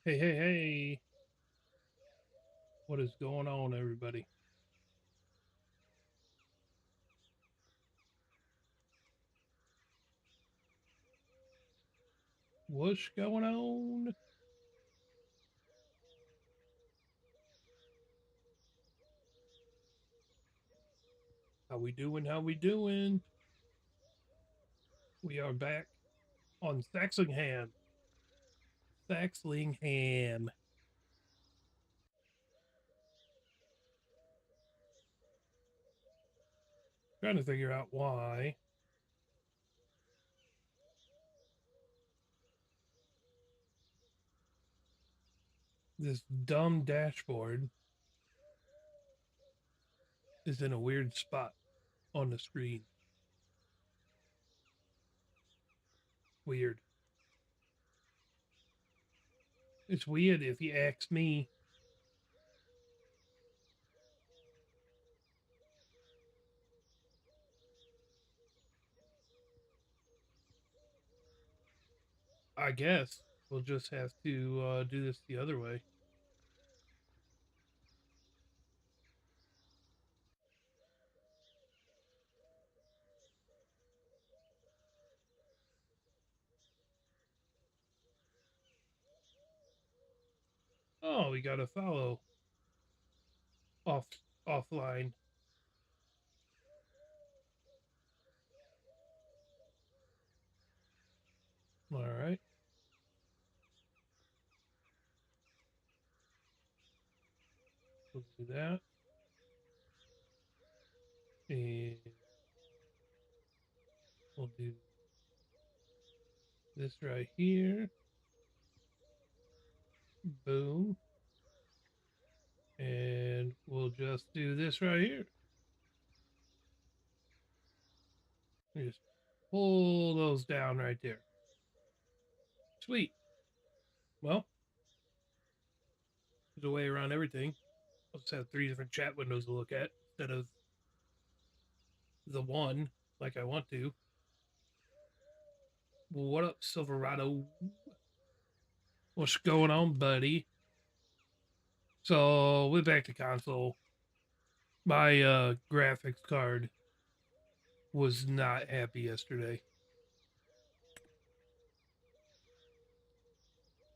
Hey, hey, hey. What is going on, everybody? What's going on? How we doing? How we doing? We are back on Saxlingham. Saxlingham. Trying to figure out why this dumb dashboard is in a weird spot on the screen. Weird. It's weird if you ask me. I guess we'll just have to do this the other way. Oh, we got to follow off offline. All right. We'll do that. And we'll do this right here. Boom. And we'll just do this right here. Just pull those down right there. Sweet. Well, there's a way around everything. I'll just have three different chat windows to look at instead of the one like I want to. Well, what up, Silverado? What's going on, buddy? So we're back to console. My graphics card was not happy yesterday.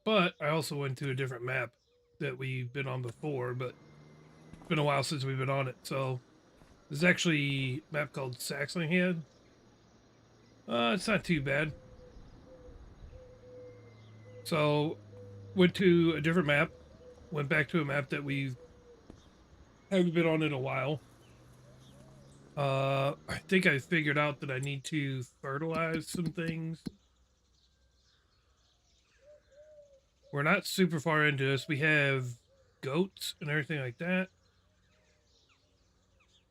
But I also went to a different map that we've been on before, but it's been a while since we've been on it. So there's actually a map called Saxlingham. It's not too bad. So went to a different map, went back to a map that we haven't been on in a while. I think I figured out that I need to fertilize some things. We're not super far into this. We have goats and everything like that.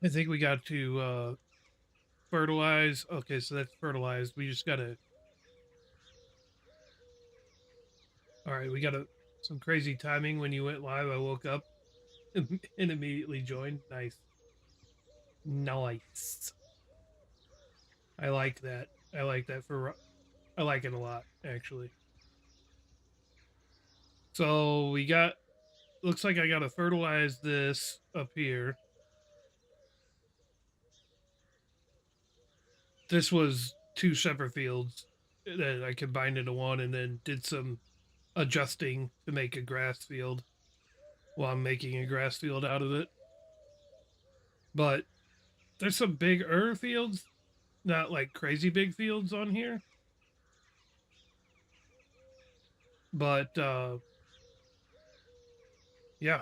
I think we got to fertilize. Okay, so that's fertilized. We just gotta. All right, we got some crazy timing when you went live. I woke up and immediately joined. Nice, nice. I like that. I like that for. I like it a lot actually. So we got. Looks like I gotta fertilize this up here. This was two separate fields that I combined into one, and then did some adjusting to make a grass field while I'm making a grass field out of it. But there's some big fields, not like crazy big fields on here. But yeah,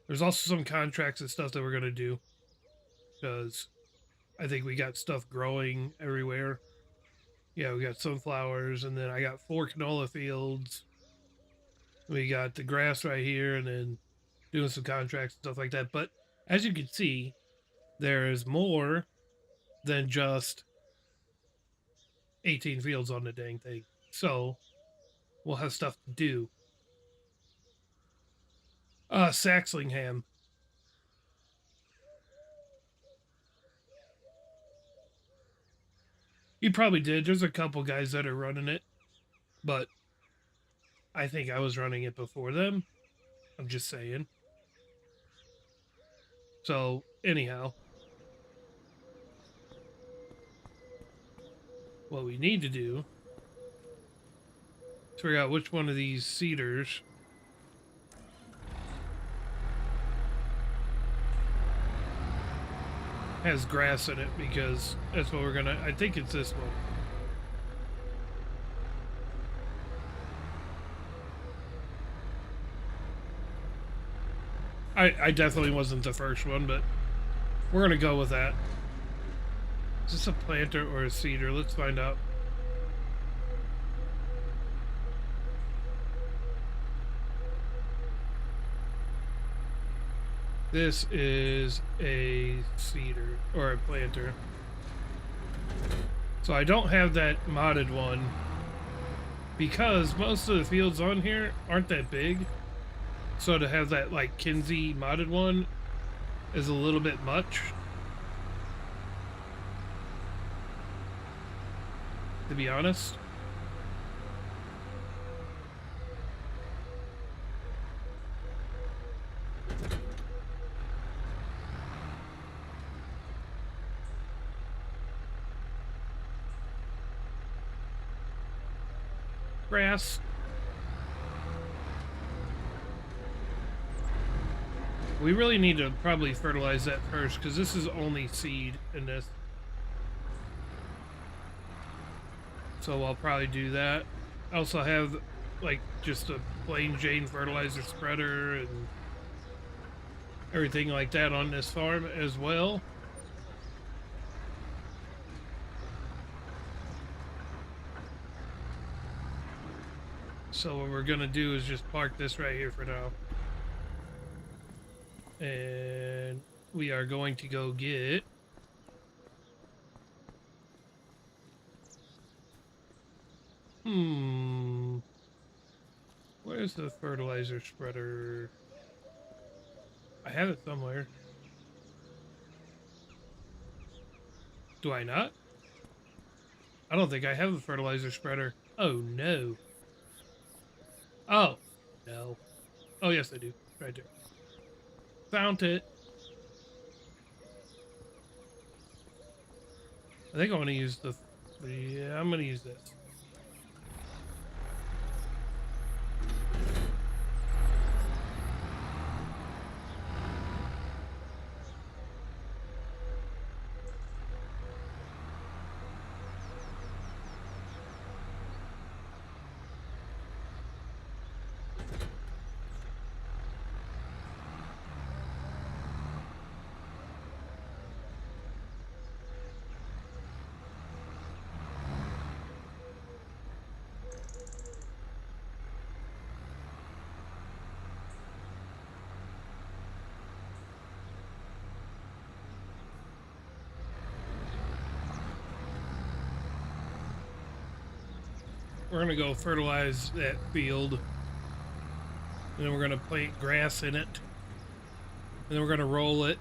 there's also some contracts and stuff that we're gonna do because I think we got stuff growing everywhere. Yeah, we got sunflowers, and then I got four canola fields. We got the grass right here, and then doing some contracts and stuff like that. But as you can see, there is more than just 18 fields on the dang thing. So we'll have stuff to do. Saxlingham. You probably did. There's a couple guys that are running it, but I think I was running it before them. I'm just saying. So, anyhow, what we need to do is figure out which one of these cedars has grass in it, because that's what we're gonna. I think it's this one. I definitely wasn't the first one, but we're gonna go with that. Is this a planter or a cedar? Let's find out. This is a cedar or a planter. So I don't have that modded one because most of the fields on here aren't that big. So to have that like Kinsey modded one is a little bit much, to be honest. Grass. We really need to probably fertilize that first because this is only seed in this. So I'll probably do that. I also have like just a plain Jane fertilizer spreader and everything like that on this farm as well. So what we're gonna do is just park this right here for now. And we are going to go get where's the fertilizer spreader? I have it somewhere. Do I not? I don't think I have a fertilizer spreader. Oh no. Oh no. Oh yes I do. Right there. Found it. I think I want to use the yeah, I'm gonna use this. We're gonna go fertilize that field, and then we're gonna plant grass in it, and then we're gonna roll it.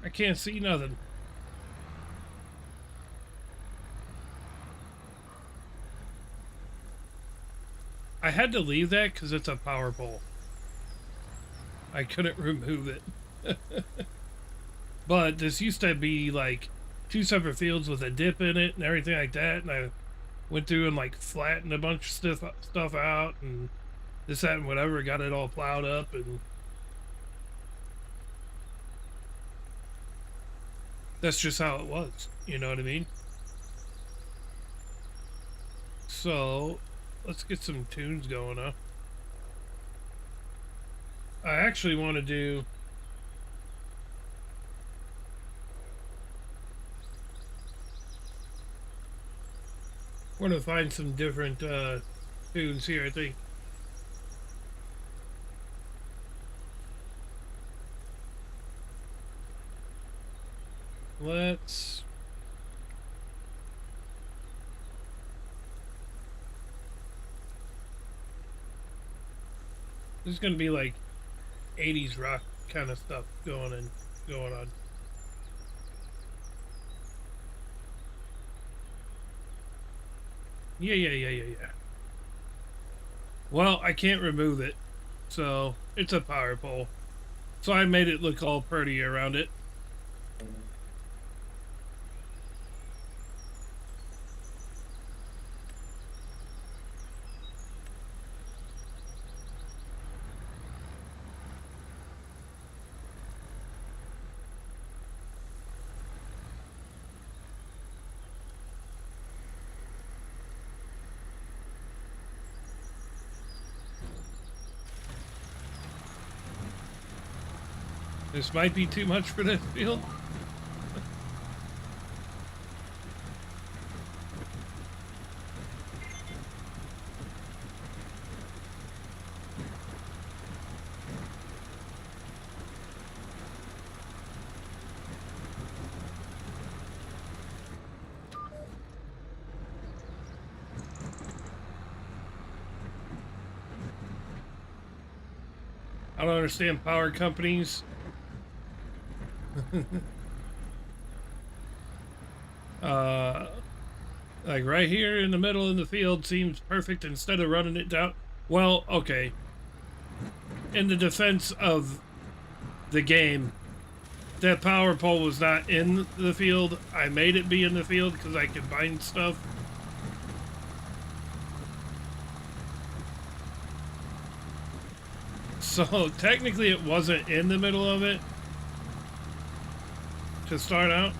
I can't see nothing. I had to leave that because it's a power pole. I couldn't remove it. But this used to be like two separate fields with a dip in it and everything like that, and I went through and like flattened a bunch of stuff out and this, that, and whatever, got it all plowed up, and that's just how it was. You know what I mean? So let's get some tunes going, huh? I actually want to do we're gonna find some different tunes here, I think. Let's There's gonna be like 80s rock kind of stuff going on. Yeah. Well, I can't remove it, so it's a power pole. So I made it look all pretty around it. This might be too much for this field. I don't understand power companies. uh, like right here in the middle of the field seems perfect instead of running it down. Well, okay. In the defense of the game, that power pole was not in the field. I made it be in the field because I combined stuff. So technically it wasn't in the middle of it to start out.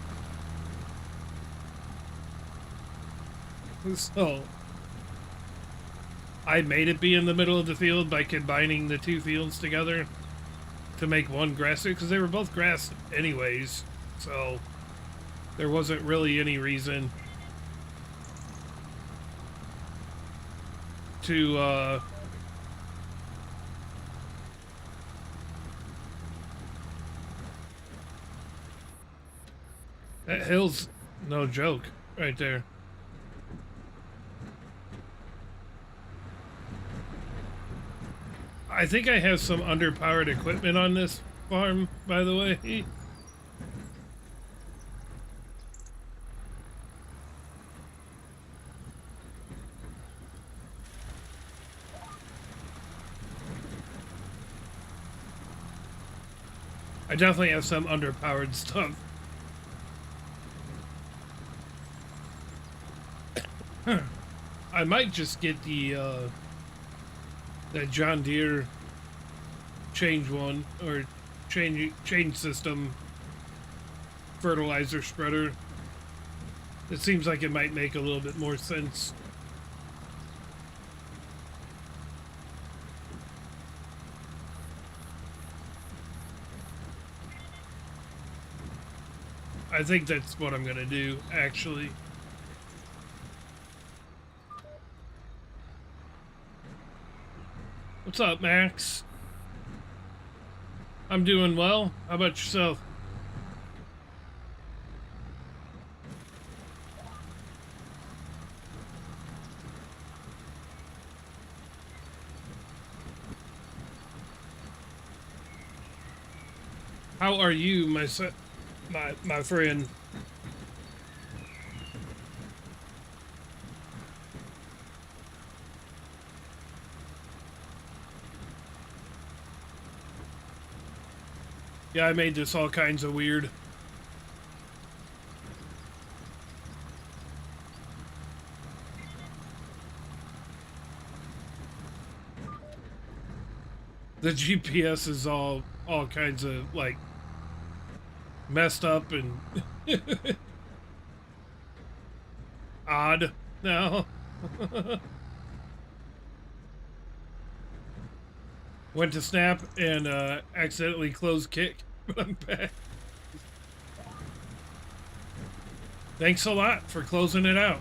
So I made it be in the middle of the field by combining the two fields together to make one grass because they were both grass anyways. So there wasn't really any reason to that hill's no joke right there. I think I have some underpowered equipment on this farm, by the way. I definitely have some underpowered stuff. I might just get the that John Deere change one or change system fertilizer spreader. It seems like it might make a little bit more sense. I think that's what I'm gonna do, actually. What's up, Max? I'm doing well. How about yourself? How are you, my friend? Yeah, I made this all kinds of weird. The GPS is all kinds of like messed up and odd now. Went to snap and accidentally closed kick, but I'm back. Thanks a lot for closing it out.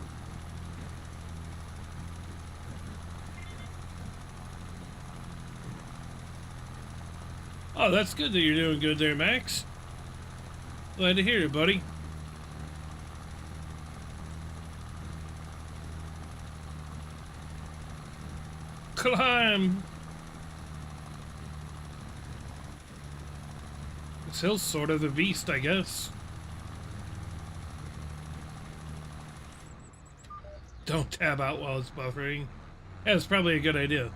Oh, that's good that you're doing good there, Max. Glad to hear it, buddy. Climb. Still sort of the beast, I guess. Don't tab out while it's buffering. Yeah, it's probably a good idea.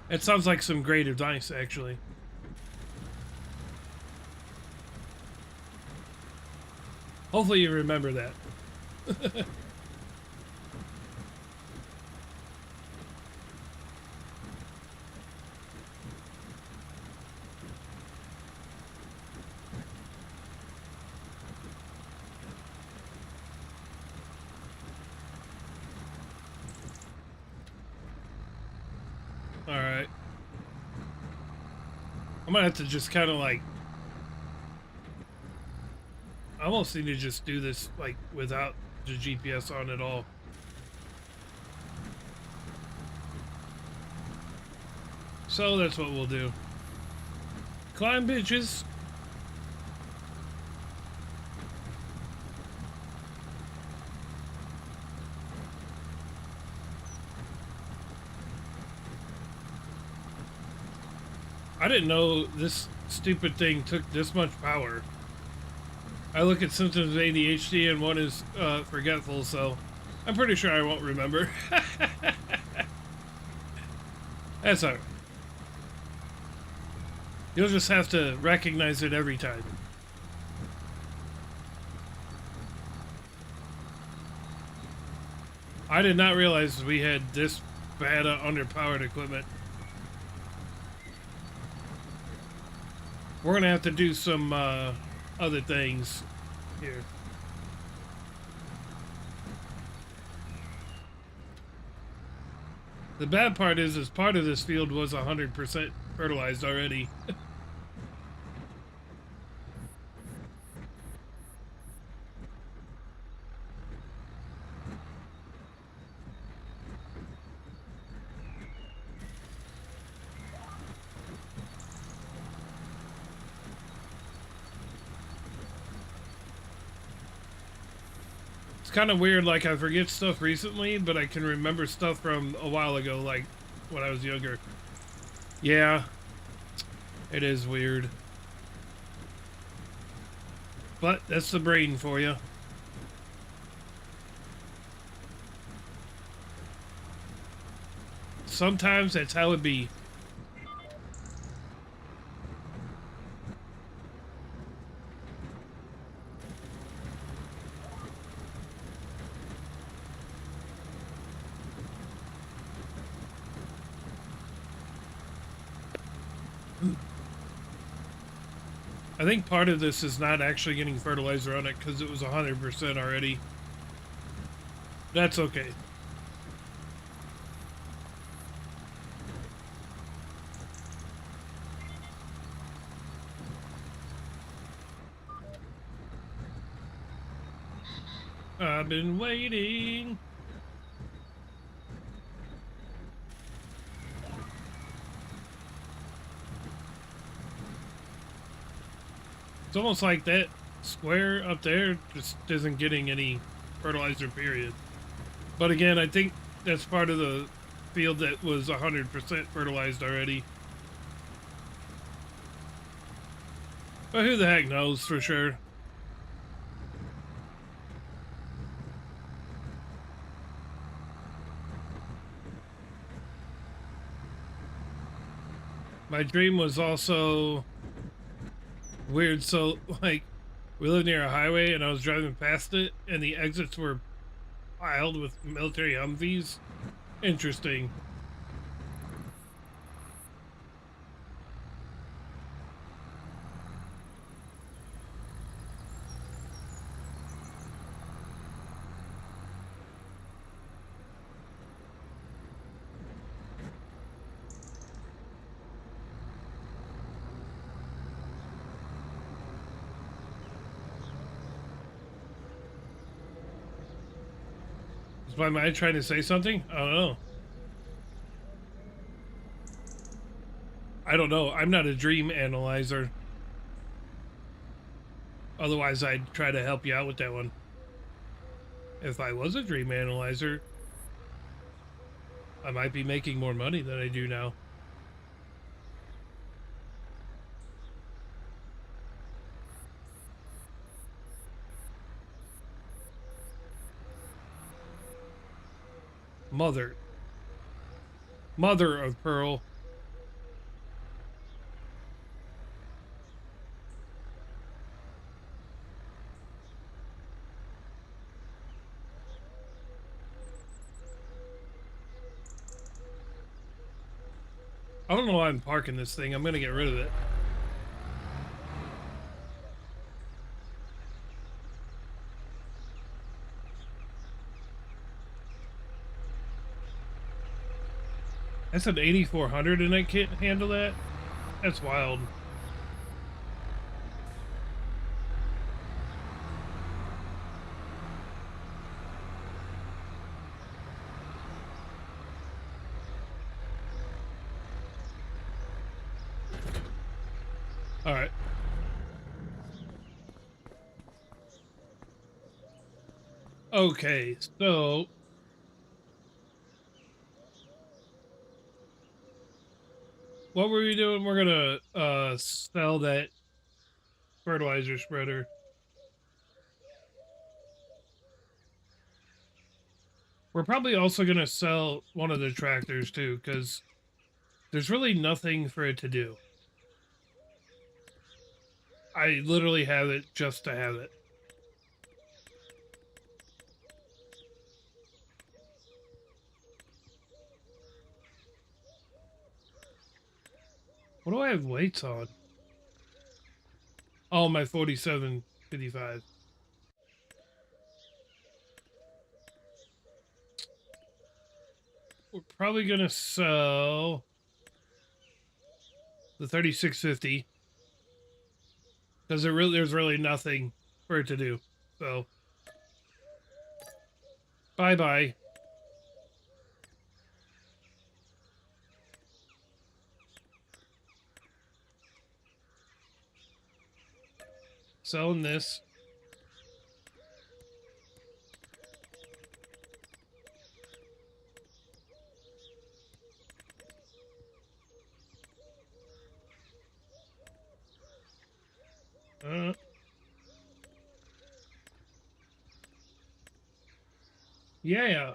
It sounds like some great advice, actually. Hopefully you remember that. Alright. I'm gonna have to just kind of like... I almost need to just do this like without the GPS on at all. So that's what we'll do. Climb, bitches! I didn't know this stupid thing took this much power. I look at symptoms of ADHD and one is forgetful, so I'm pretty sure I won't remember. That's alright. You'll just have to recognize it every time. I did not realize we had this bad underpowered equipment. We're gonna have to do some other things here. The bad part is part of this field was 100% fertilized already. It's kind of weird, like I forget stuff recently, but I can remember stuff from a while ago, like when I was younger. Yeah, it is weird. But that's the brain for you. Sometimes that's how it be. I think part of this is not actually getting fertilizer on it because it was 100% already. That's okay. I've been waiting. It's almost like that square up there just isn't getting any fertilizer, period. But again, I think that's part of the field that was 100% fertilized already. But who the heck knows for sure? My dream was also weird. So, like, we lived near a highway and I was driving past it and the exits were piled with military Humvees. Interesting. Is my mind trying to say something? I don't know. I don't know. I'm not a dream analyzer. Otherwise, I'd try to help you out with that one. If I was a dream analyzer, I might be making more money than I do now. Mother. Mother of pearl. I don't know why I'm parking this thing. I'm going to get rid of it. That's an 8400 and I can't handle that? That's wild. All right. Okay, so what were we doing? We're gonna sell that fertilizer spreader. We're probably also gonna sell one of the tractors too, because there's really nothing for it to do. I literally have it just to have it. What do I have weights on? Oh, my 4755. We're probably gonna sell the 3650 because there's really nothing for it to do. So bye bye. Selling this. Uh, yeah.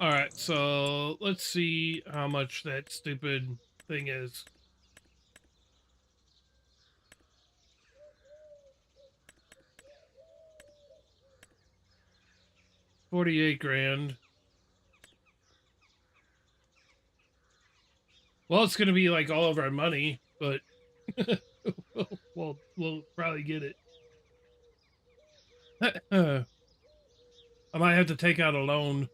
All right, so let's see how much that stupid thing is. 48 grand. Well, it's gonna be like all of our money, but we'll probably get it. I might have to take out a loan.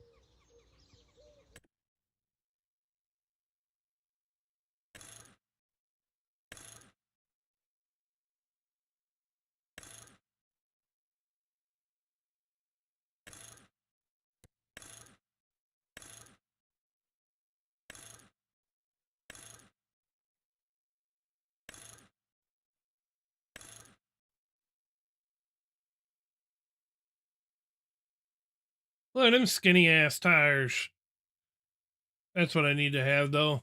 Look at them skinny ass tires. That's what I need to have, though.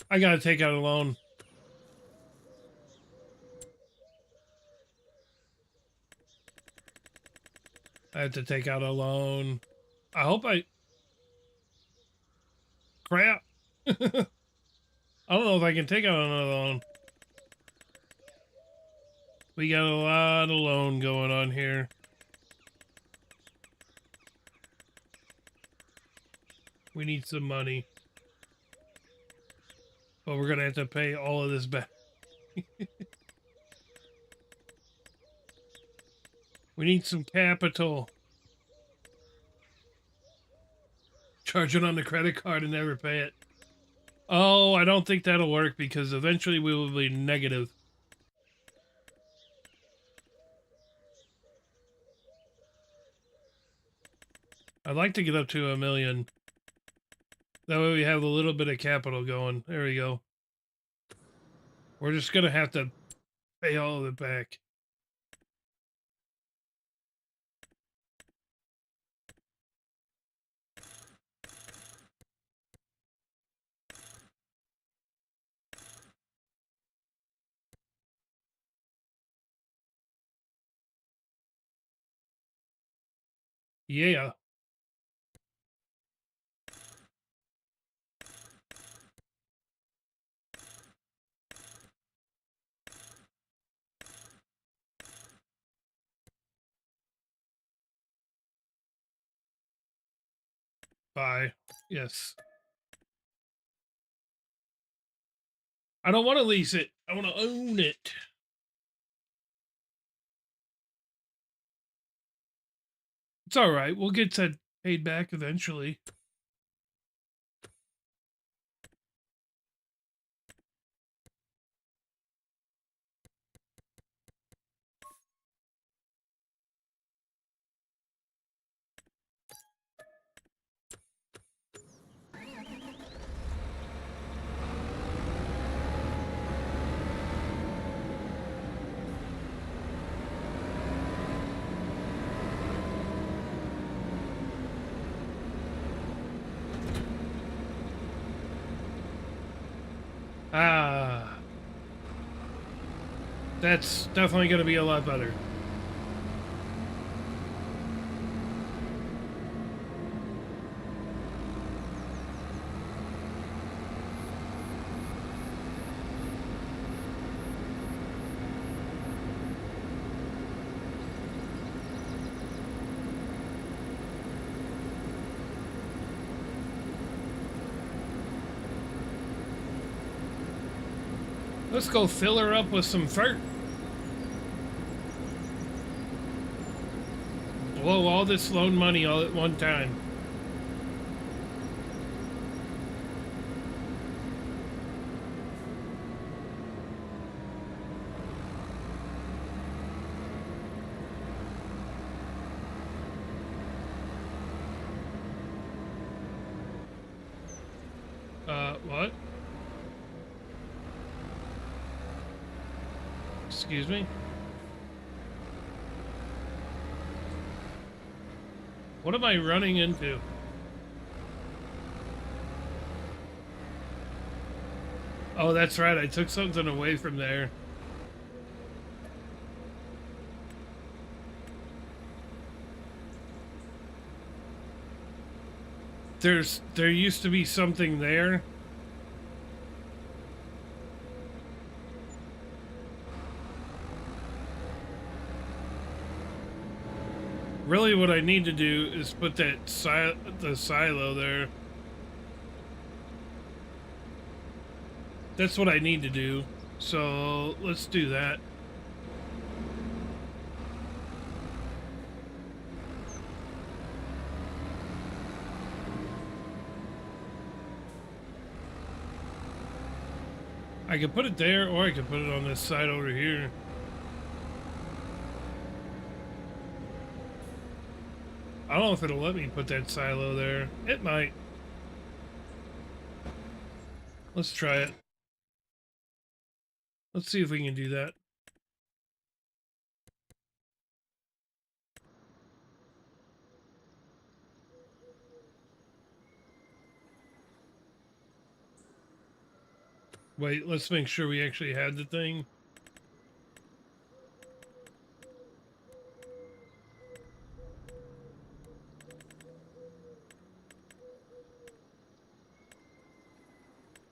I gotta take out a loan. I have to take out a loan. I hope I. Crap. I don't know if I can take out another loan. We got a lot of loan going on here. We need some money. But we're gonna have to pay all of this back. We need some capital. Charge it on the credit card and never pay it. Oh, I don't think that'll work because eventually we will be negative. I'd like to get up to 1,000,000. That way we have a little bit of capital going. There we go. We're just gonna have to pay all of it back. Yeah. Bye. Yes. I don't want to lease it. I want to own it. It's all right. We'll get that paid back eventually. Ah, that's definitely going to be a lot better. Let's go fill her up with some fur. Blow all this loan money all at one time. What? Excuse me? What am I running into? Oh, that's right. I took something away from there. There used to be something there. Really what I need to do is put that the silo there. That's what I need to do. So let's do that. I could put it there, or I could put it on this side over here. I don't know if it'll let me put that silo there. It might. Let's try it. Let's see if we can do that. Wait, let's make sure we actually had the thing.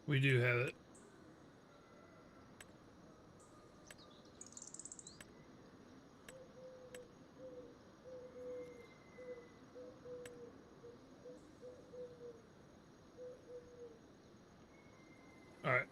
We do have it. All right.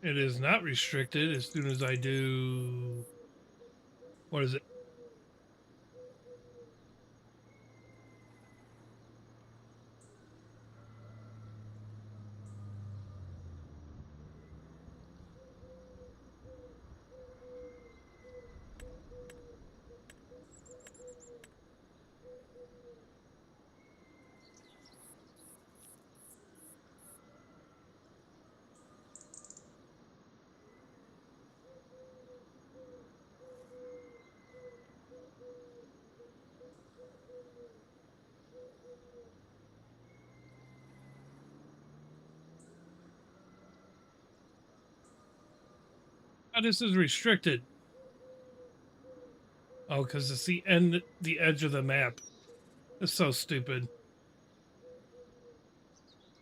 It is not restricted as soon as I do. What is it? Oh, this is restricted. Oh, because it's the edge of the map. It's so stupid.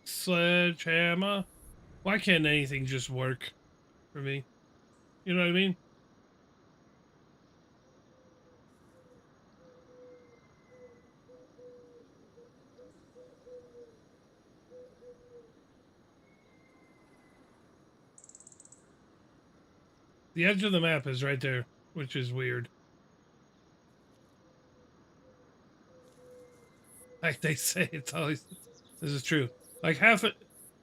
Sledgehammer. Why can't anything just work for me? You know what I mean? The edge of the map is right there, which is weird. Like they say, it's always, this is true. Like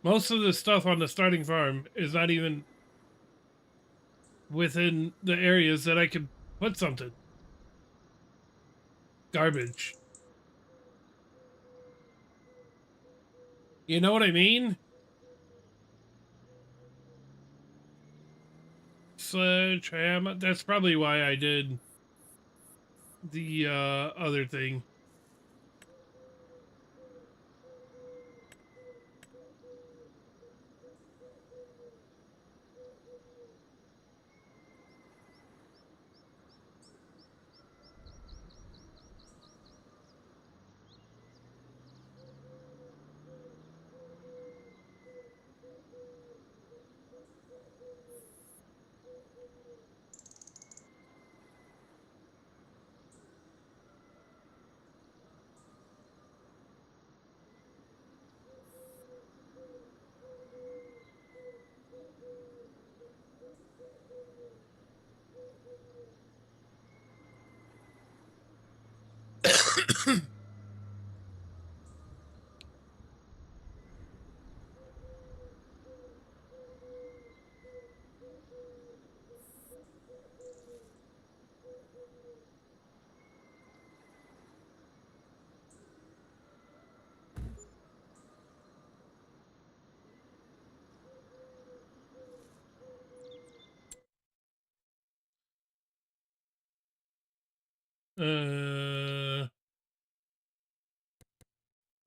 most of the stuff on the starting farm is not even within the areas that I could put something. Garbage. You know what I mean? Sledgehammer. That's probably why I did the other thing.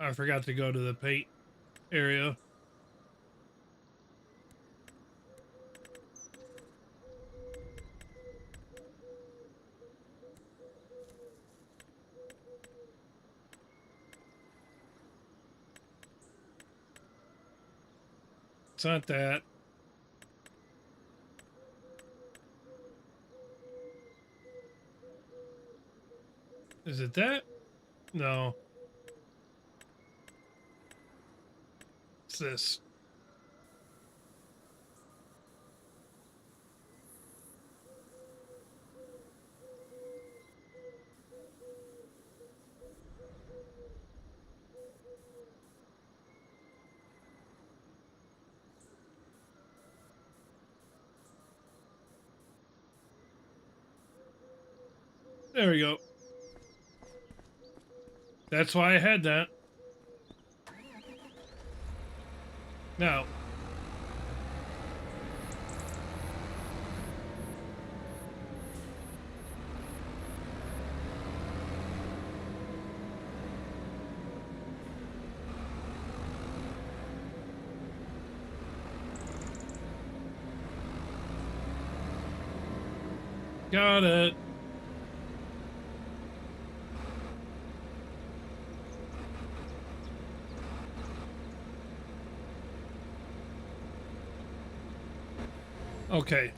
I forgot to go to the paint area. It's not that. Is it that? No. It's this. There we go. That's why I had that. Now. Got it. Okay.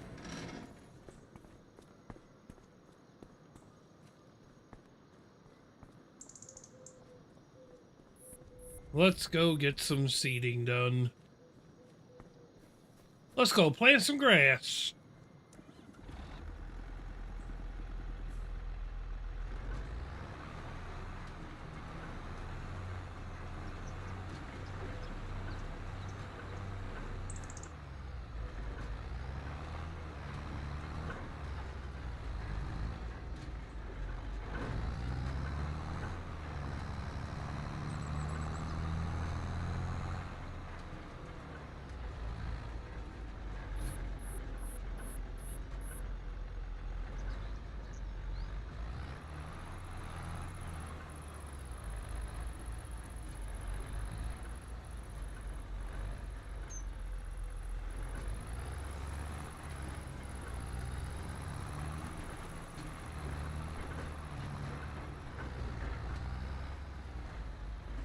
Let's go get some seeding done. Let's go plant some grass.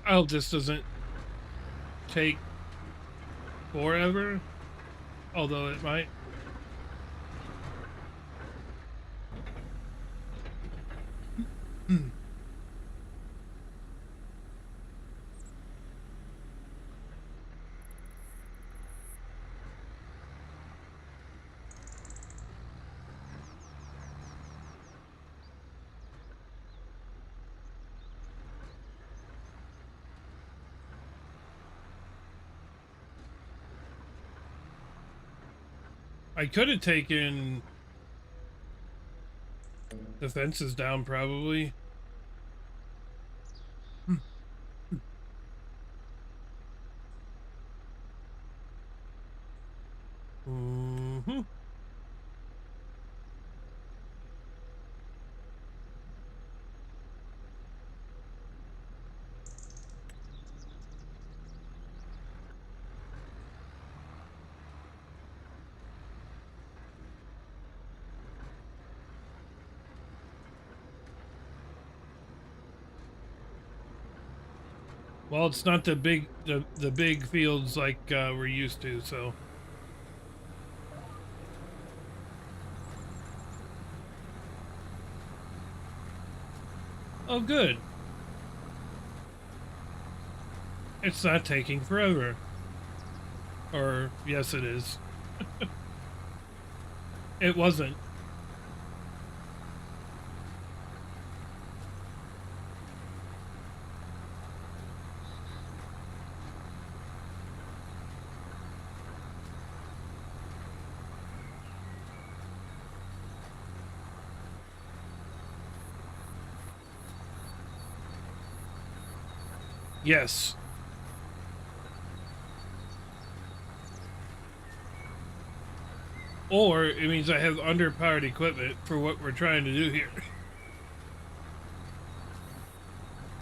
I hope this doesn't take forever, although it might. I could have taken the fences down, probably. Mm-hmm. Well, it's not the big fields like we're used to, so. Oh, good. It's not taking forever. Or, yes, it is. It wasn't. Yes. Or it means I have underpowered equipment for what we're trying to do here.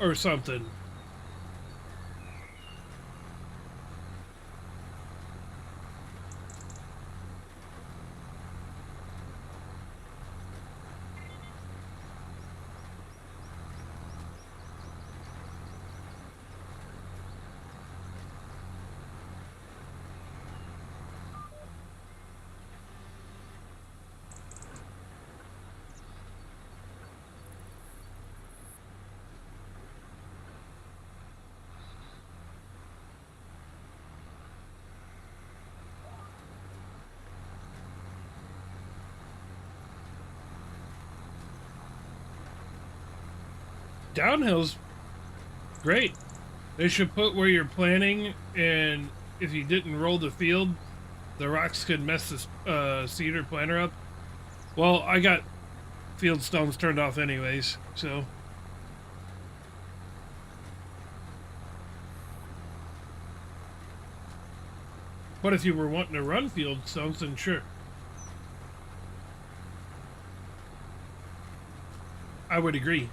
Or something. Downhill's great. They should put where you're planting, and if you didn't roll the field, the rocks could mess this cedar planter up. Well, I got field stones turned off anyways, so. But if you were wanting to run field stones, then sure. I would agree.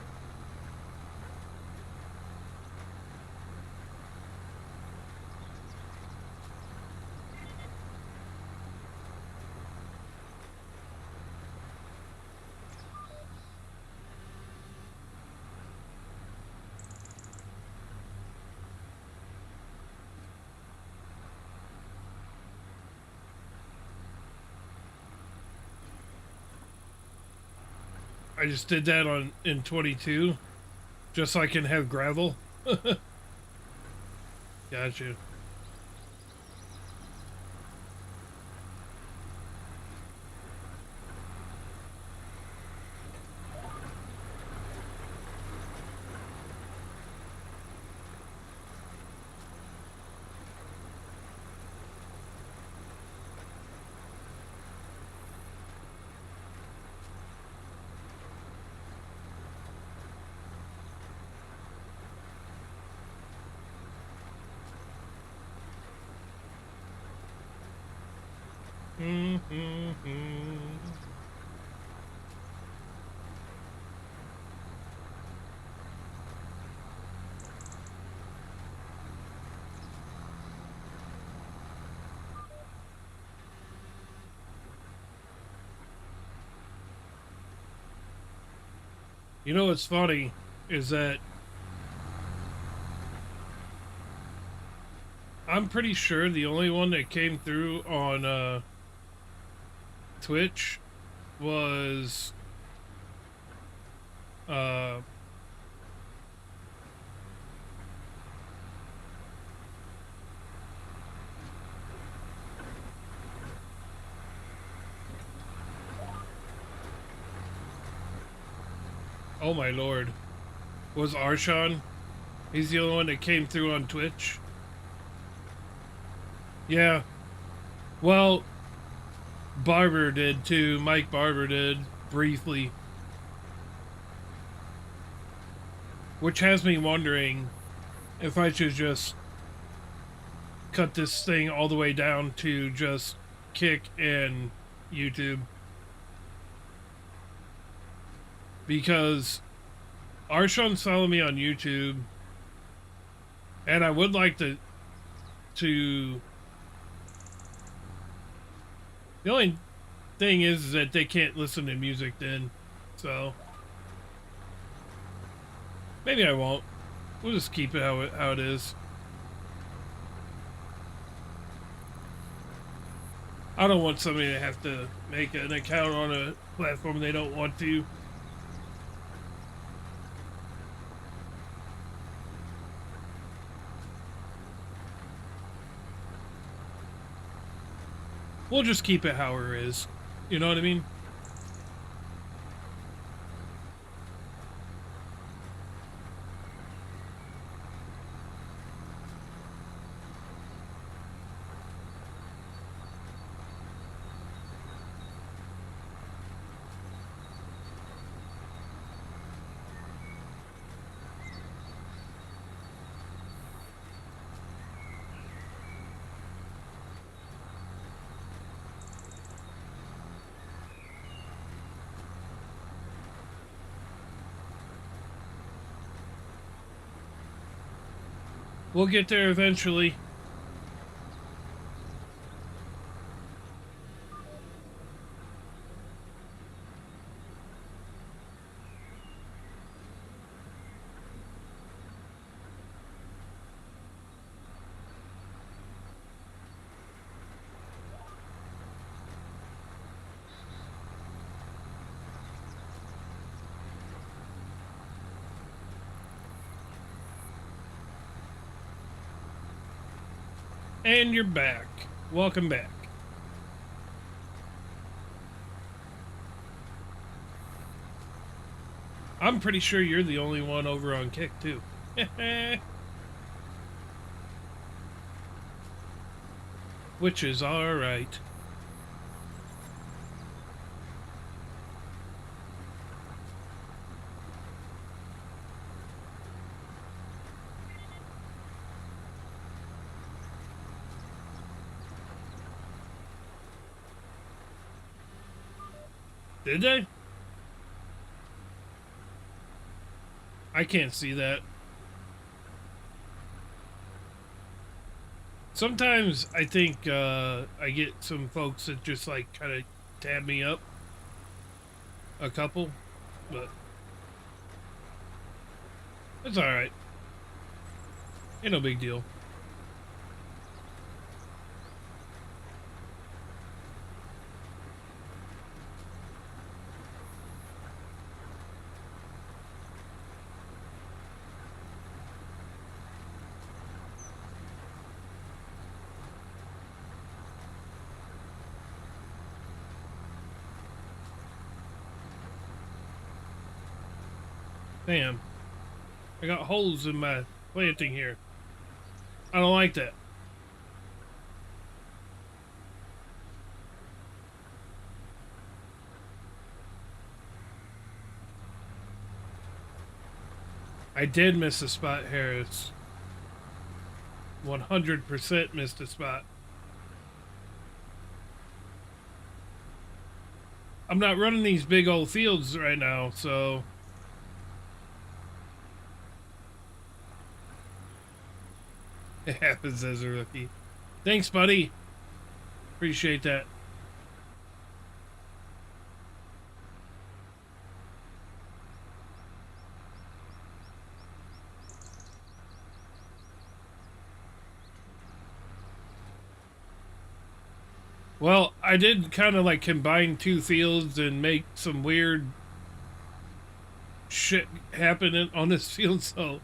I just did that in 22, just so I can have gravel. Gotcha. You know what's funny is that I'm pretty sure the only one that came through on Twitch was uh oh my lord, was Arshawn. He's the only one that came through on Twitch. Yeah. Well, Barber did too. Mike Barber did briefly. Which has me wondering if I should just cut this thing all the way down to just Kick and YouTube. Because Arshawn's following me on YouTube, and I would like to the only thing is that they can't listen to music then, so maybe I won't. We'll just keep it how it is. I don't want somebody to have to make an account on a platform they don't want to. We'll just keep it how it is. You know what I mean? We'll get there eventually. And you're back. Welcome back. I'm pretty sure you're the only one over on Kick, too. Which is alright. Did they? I can't see that. Sometimes I think I get some folks that just like kind of tab me up. A couple. But it's alright. Ain't no big deal. Damn. I got holes in my planting here. I don't like that. I did miss a spot, Harris. 100% missed a spot. I'm not running these big old fields right now, so... It happens as a rookie. Thanks, buddy. Appreciate that. Well, I did kind of like combine two fields and make some weird shit happen on this field, so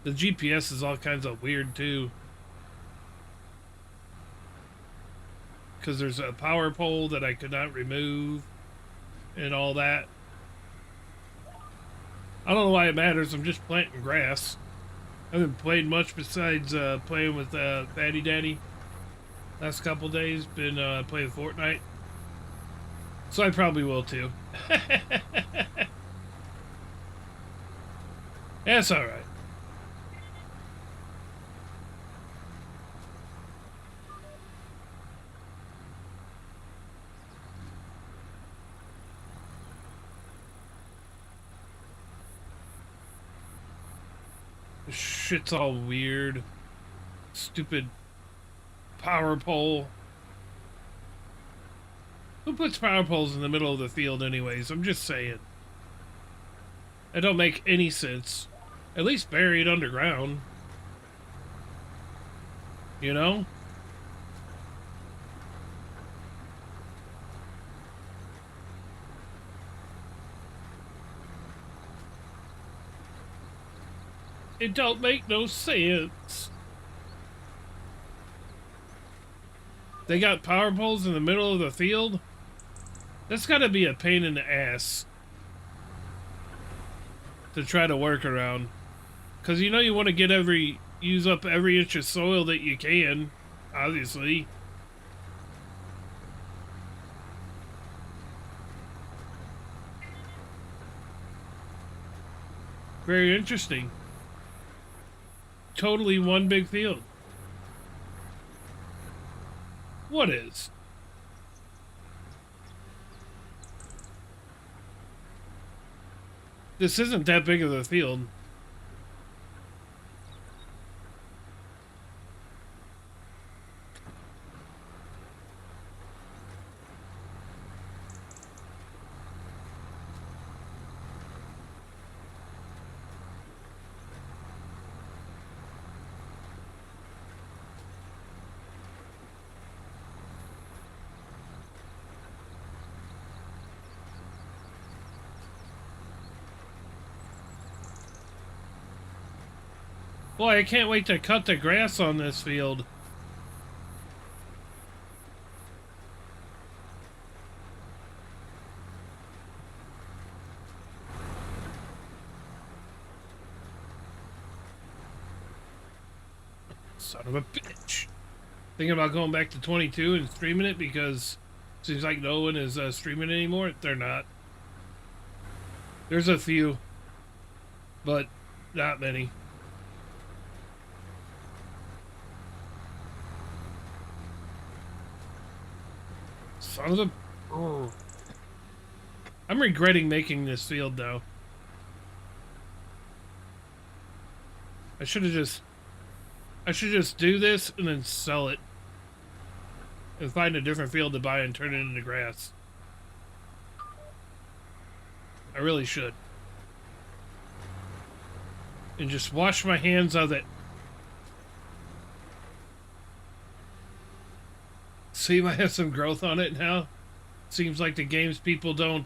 the GPS is all kinds of weird too. Because there's a power pole that I could not remove and all that. I don't know why it matters. I'm just planting grass. I haven't played much besides playing with Fatty Daddy. Last couple days, been playing Fortnite. So I probably will too. That's alright. This shit's all weird. Stupid power pole. Who puts power poles in the middle of the field anyways? I'm just saying. That don't make any sense. At least bury it underground. You know? It don't make no sense. They got power poles in the middle of the field? That's gotta be a pain in the ass to try to work around. Because you know you want to use up every inch of soil that you can, obviously. Very interesting. Totally one big field. What is? This isn't that big of a field. Boy, I can't wait to cut the grass on this field. Son of a bitch. Thinking about going back to 22 and streaming it because it seems like no one is streaming anymore. They're not. There's a few, but not many. Son of a... Oh. I'm regretting making this field, though. I should just do this and then sell it. And find a different field to buy and turn it into grass. I really should. And just wash my hands of it. See, I have some growth on it now. Seems like the games people don't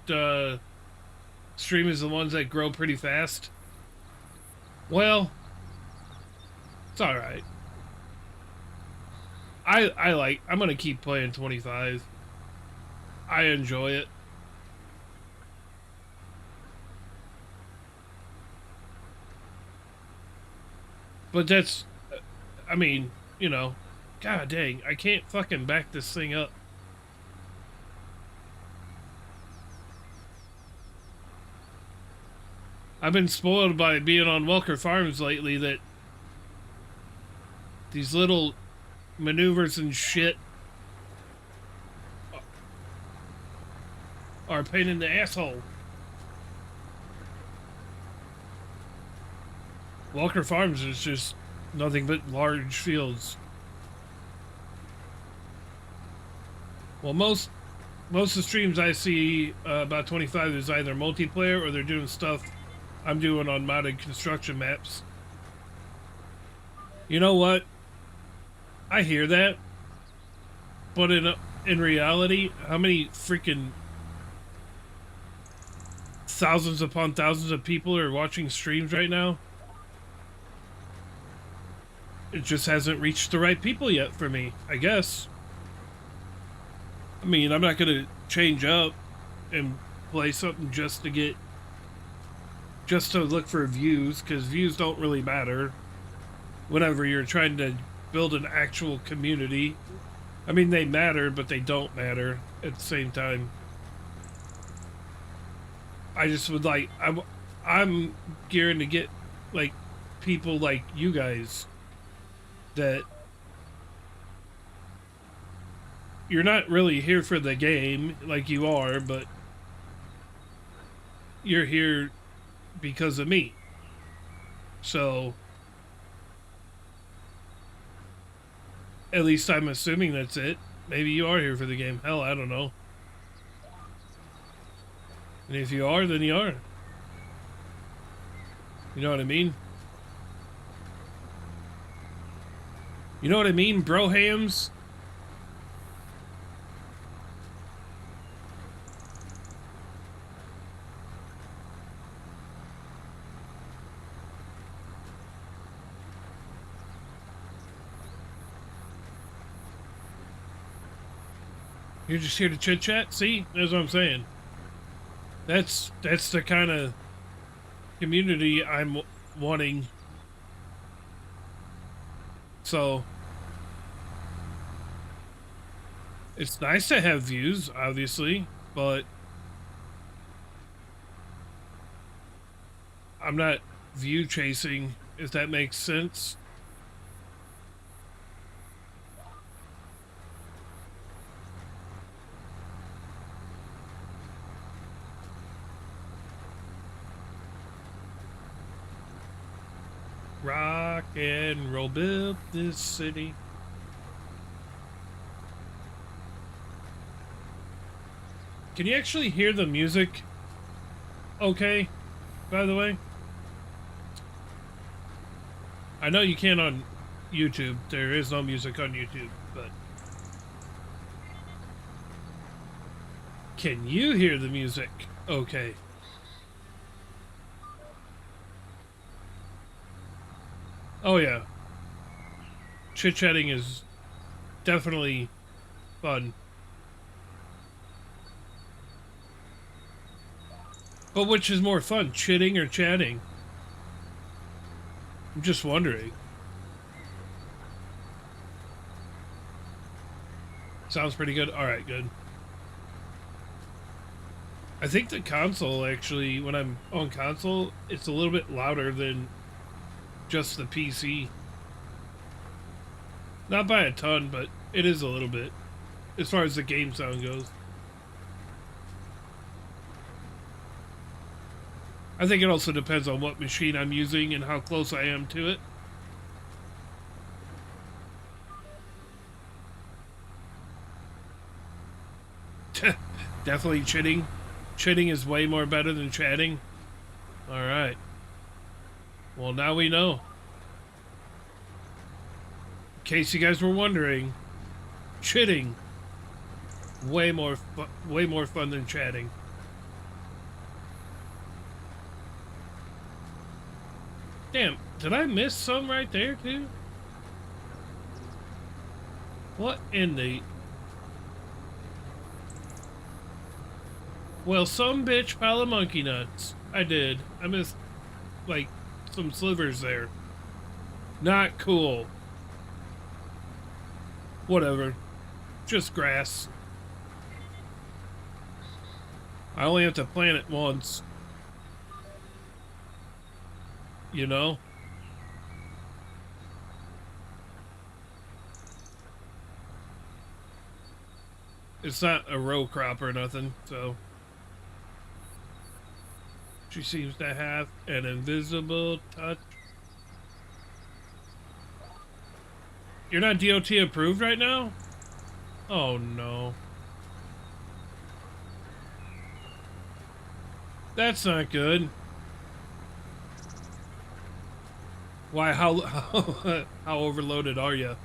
stream is the ones that grow pretty fast. Well, it's alright. I'm gonna keep playing 25. I enjoy it. But that's, I mean, you know, god dang, I can't fucking back this thing up. I've been spoiled by being on Welker Farms lately that these little maneuvers and shit are a pain in the asshole. Welker Farms is just nothing but large fields. Well, most of the streams I see about 25 is either multiplayer or they're doing stuff I'm doing on modded construction maps. You know what? I hear that, but in reality, how many freaking thousands upon thousands of people are watching streams right now? It just hasn't reached the right people yet for me, I guess. I mean, I'm not gonna change up and play something just to look for views, because views don't really matter whenever you're trying to build an actual community. I mean, they matter, but they don't matter at the same time. I just would like, I'm gearing to get like people like you guys that you're not really here for the game like you are, but you're here because of me. So at least I'm assuming that's it. Maybe you are here for the game. Hell, I don't know. And if you are, then you are. You know what I mean? You know what I mean, brohams? You're just here to chit chat? See? That's what I'm saying. That's the kind of community I'm wanting. So it's nice to have views, obviously, but I'm not view chasing, if that makes sense. Rock and roll, build this city. Can you actually hear the music okay, by the way? I know you can on YouTube. There is no music on YouTube, but can you hear the music okay? Oh yeah. Chit-chatting is definitely fun. But which is more fun, chitting or chatting? I'm just wondering. Sounds pretty good. Alright, good. I think the console, actually, when I'm on console, it's a little bit louder than just the PC. Not by a ton, but it is a little bit, as far as the game sound goes. I think it also depends on what machine I'm using and how close I am to it. Definitely chitting. Chitting is way more better than chatting. Alright. Well, now we know. In case you guys were wondering, chitting way more fun than chatting. Damn, did I miss some right there too? What in the... Well, some bitch pile of monkey nuts. I did. I missed, like, some slivers there. Not cool. Whatever. Just grass. I only have to plant it once. You know? It's not a row crop or nothing, so... She seems to have an invisible touch. You're not DOT approved right now? Oh no. That's not good. Why, how overloaded are you?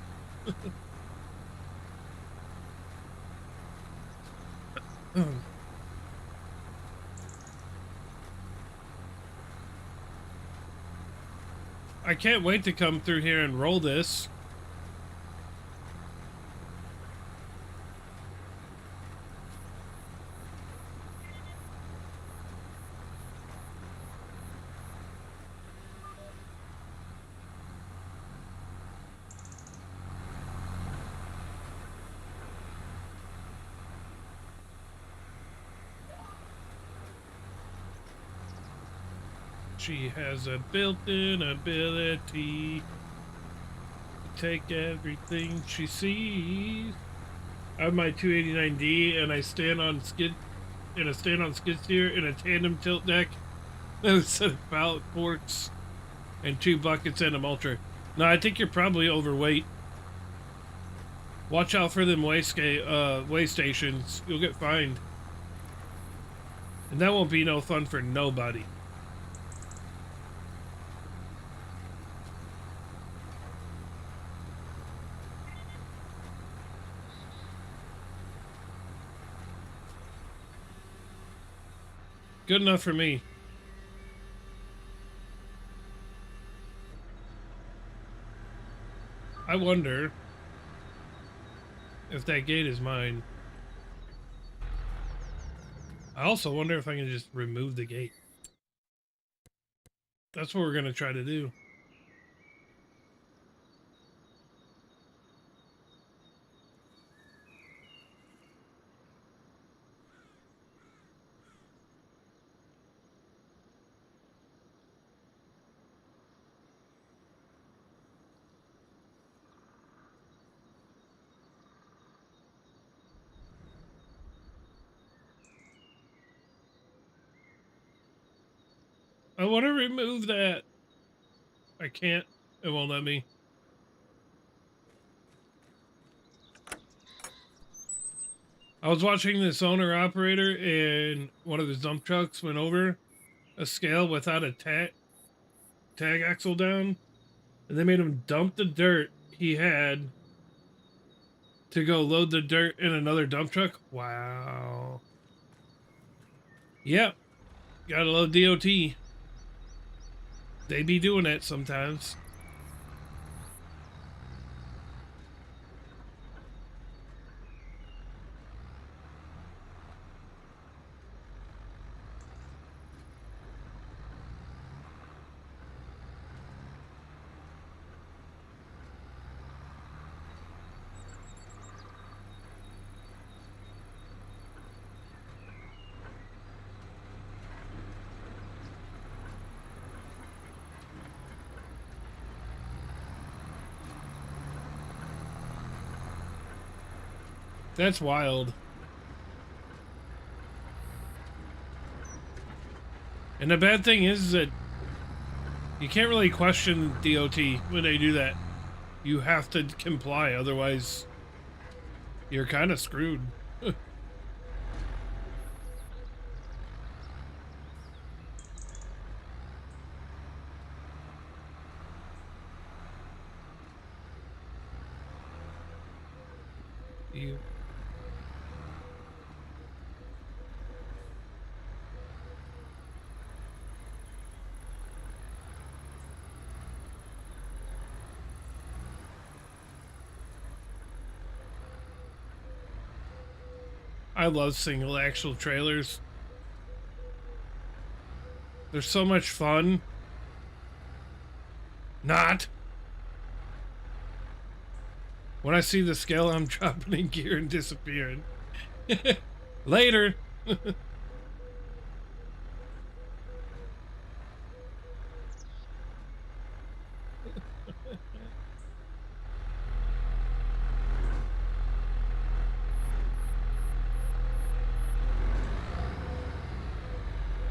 I can't wait to come through here and roll this. She has a built-in ability to take everything she sees. I have my 289D and I stand on skid steer in a tandem tilt deck. A set of pallet forks and 2 buckets and a mulcher. No, I think you're probably overweight. Watch out for them way stations. You'll get fined. And that won't be no fun for nobody. Good enough for me. I wonder if that gate is mine. I also wonder if I can just remove the gate. That's what we're going to try to do. I want to remove that. I can't. It won't let me. I was watching this owner operator and one of his dump trucks went over a scale without a tag axle down, and they made him dump the dirt he had to go load the dirt in another dump truck. Wow. Yep. Gotta love DOT. They be doing that sometimes. That's wild. And the bad thing is that you can't really question DOT when they do that. You have to comply, otherwise you're kind of screwed. You... I love single axle trailers. They're so much fun. Not. When I see the scale, I'm dropping in gear and disappearing. Later.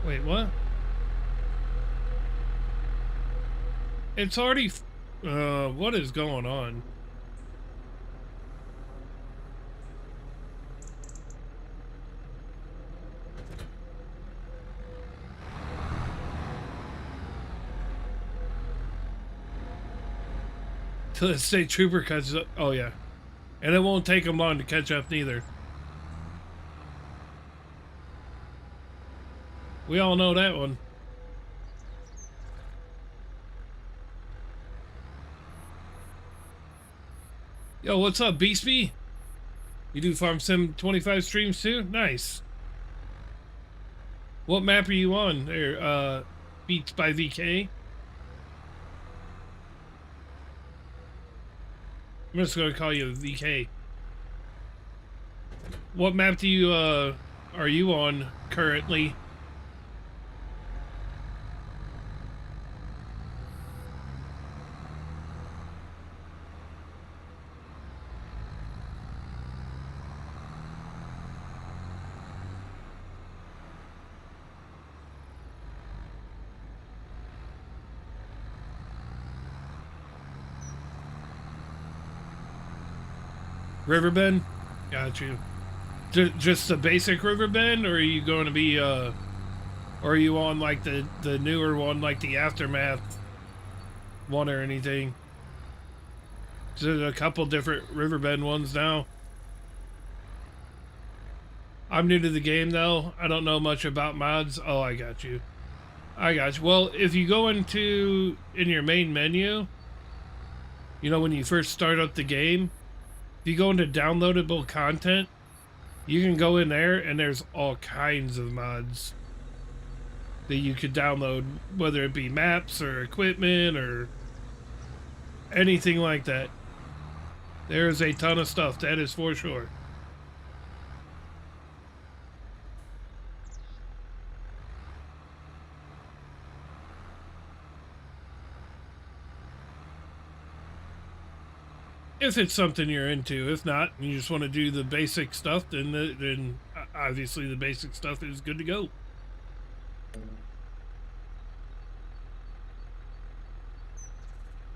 Wait, what? It's already... what is going on? Till the state trooper catches up. Oh, yeah. And it won't take them long to catch up, neither. We all know that one. Yo, what's up, Beastby? You do Farm Sim 25 streams too? Nice. What map are you on there? Beats by VK? I'm just gonna call you VK. What map do you, are you on currently? Riverbend? Got you. Just the basic Riverbend, or are you going to be, or are you on like the newer one, like the Aftermath one or anything? There's a couple different Riverbend ones now. I'm new to the game though. I don't know much about mods. Oh, I got you. I got you. Well, if you go in your main menu, you know, when you first start up the game, if you go into downloadable content, you can go in there and there's all kinds of mods that you could download, whether it be maps or equipment or anything like that. There's a ton of stuff, that is for sure. If it's something you're into. If not, and you just want to do the basic stuff, then obviously the basic stuff is good to go.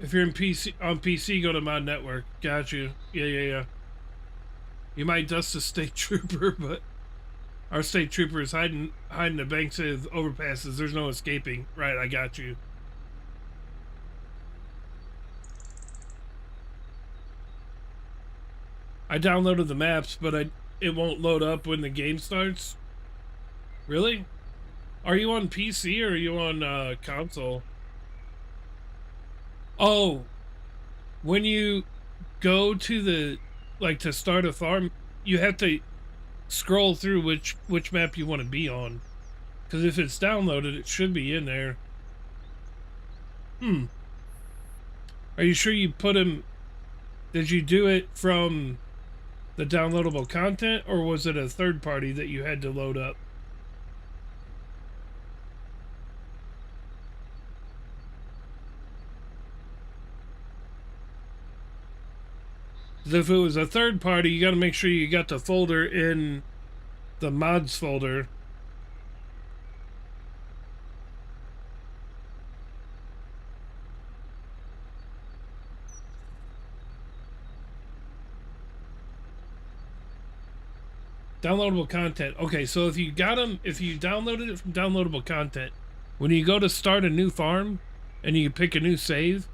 If you're on PC, go to Mod Network. Got you. Yeah. You might dust a state trooper, but our state trooper is hiding the banks of overpasses. There's no escaping. Right, I got you. I downloaded the maps, but it won't load up when the game starts. Really? Are you on PC or are you on console? Oh, when you go to to start a farm, you have to scroll through which map you want to be on. Because if it's downloaded, it should be in there. Are you sure you put them? Did you do it from the downloadable content, or was it a third party that you had to load up? If it was a third party, you got to make sure you got the folder in the mods folder. Downloadable content. Okay, so if you downloaded it from downloadable content, when you go to start a new farm and you pick a new save,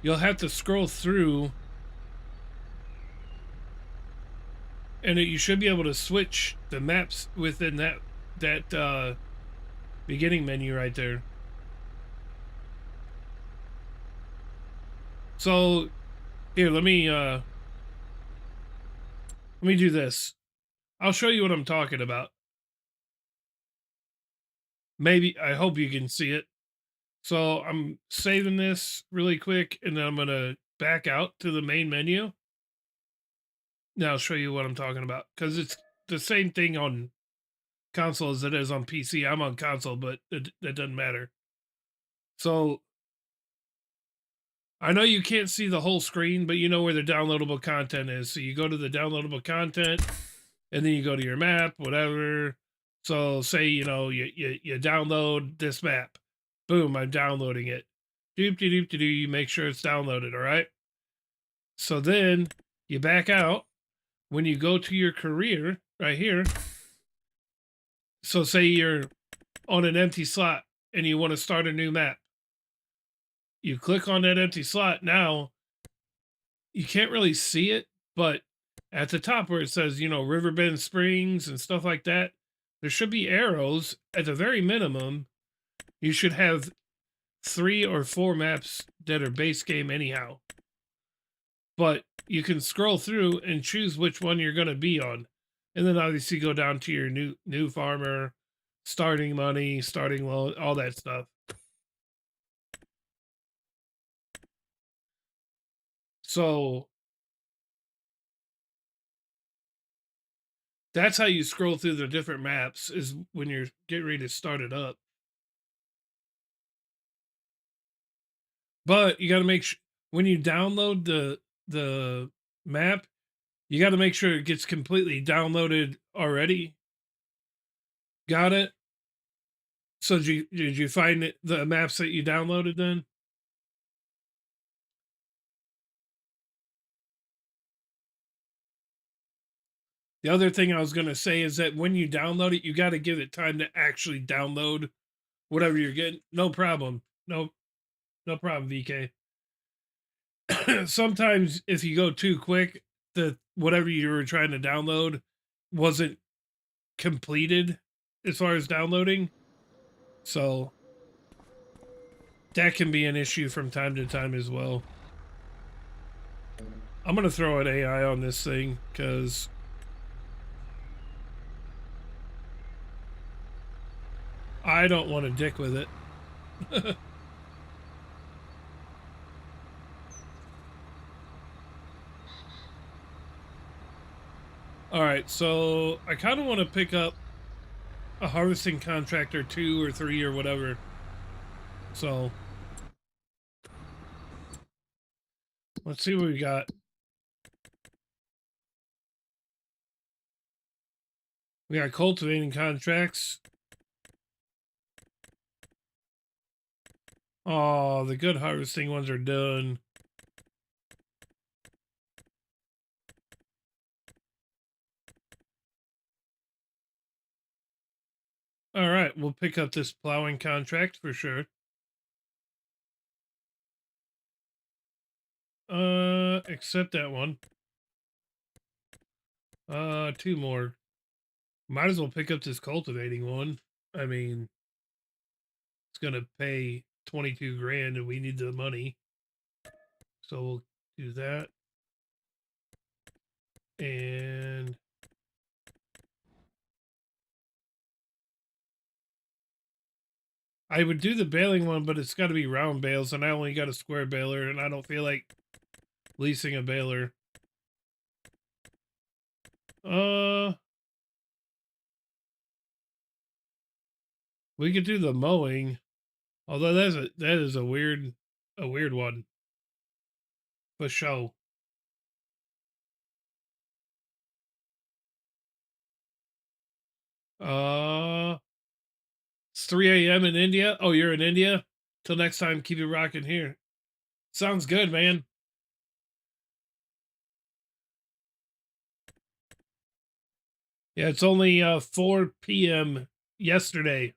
you'll have to scroll through and you should be able to switch the maps within that beginning menu right there. So here, let me do this. I'll show you what I'm talking about. Maybe, I hope you can see it. So I'm saving this really quick and then I'm gonna back out to the main menu. Now I'll show you what I'm talking about, because it's the same thing on console as it is on PC. I'm on console, but that doesn't matter. So I know you can't see the whole screen, but you know where the downloadable content is. So you go to the downloadable content and then you go to your map, whatever. So say, you know, you download this map. Boom, I'm downloading it. Doop-de-doop-de-doo, you make sure it's downloaded, all right? So then you back out. When you go to your career right here, so say you're on an empty slot and you want to start a new map. You click on that empty slot. Now, you can't really see it, but at the top where it says, you know, Riverbend Springs and stuff like that, there should be arrows. At the very minimum, you should have 3 or 4 maps that are base game anyhow. but you can scroll through and choose which one you're going to be on, and then obviously go down to your new farmer, starting money, starting loan, all that stuff. So that's how you scroll through the different maps, is when you're getting ready to start it up. But you got to make sure when you download the map, you got to make sure it gets completely downloaded already. Got it? So did you find the maps that you downloaded then? The other thing I was going to say is that when you download it, you got to give it time to actually download whatever you're getting. No problem. No problem, VK. Sometimes if you go too quick, the whatever you were trying to download wasn't completed as far as downloading. So that can be an issue from time to time as well. I'm going to throw an AI on this thing because I don't want to dick with it. All right, so I kind of want to pick up a harvesting contract or 2 or 3 or whatever. So let's see what we got. We got cultivating contracts. Oh, the good harvesting ones are done. All right, we'll pick up this plowing contract for sure. Accept that one. 2 more. Might as well pick up this cultivating one. I mean, it's gonna pay 22 grand and we need the money. So we'll do that. And I would do the baling one, but it's got to be round bales, and I only got a square baler, and I don't feel like leasing a baler. We could do the mowing, although that is a weird one for sure. It's 3 a.m. in India. Oh, you're in India? Till next time, keep it rocking here. Sounds good, man. Yeah, it's only 4 p.m. yesterday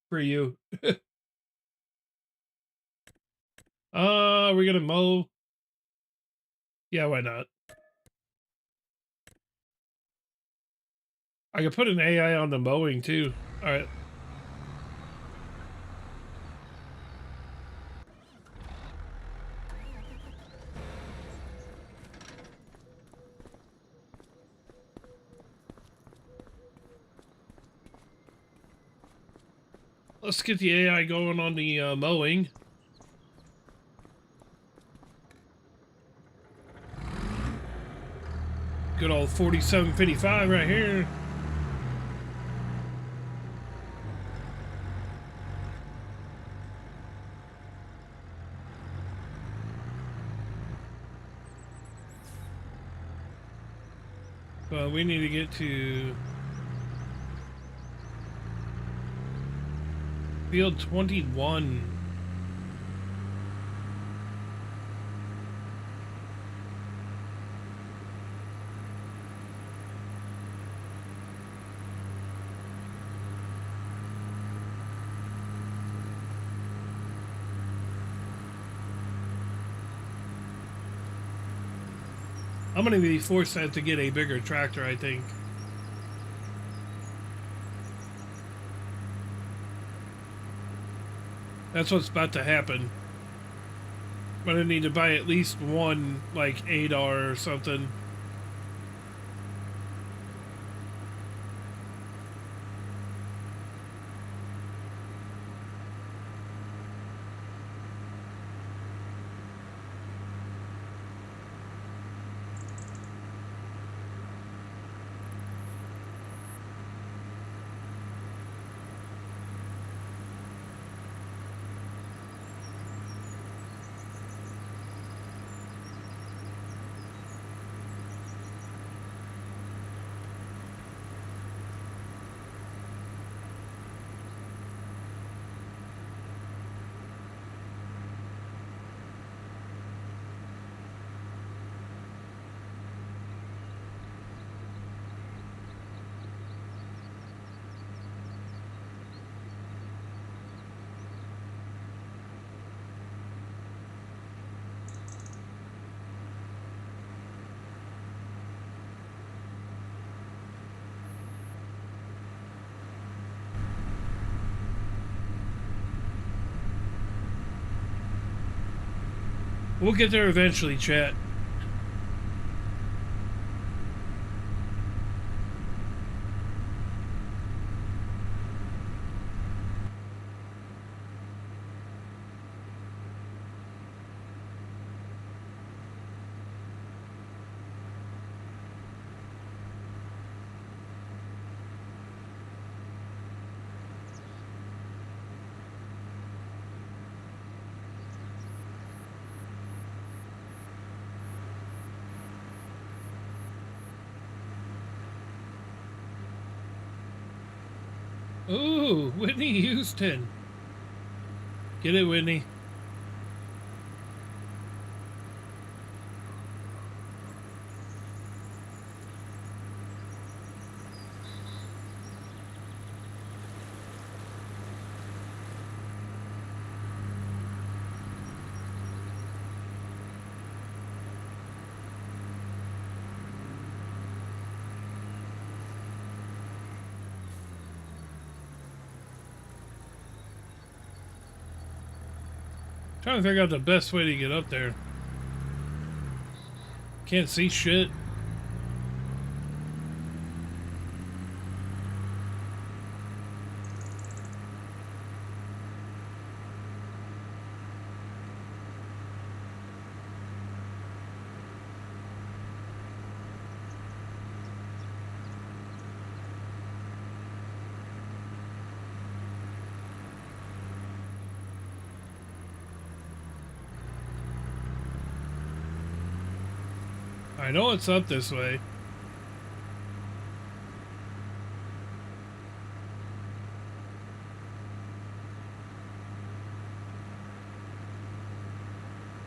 for you. We're gonna mow. Yeah, why not? I could put an AI on the mowing too. All right. Let's get the AI going on the mowing. Good old 4755 right here. We need to get to field 21. I'm going to be forced to get a bigger tractor, I think. That's what's about to happen. I'm gonna need to buy at least one, like, ADAR or something. We'll get there eventually, chat. Ooh, Whitney Houston. Get it, Whitney. Trying to figure out the best way to get up there. Can't see shit. I know it's up this way.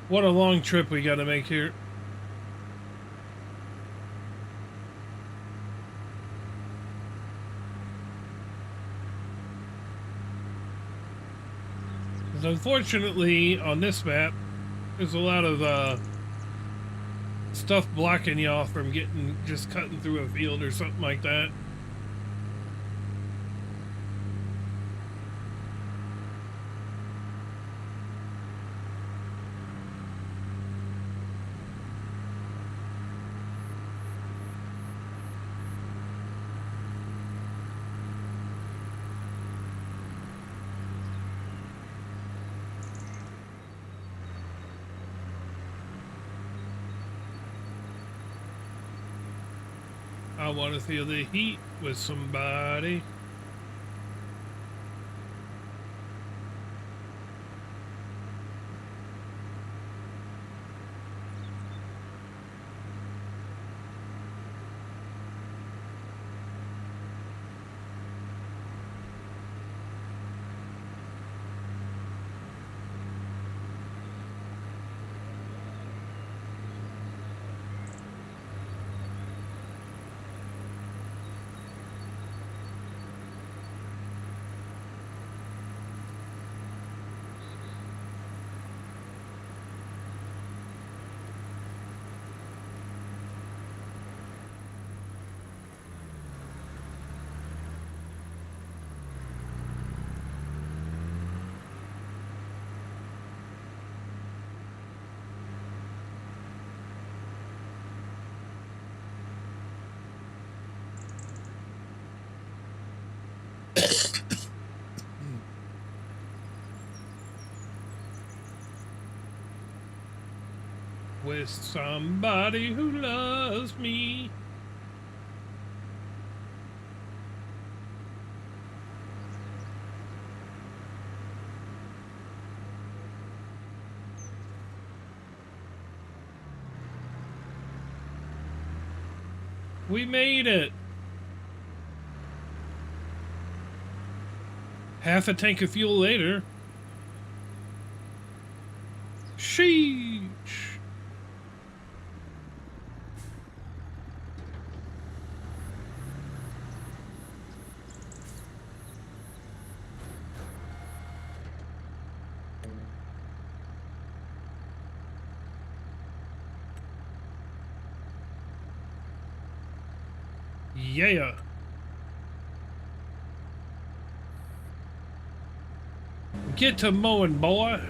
What a long trip we gotta make here. Unfortunately, on this map, there's a lot of stuff blocking you off from just cutting through a field or something like that. I want to feel the heat with somebody. with somebody who loves me. We made it. Half a tank of fuel later. Sheesh. Yeah. Get to mowing, boy.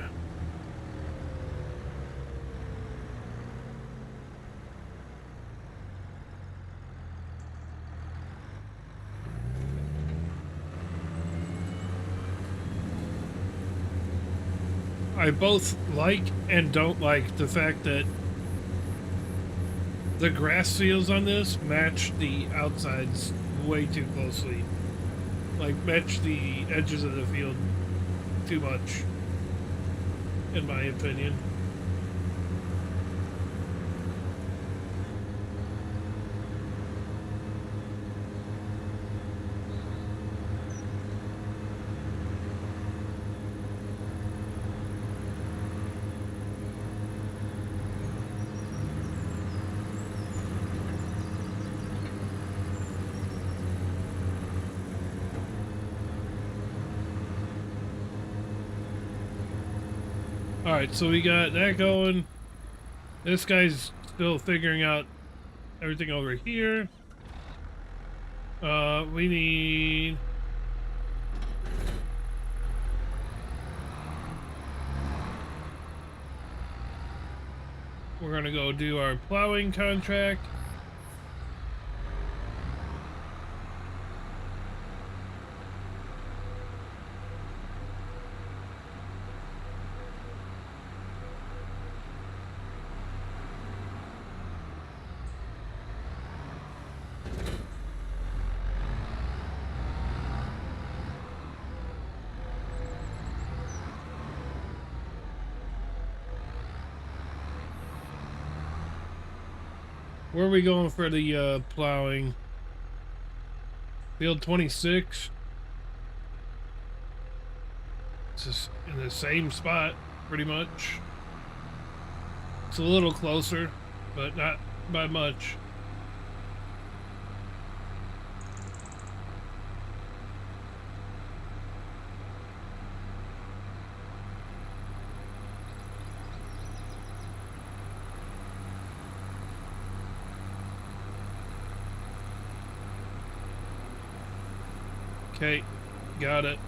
I both like and don't like the fact that the grass fields on this match the outsides way too closely. Like, match the edges of the field too much, in my opinion. Alright, so we got that going. This guy's still figuring out everything over here. We need... We're gonna go do our plowing contract. Where are we going for the plowing? Field 26. It's just in the same spot, pretty much. It's a little closer, but not by much. Okay, got it.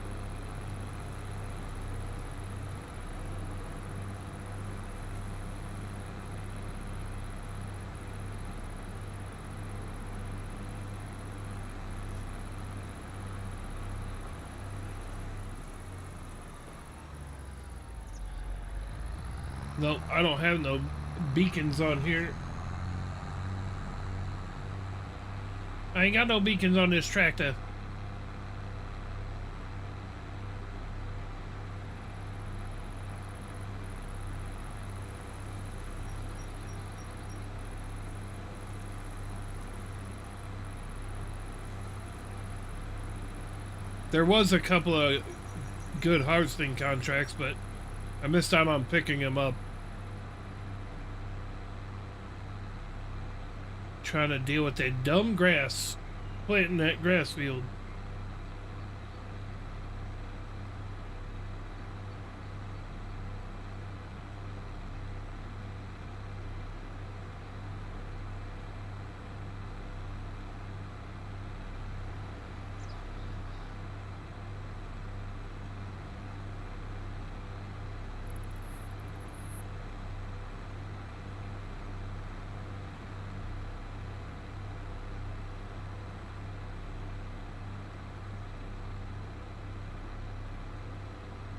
No, I don't have no beacons on here. I ain't got no beacons on this tractor. There was a couple of good harvesting contracts, but I missed out on picking them up. Trying to deal with that dumb grass, planting that grass field.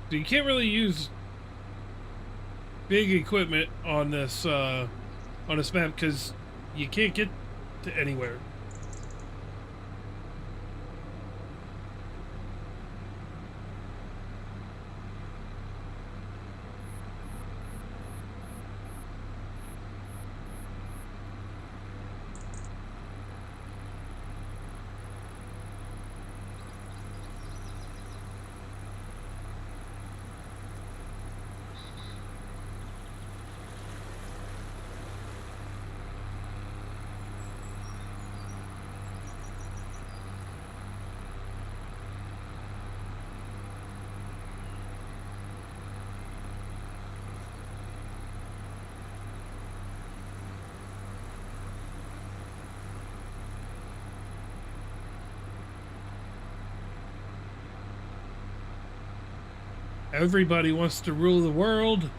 So you can't really use big equipment on this on this map because you can't get to anywhere. Everybody wants to rule the world.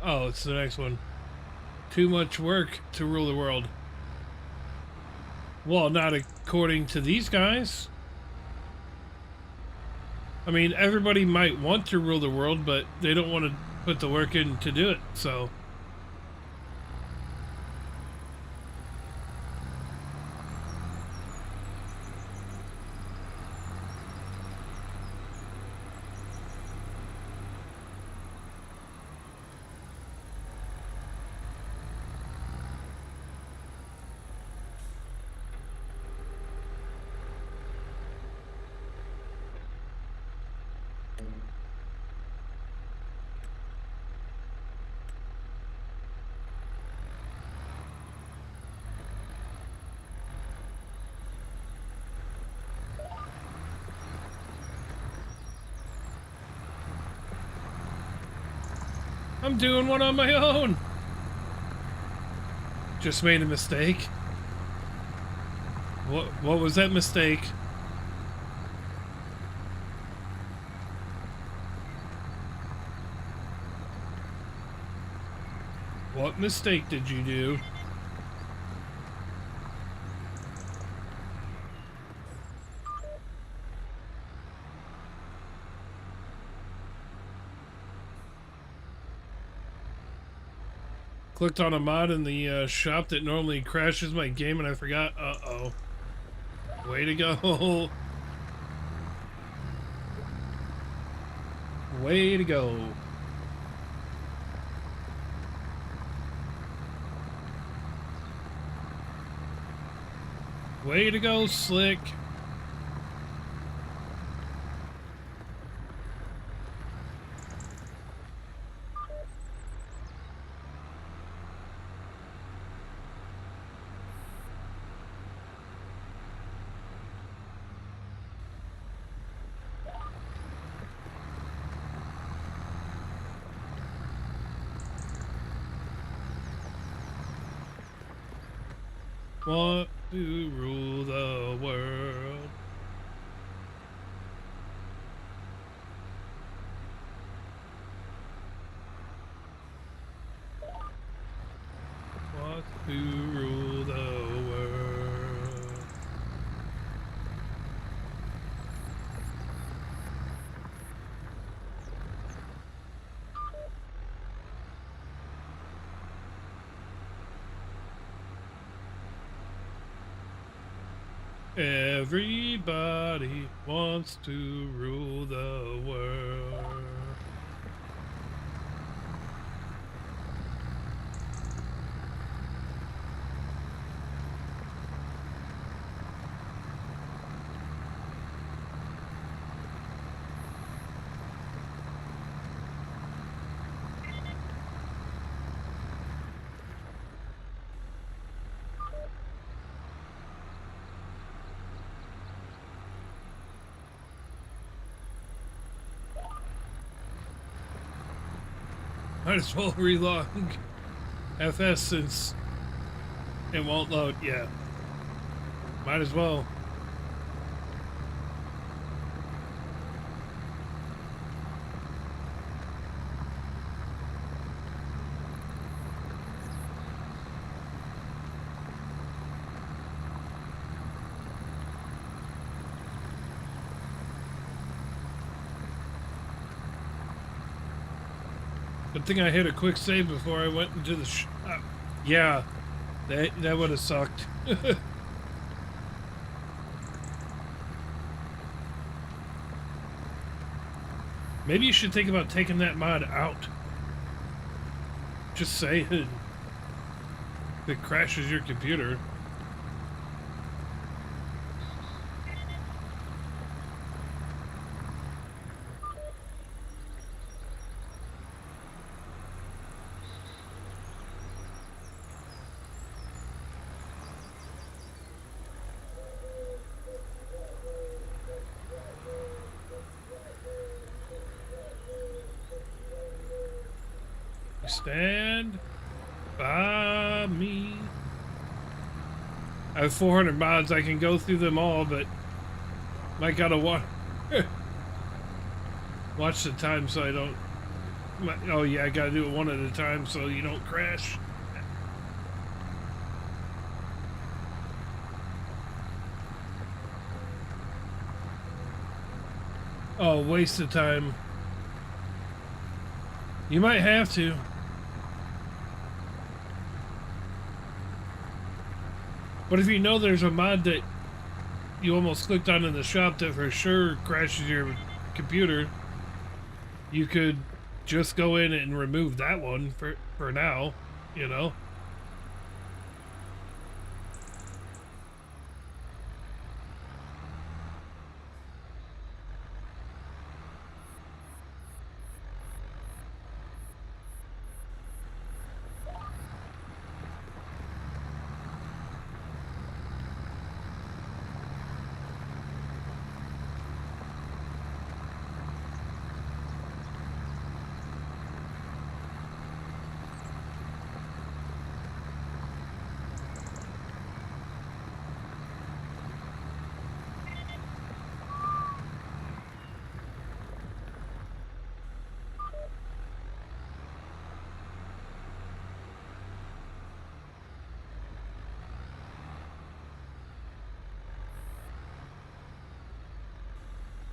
Oh, it's the next one. Too much work to rule the world. Well, not according to these guys. I mean, everybody might want to rule the world, but they don't want to put the work in to do it, so. I'm doing one on my own. Just made a mistake. What was that mistake? What mistake did you do? Clicked on a mod in the shop that normally crashes my game and I forgot. Uh-oh. Way to go. Way to go. Way to go, Slick. Want to rule the world. Want to rule the world. Everybody wants to rule the world. Might as well relog FS since it won't load. Yeah. Might as well. Good thing I hit a quick save before I went into the yeah, that would have sucked. Maybe you should think about taking that mod out. Just saying. If it crashes your computer. Stand by me. I have 400 mods. I can go through them all, but might gotta watch the time so I don't. Oh yeah, I gotta do it one at a time so you don't crash. Oh, waste of time. You might have to. But if you know there's a mod that you almost clicked on in the shop that for sure crashes your computer, you could just go in and remove that one for now, you know?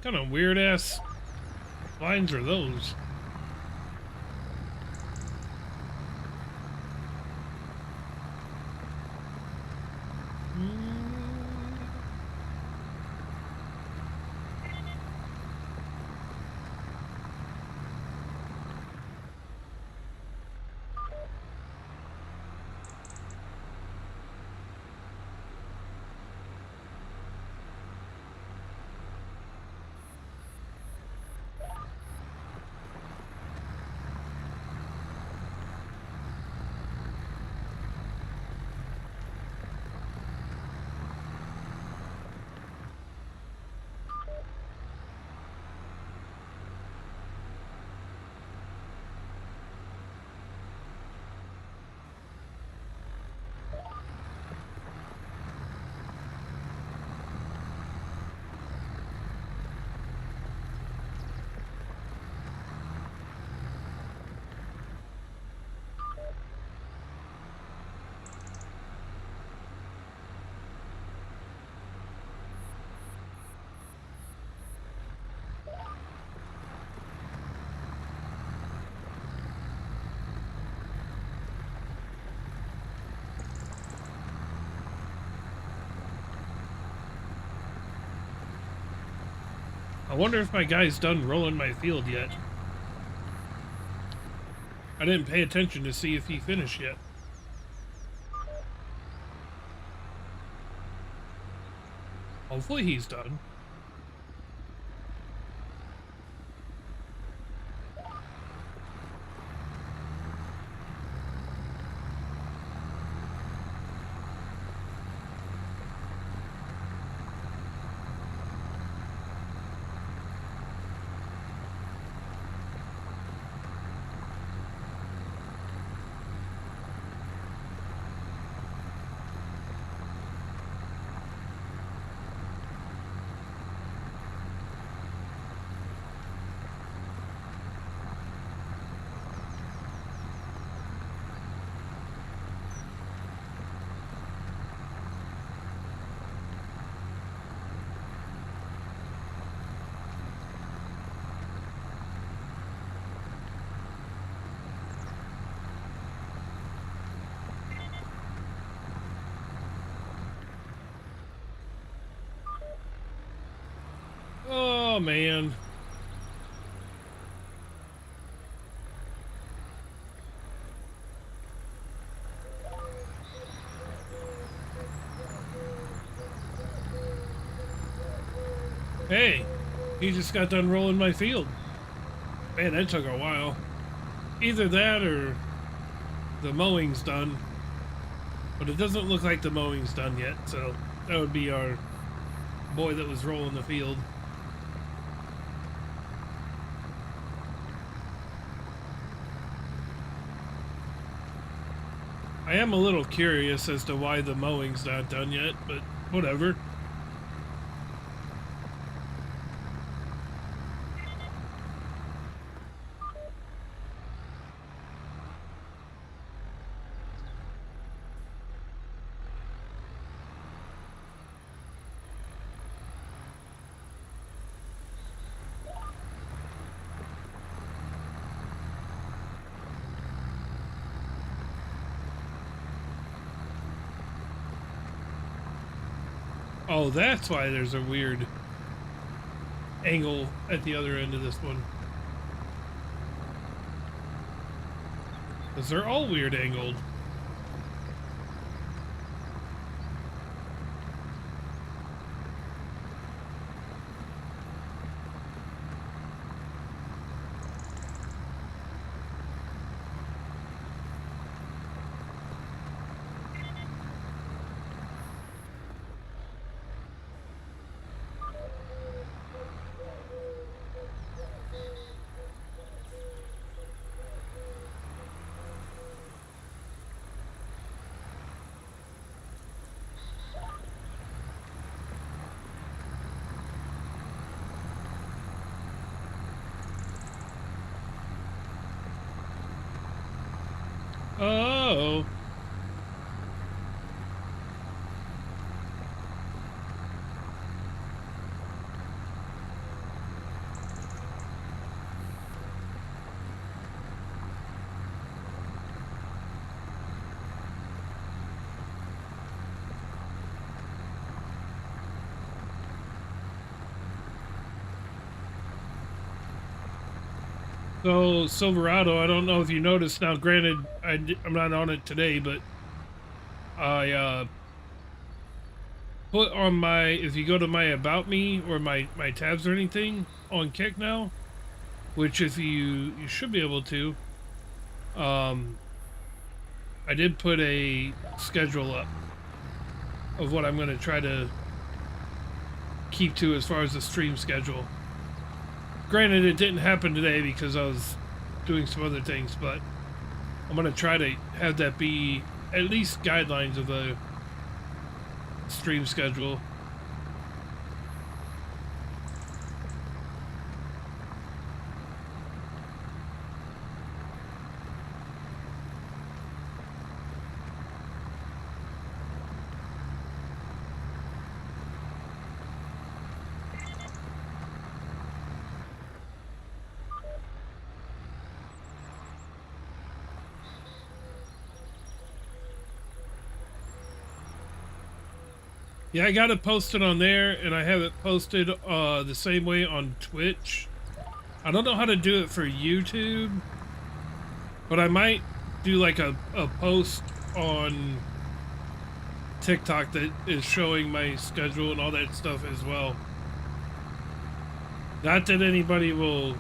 What kind of weird ass lines are those? I wonder if my guy's done rolling my field yet. I didn't pay attention to see if he finished yet. Hopefully he's done. Oh, man. Hey, he just got done rolling my field. Man, that took a while. Either that or the mowing's done. But it doesn't look like the mowing's done yet, so that would be our boy that was rolling the field. I am a little curious as to why the mowing's not done yet, but whatever. Oh, that's why there's a weird angle at the other end of this one. Because they're all weird angled. Oh. So, Silverado, I don't know if you noticed now, granted, I'm not on it today, but I put on my, if you go to my About Me or my tabs or anything on Kick now, which if you should be able to, I did put a schedule up of what I'm going to try to keep to as far as the stream schedule. Granted, it didn't happen today because I was doing some other things, but I'm going to try to have that be at least guidelines of the stream schedule. Yeah, I got it posted on there, and I have it posted the same way on Twitch. I don't know how to do it for YouTube, but I might do like a post on TikTok that is showing my schedule and all that stuff as well. Not that anybody will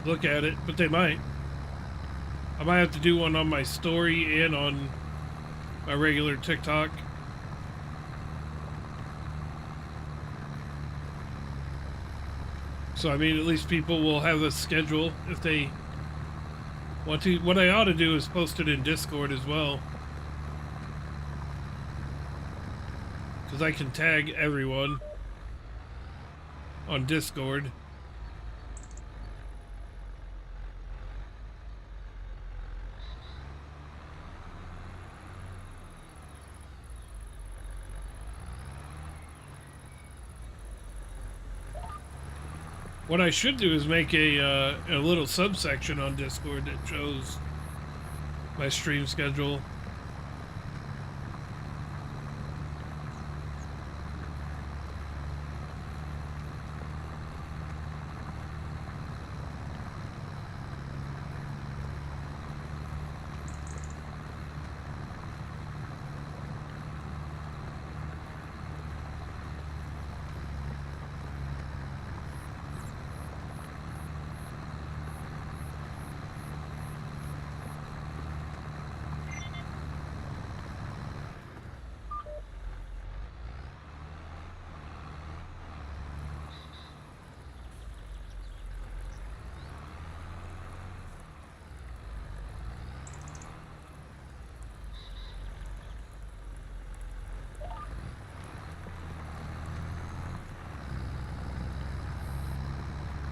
look at it, but they might. I might have to do one on my story and on my regular TikTok. So, I mean, at least people will have a schedule if they want to. What I ought to do is post it in Discord as well. Because I can tag everyone on Discord. What I should do is make a little subsection on Discord that shows my stream schedule.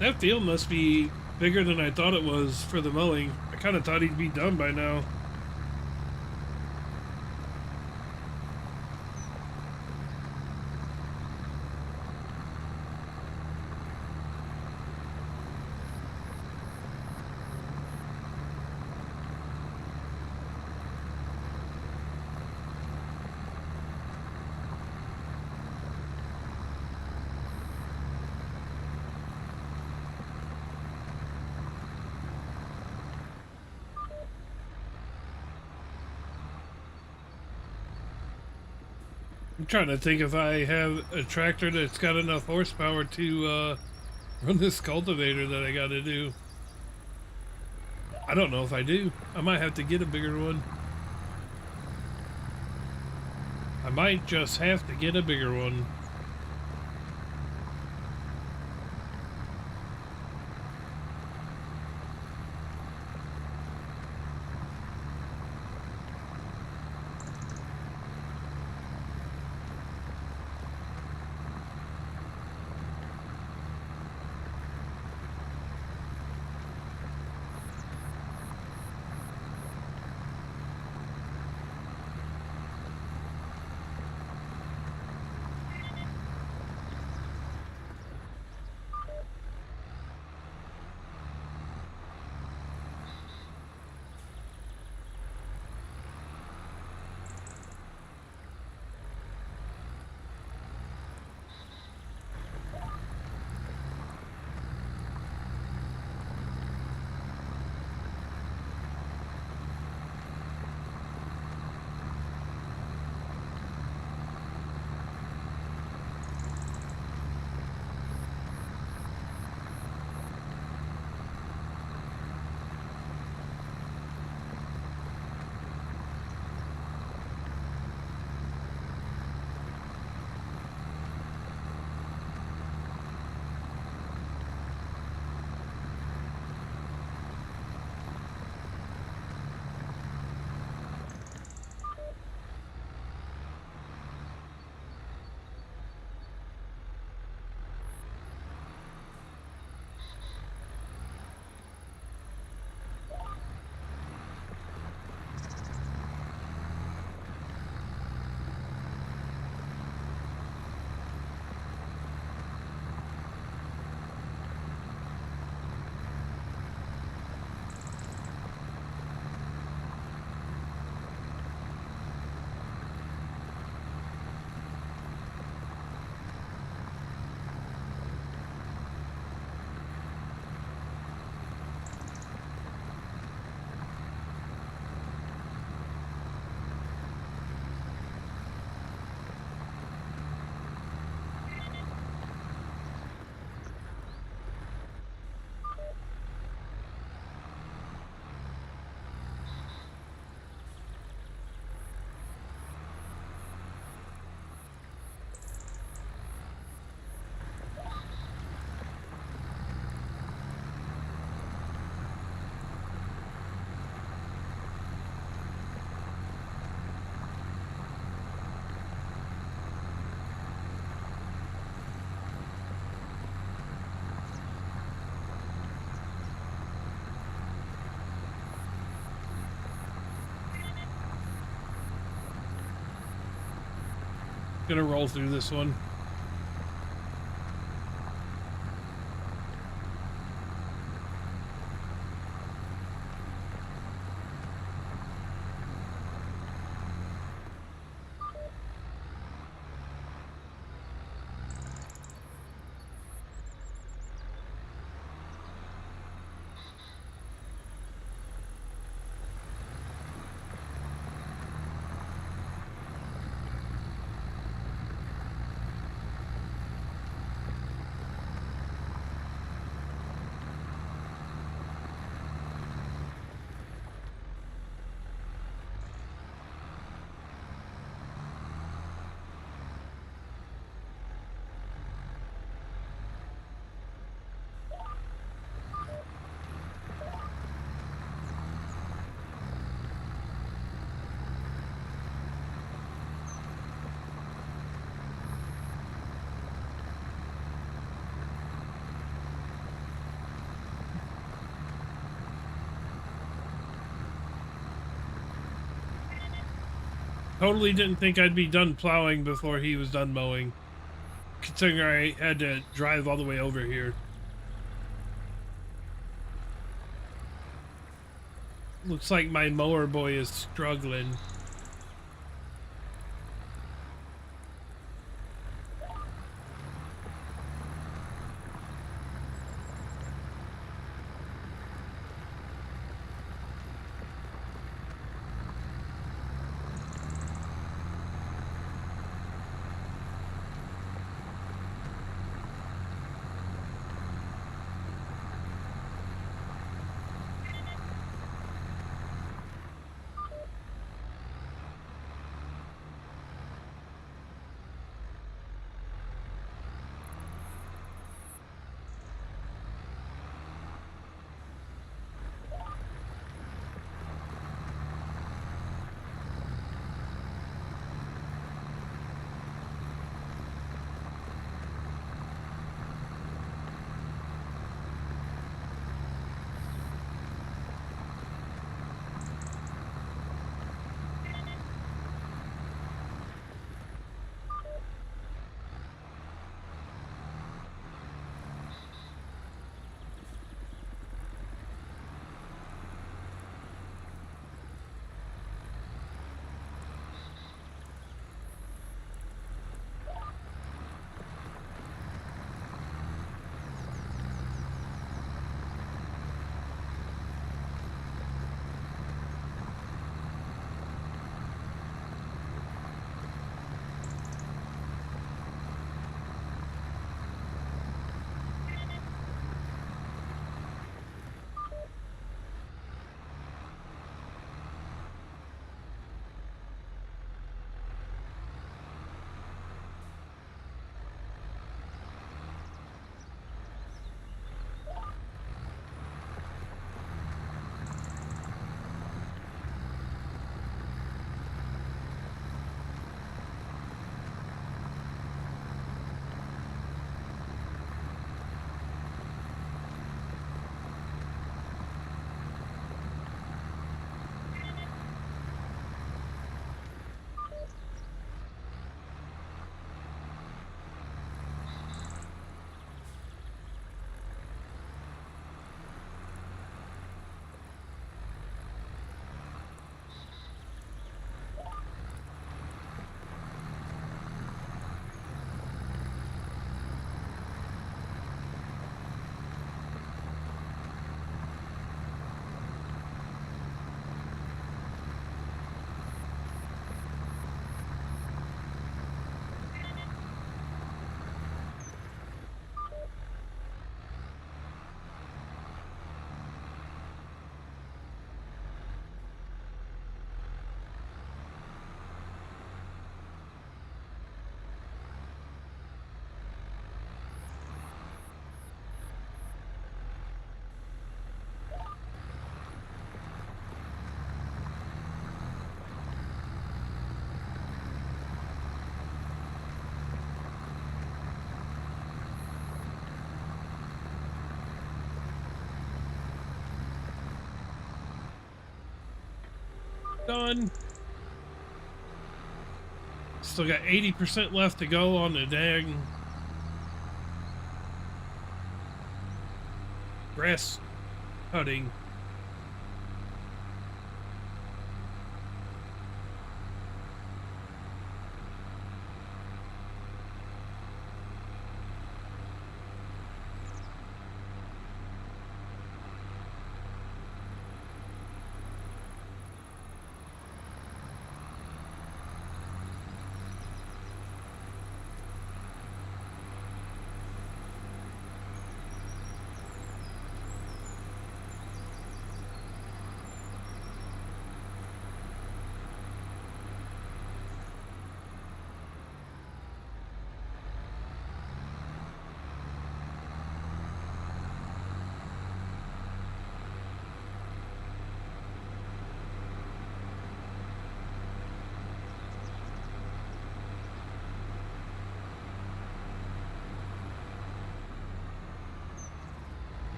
That field must be bigger than I thought it was for the mowing. I kind of thought he'd be done by now. I'm trying to think if I have a tractor that's got enough horsepower to run this cultivator that I got to do. I don't know if I do. I might have to get a bigger one. I might just have to get a bigger one. Gonna roll through this one. totally didn't think I'd be done plowing before he was done mowing, considering I had to drive all the way over here. Looks like my mower boy is struggling. Done. Still got 80% left to go on the dang grass cutting.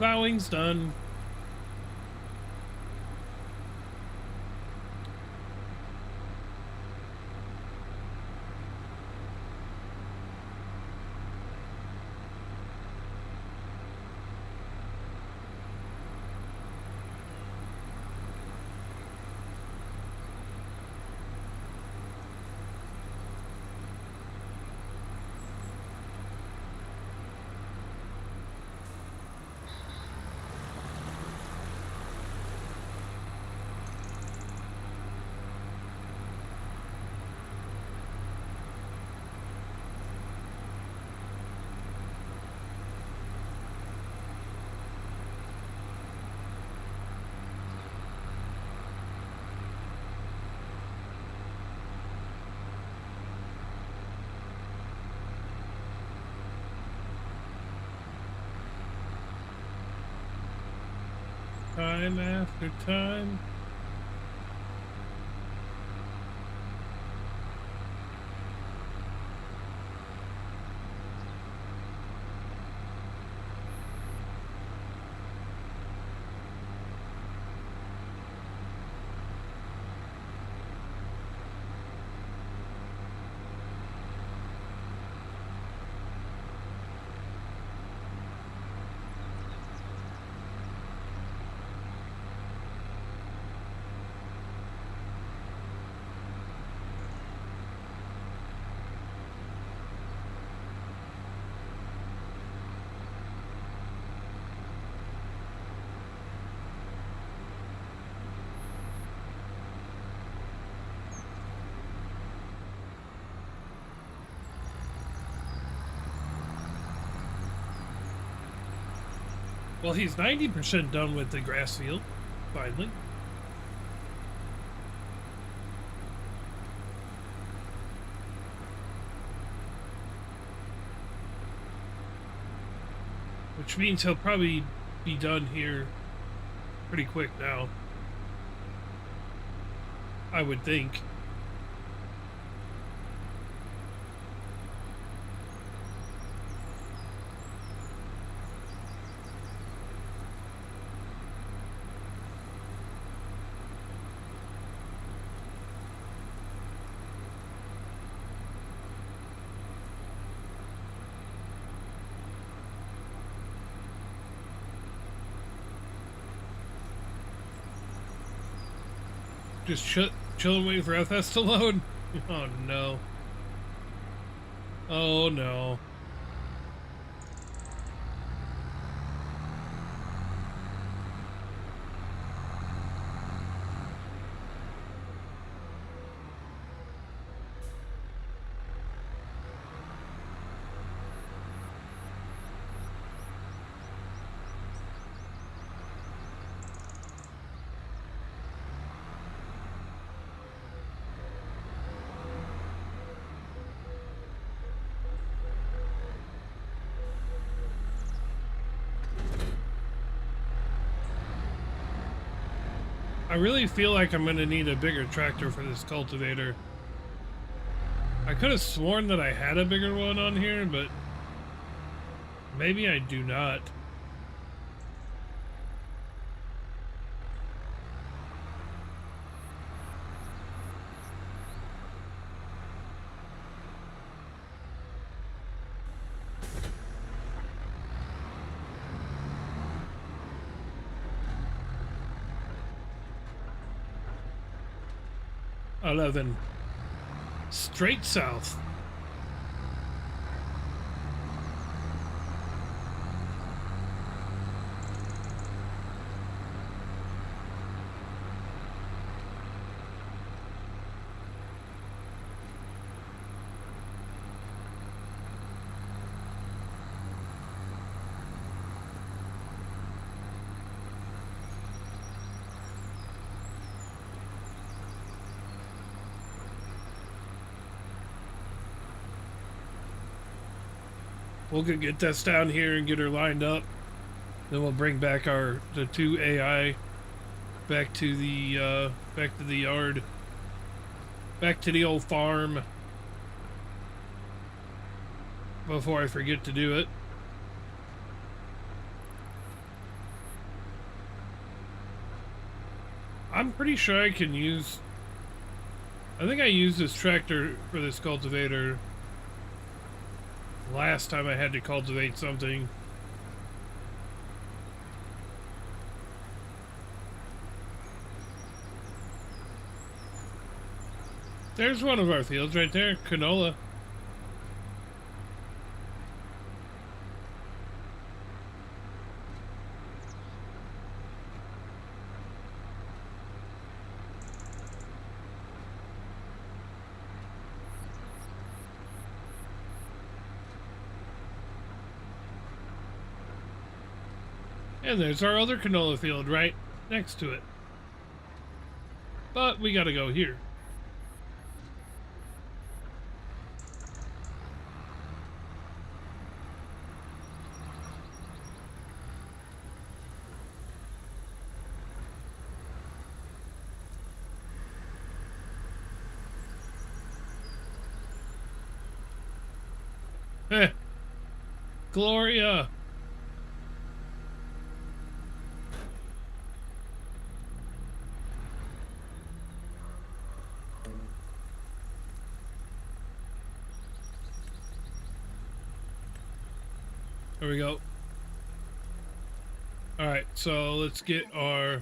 Plowing's done. Time after time. Well, he's 90% done with the grass field, finally. Which means he'll probably be done here pretty quick now. I would think. 'Chilling waiting for FS to load. Oh no. Oh no. I really feel like I'm gonna need a bigger tractor for this cultivator. I could have sworn that I had a bigger one on here, but maybe I do not. Straight south. We'll get this down here and get her lined up. Then we'll bring back the 2 AI back to the yard, back to the old farm before I forget to do it. I'm pretty sure I can use... I think I used this tractor for this cultivator last time I had to cultivate something. There's one of our fields right there, canola. And there's our other canola field right next to it. But we gotta go here. Heh. Gloria. There we go. All right, so let's get our...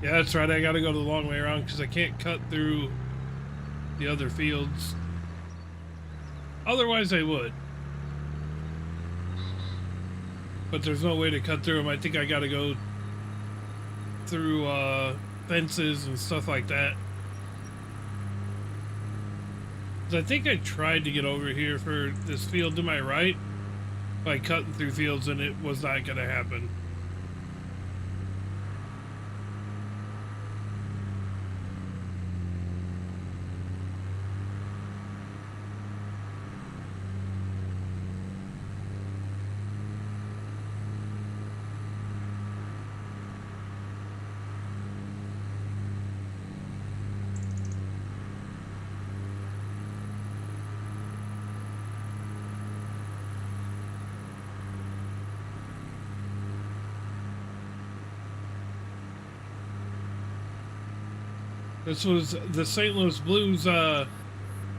Yeah, that's right. I gotta go the long way around because I can't cut through the other fields. Otherwise, I would. But there's no way to cut through them. I think I gotta go through fences and stuff like that. 'Cause I think I tried to get over here for this field to my right by cutting through fields, and it was not gonna happen. This was the St. Louis Blues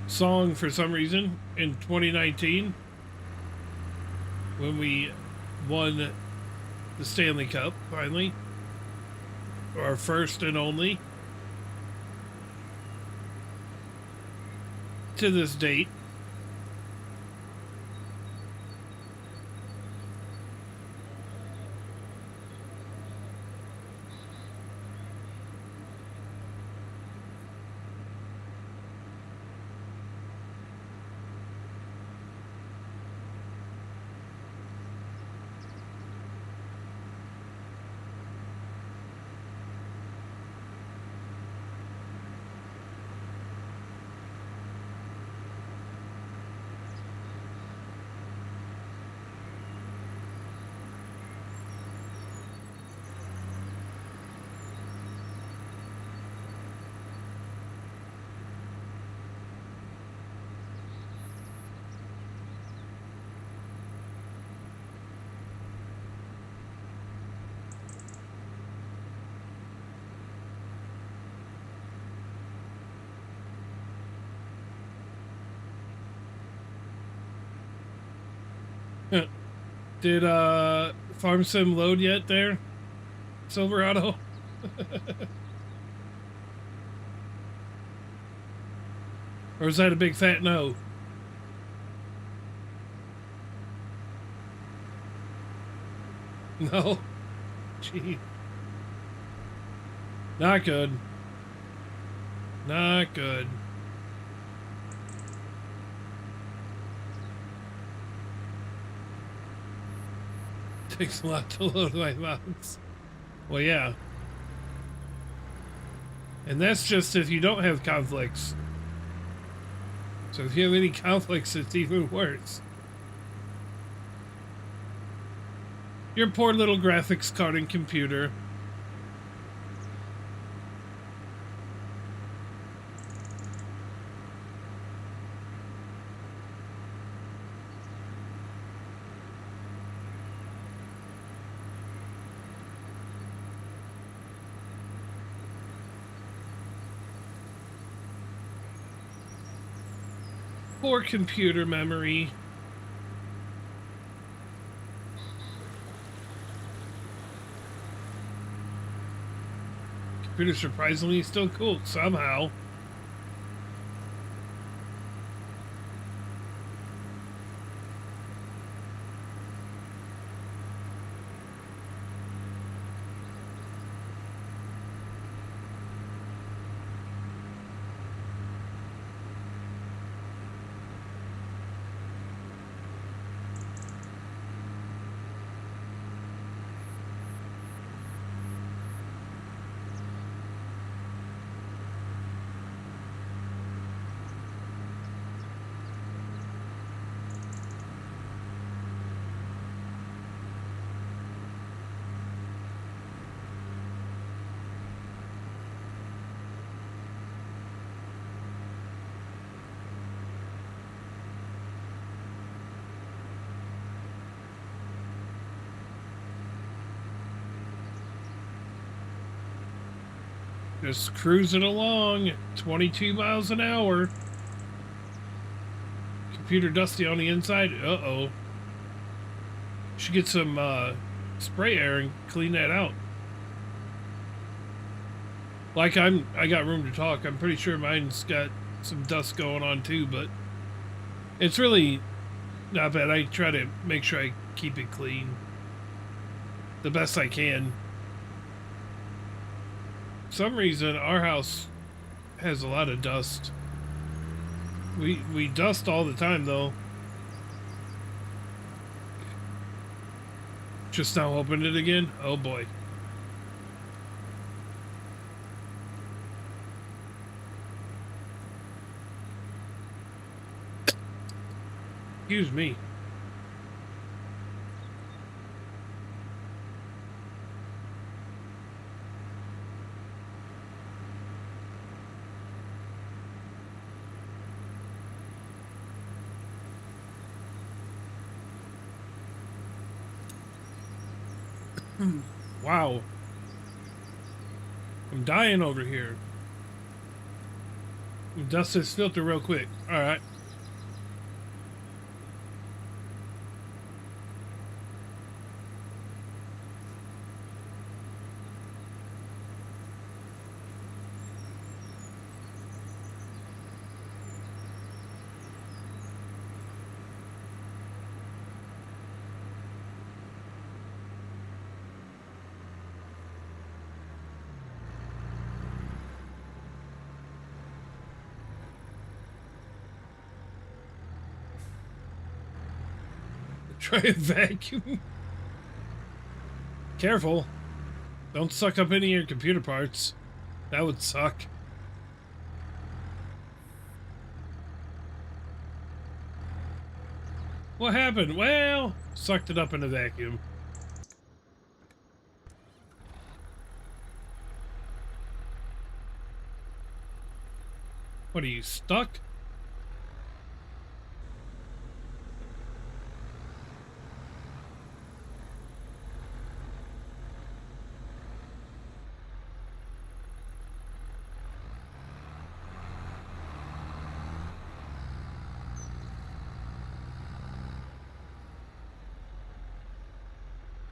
song for some reason in 2019 when we won the Stanley Cup finally. Our first and only to this date. Did Farm Sim load yet there, Silverado? Or is that a big fat no? No? Gee. Not good. Not good. Takes a lot to load my mounts. Well, yeah. And that's just if you don't have conflicts. So if you have any conflicts, it's even worse. Your poor little graphics card and computer. Poor computer memory. Computer surprisingly still cool somehow. Just cruising along, 22 miles an hour. Computer dusty on the inside. Uh-oh. Should get some spray air and clean that out. Like I got room to talk. I'm pretty sure mine's got some dust going on too, but it's really not bad. I try to make sure I keep it clean the best I can. For some reason our house has a lot of dust. We dust all the time though. Just now opened it again. Oh boy. Excuse me. Wow. I'm dying over here. Dust this filter real quick. All right. Try a vacuum. Careful. Don't suck up any of your computer parts. That would suck. What happened? Well, sucked it up in a vacuum. What are you, stuck?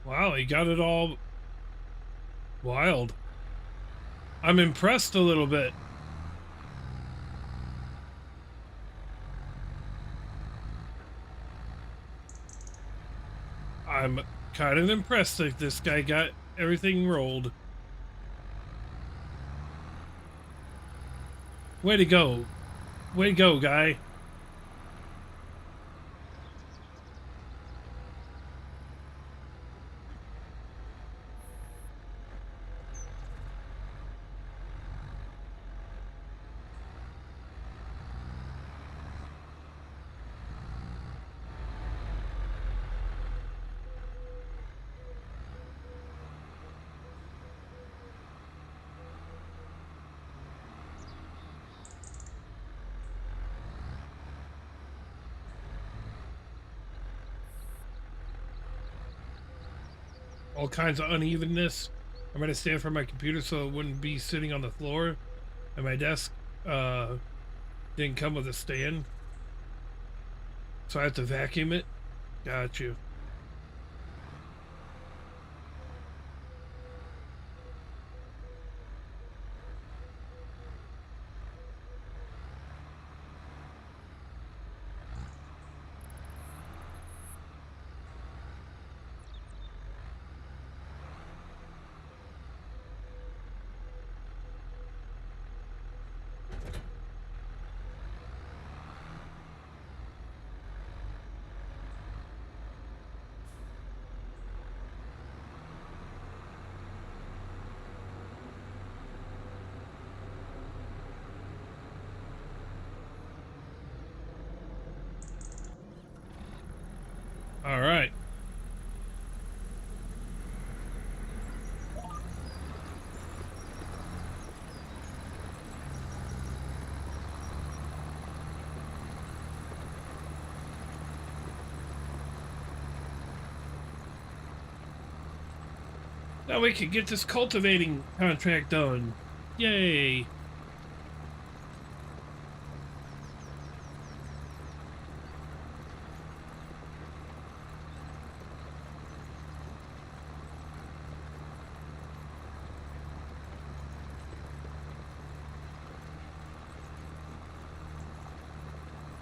Wow, he got it all wild. I'm impressed a little bit. I'm kind of impressed that this guy got everything rolled. Way to go. Way to go, guy. all kinds of unevenness. I'm going to stand for my computer so it wouldn't be sitting on the floor. And my desk didn't come with a stand. So I have to vacuum it. Got you. All right. Now we can get this cultivating contract done. Yay.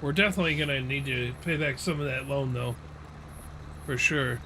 We're definitely going to need to pay back some of that loan, though. For sure.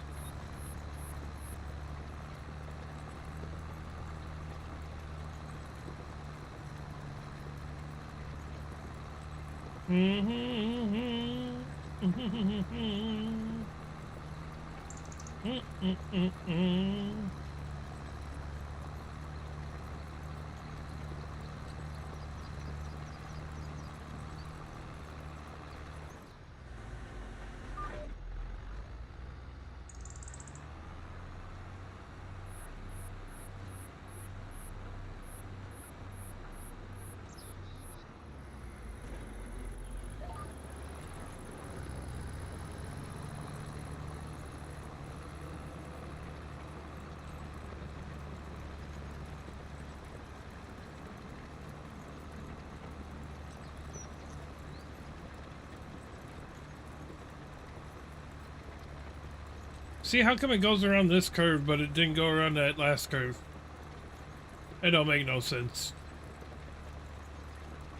See, how come it goes around this curve, but it didn't go around that last curve? It don't make no sense.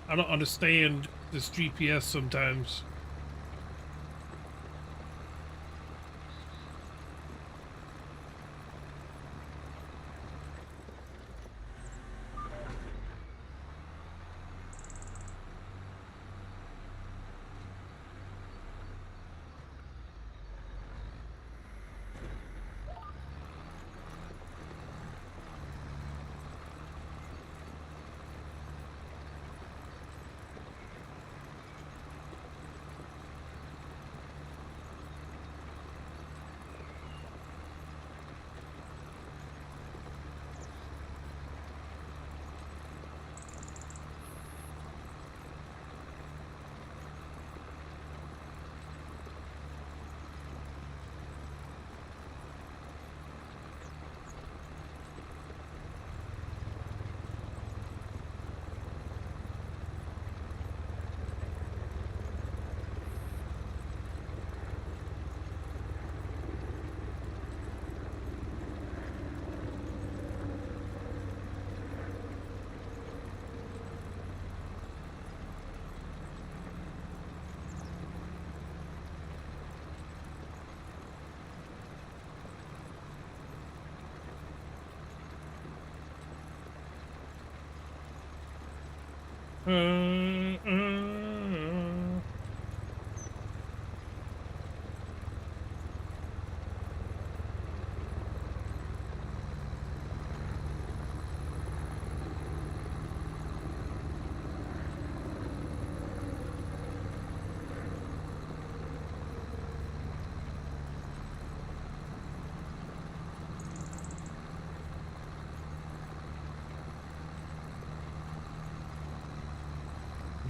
I don't understand this GPS sometimes.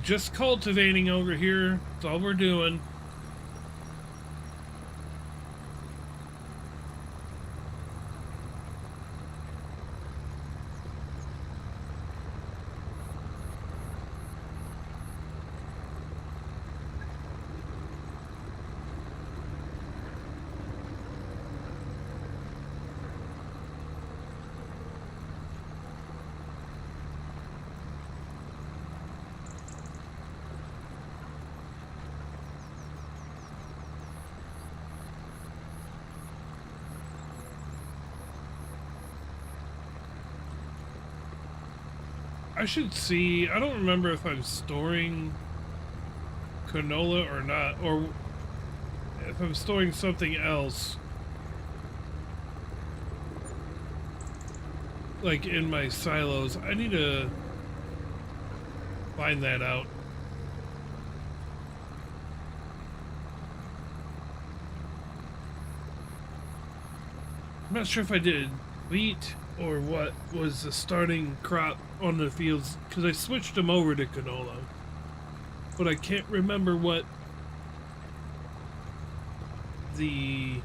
Just cultivating over here. That's all we're doing. I should see. I don't remember if I'm storing canola or not, or if I'm storing something else, like in my silos. I need to find that out. I'm not sure if I did wheat or what was the starting crop on the fields, because I switched them over to canola, but I can't remember what the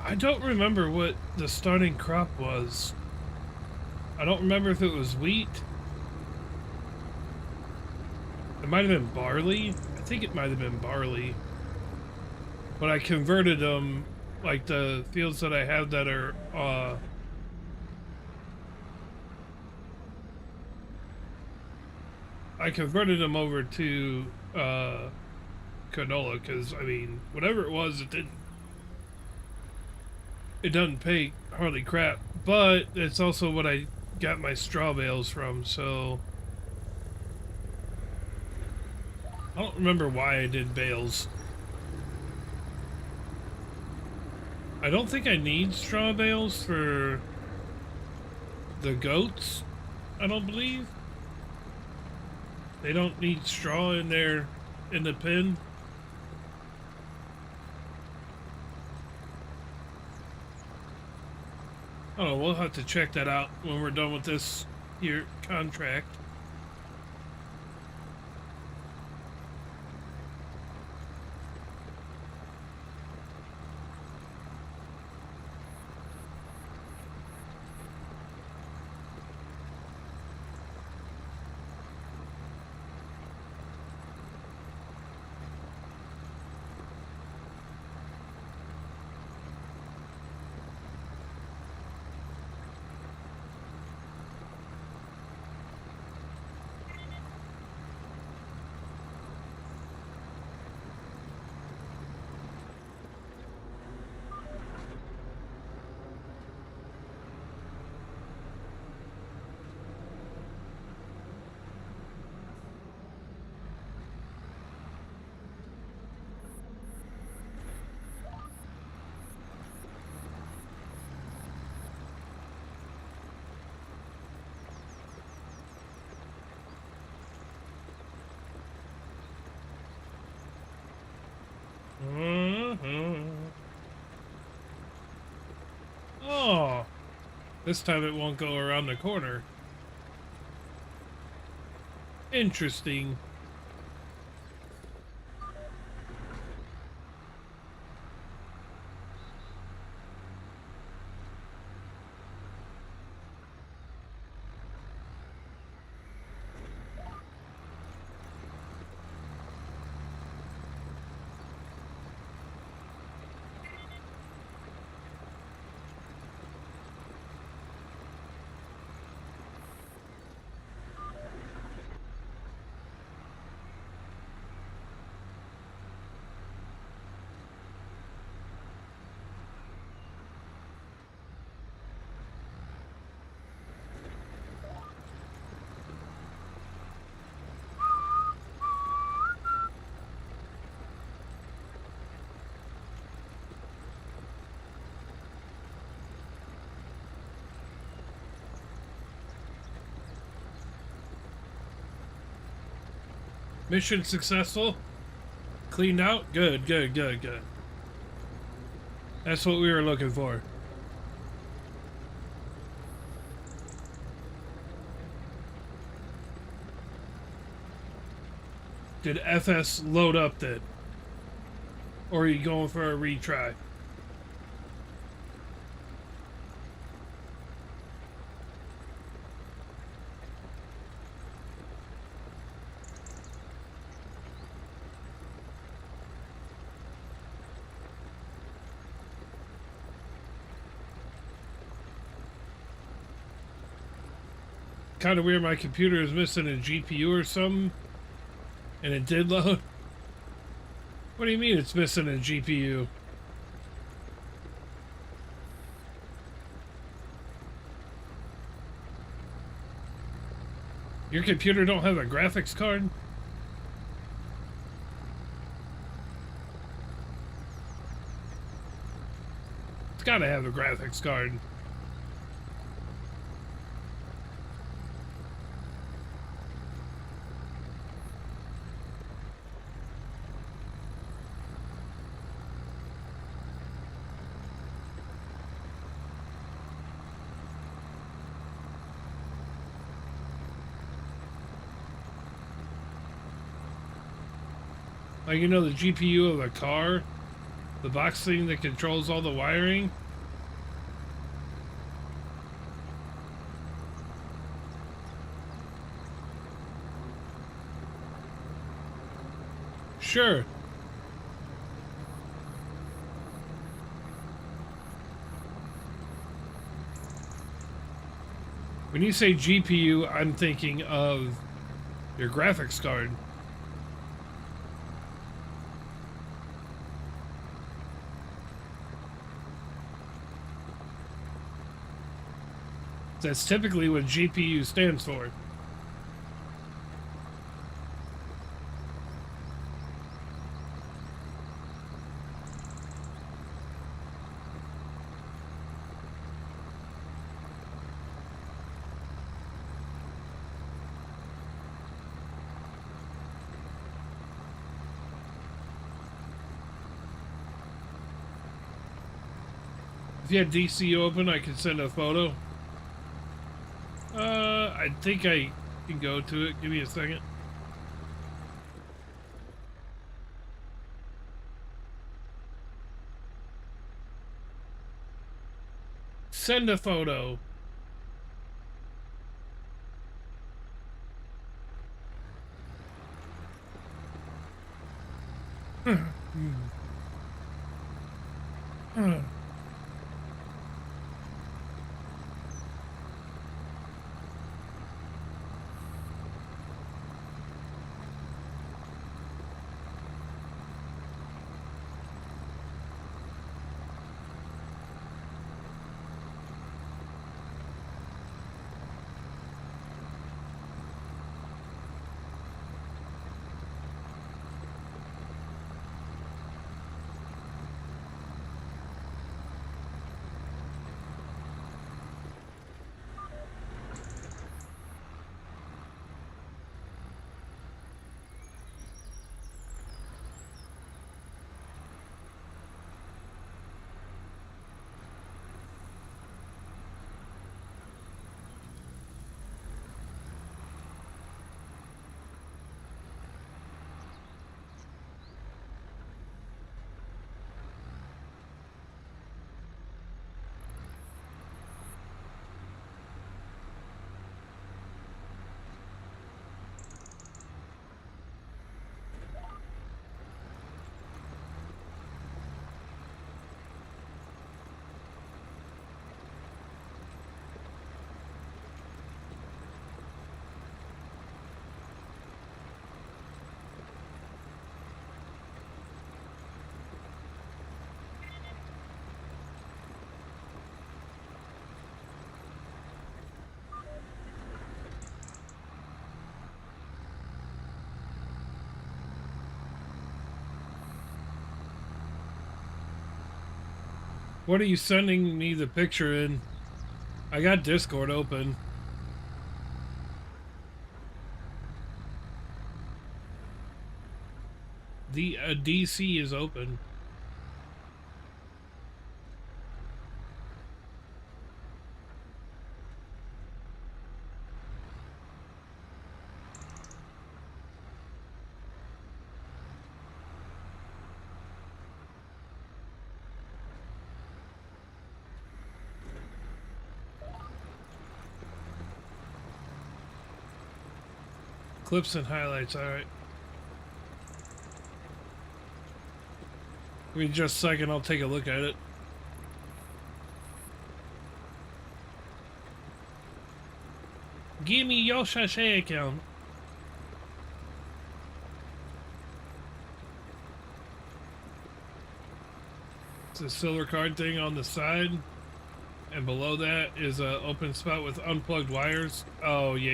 I don't remember what the starting crop was. I don't remember if it was wheat. It might have been barley. I think it might have been barley. But I converted them, like the fields that I have that are, I converted them over to, canola, because, I mean, whatever it was, it doesn't pay hardly crap, but it's also what I got my straw bales from, so I don't remember why I did bales. I don't think I need straw bales for the goats. I don't believe they don't need straw in the pen. Oh, we'll have to check that out when we're done with this here contract. Oh, this time it won't go around the corner. Interesting. Mission successful. Cleaned out. Good, good, good, good. That's what we were looking for. Did FS load up then? Or are you going for a retry? kind of weird. My computer is missing a GPU or something, and it did load. What do you mean it's missing a GPU? Your computer don't have a graphics card? It's gotta have a graphics card. Like, you know, the GPU of a car? The box thing that controls all the wiring? Sure. When you say GPU, I'm thinking of your graphics card. That's typically what GPU stands for. If you had DC open, I could send a photo. I think I can go to it. Give me a second. Send a photo. What are you sending me the picture in? I got Discord open. The DC is open. Clips and highlights, alright. Give me just a second, I'll take a look at it. Give me your sachet account. It's a silver card thing on the side. And below that is a open spot with unplugged wires. Oh, yeah.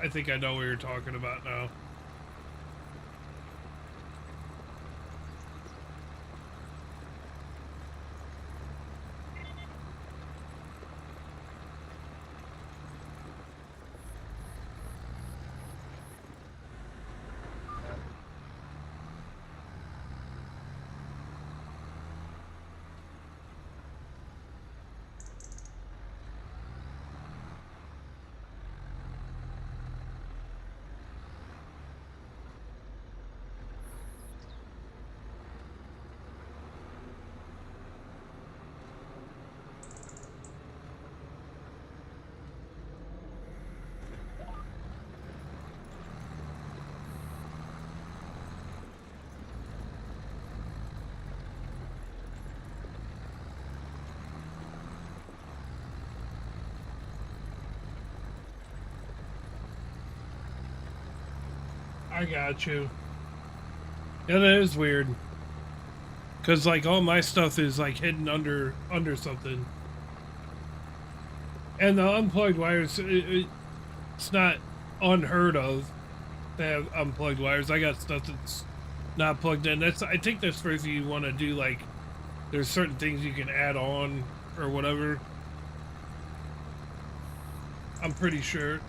I think I know what you're talking about now. I got you. Yeah, that is weird. Cause like all my stuff is like hidden under something, and the unplugged wires. It's not unheard of to have unplugged wires. I got stuff that's not plugged in. I think that's for if you want to do like there's certain things you can add on or whatever. I'm pretty sure.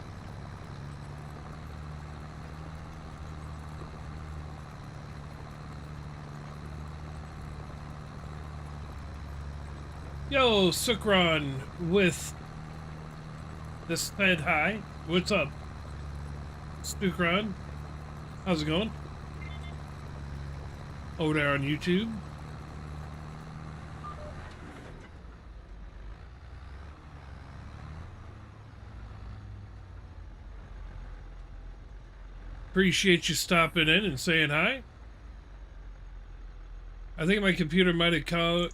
Yo, Sukron with the Sped High. What's up, Sukron? How's it going? Over there on YouTube. Appreciate you stopping in and saying hi. I think my computer might have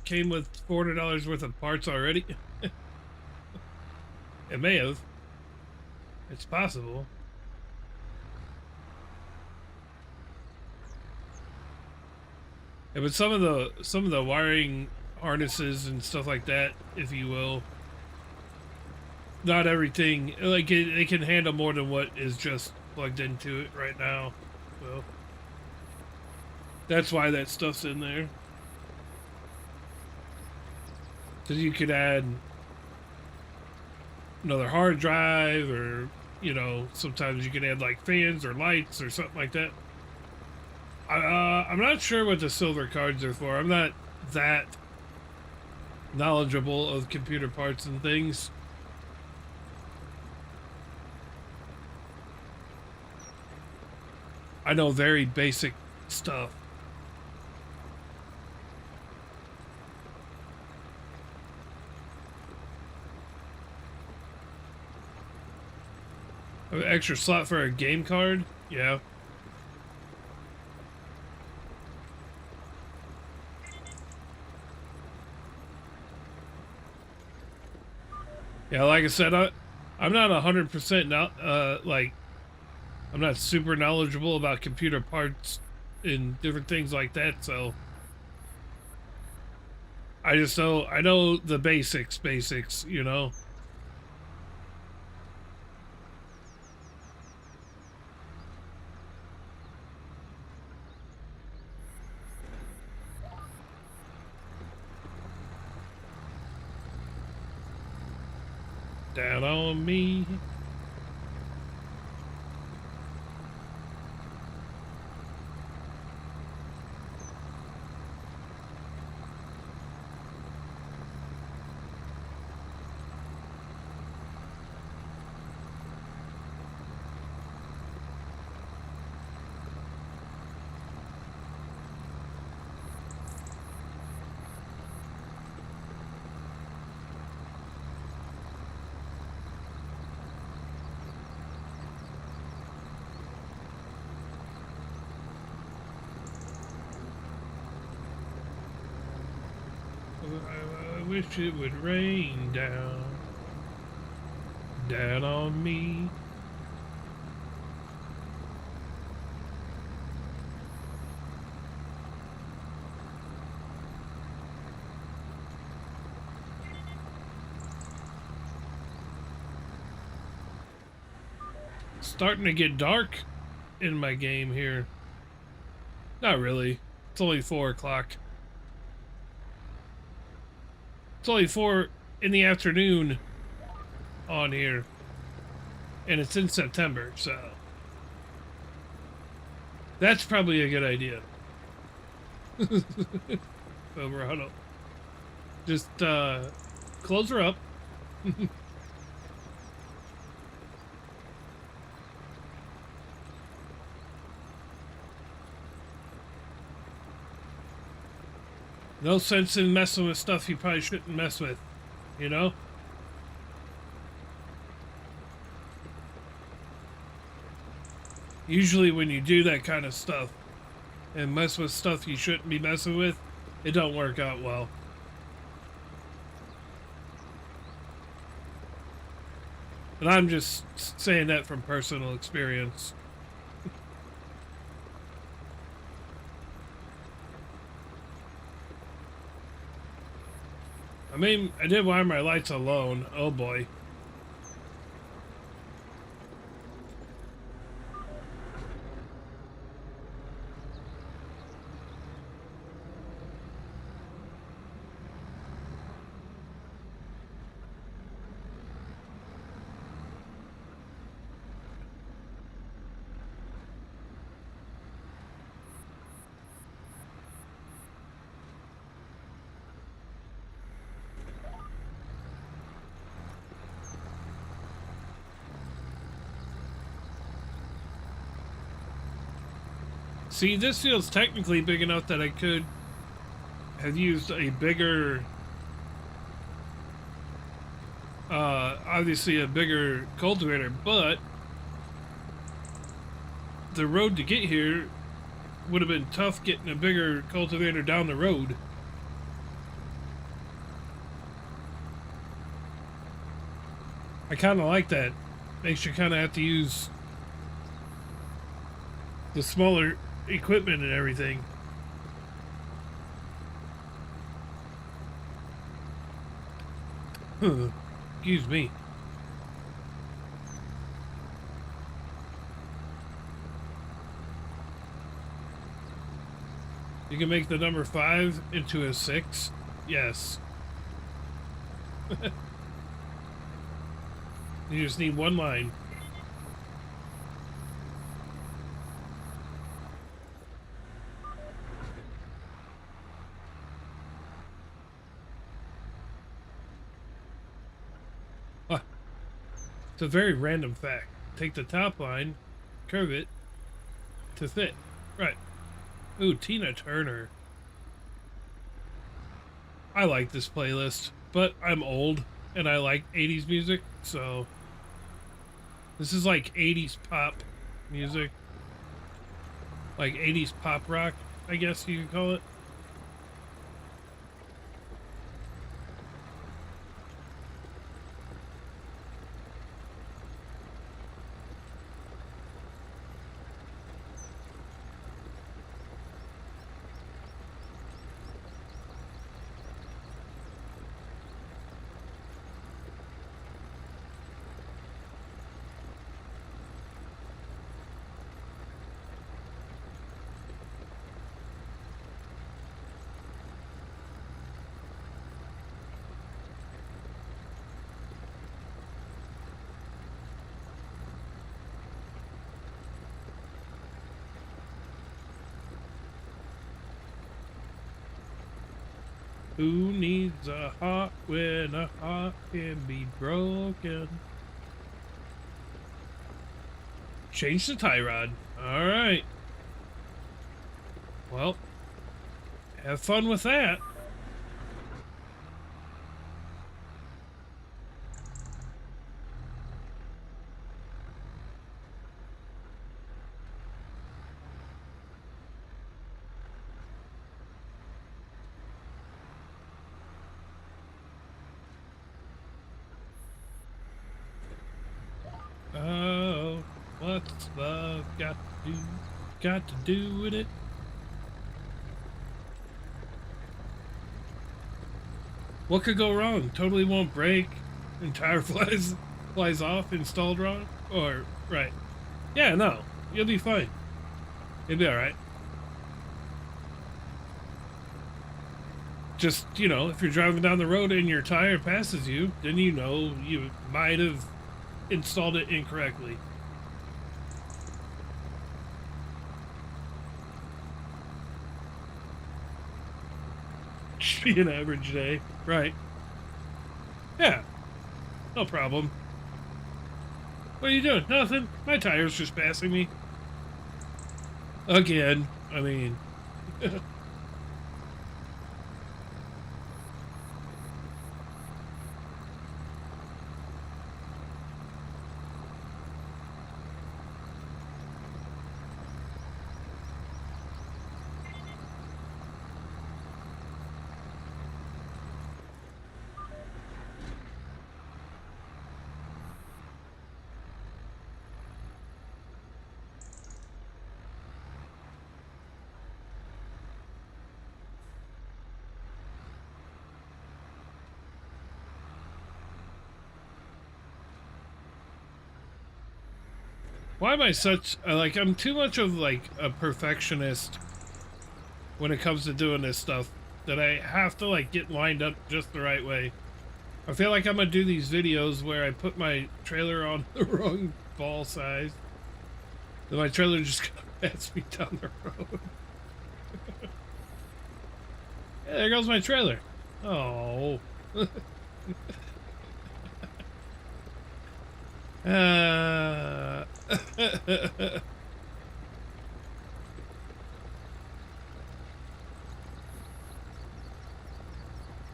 came with $400 worth of parts already. It may have. It's possible. Yeah, but some of the wiring harnesses and stuff like that, if you will, not everything like it can handle more than what is just plugged into it right now. So that's why that stuff's in there. Because you could add another hard drive, or you know, sometimes you can add like fans or lights or something like that. I'm not sure what the silver cards are for. I'm not that knowledgeable of computer parts and things. I know very basic stuff. An extra slot for a game card? Yeah. Yeah, like I said, I'm not 100% now. Like, I'm not super knowledgeable about computer parts and different things like that. So I know the basics. You know. Down on me. I wish it would rain down. down on me. Starting to get dark in my game here. Not really. It's only 4 o'clock. It's only 4 in the afternoon on here. And it's in September, so that's probably a good idea. Over huddle. Just close her up. No sense in messing with stuff you probably shouldn't mess with, you know? Usually when you do that kind of stuff and mess with stuff you shouldn't be messing with, it don't work out well. And I'm just saying that from personal experience. I mean, I did wire my lights alone. Oh boy. See, this field's technically big enough that I could have used a bigger, obviously a bigger cultivator, but the road to get here would have been tough getting a bigger cultivator down the road. I kind of like that. Makes you kind of have to use the smaller equipment and everything. Excuse me. You can make the number 5 into a 6. Yes. You just need one line. It's a very random fact. Take the top line, curve it to fit. Right. Ooh, Tina Turner. I like this playlist, but I'm old and I like 80s music, so this is like 80s pop music. Like 80s pop rock, I guess you could call it. Who needs a heart when a heart can be broken? Change the tie rod. All right. Well, have fun with that. What's love got to do? Got to do with it? What could go wrong? Totally won't break. Entire flies off. Installed wrong. Or right? Yeah, no, you'll be fine. You'll be all right. Just, you know, if you're driving down the road and your tire passes you, then you know you might have installed it incorrectly. Should be an average day. Right. Yeah. No problem. What are you doing? Nothing. My tire's just passing me. Again. I mean... Why am I such... like, I'm too much of, like, a perfectionist when it comes to doing this stuff, that I have to, like, get lined up just the right way. I feel like I'm gonna do these videos where I put my trailer on the wrong ball size. Then my trailer just gonna pass me down the road. Yeah, there goes my trailer. Oh.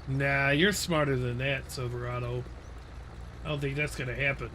Nah, you're smarter than that, Silverado. I don't think that's gonna happen.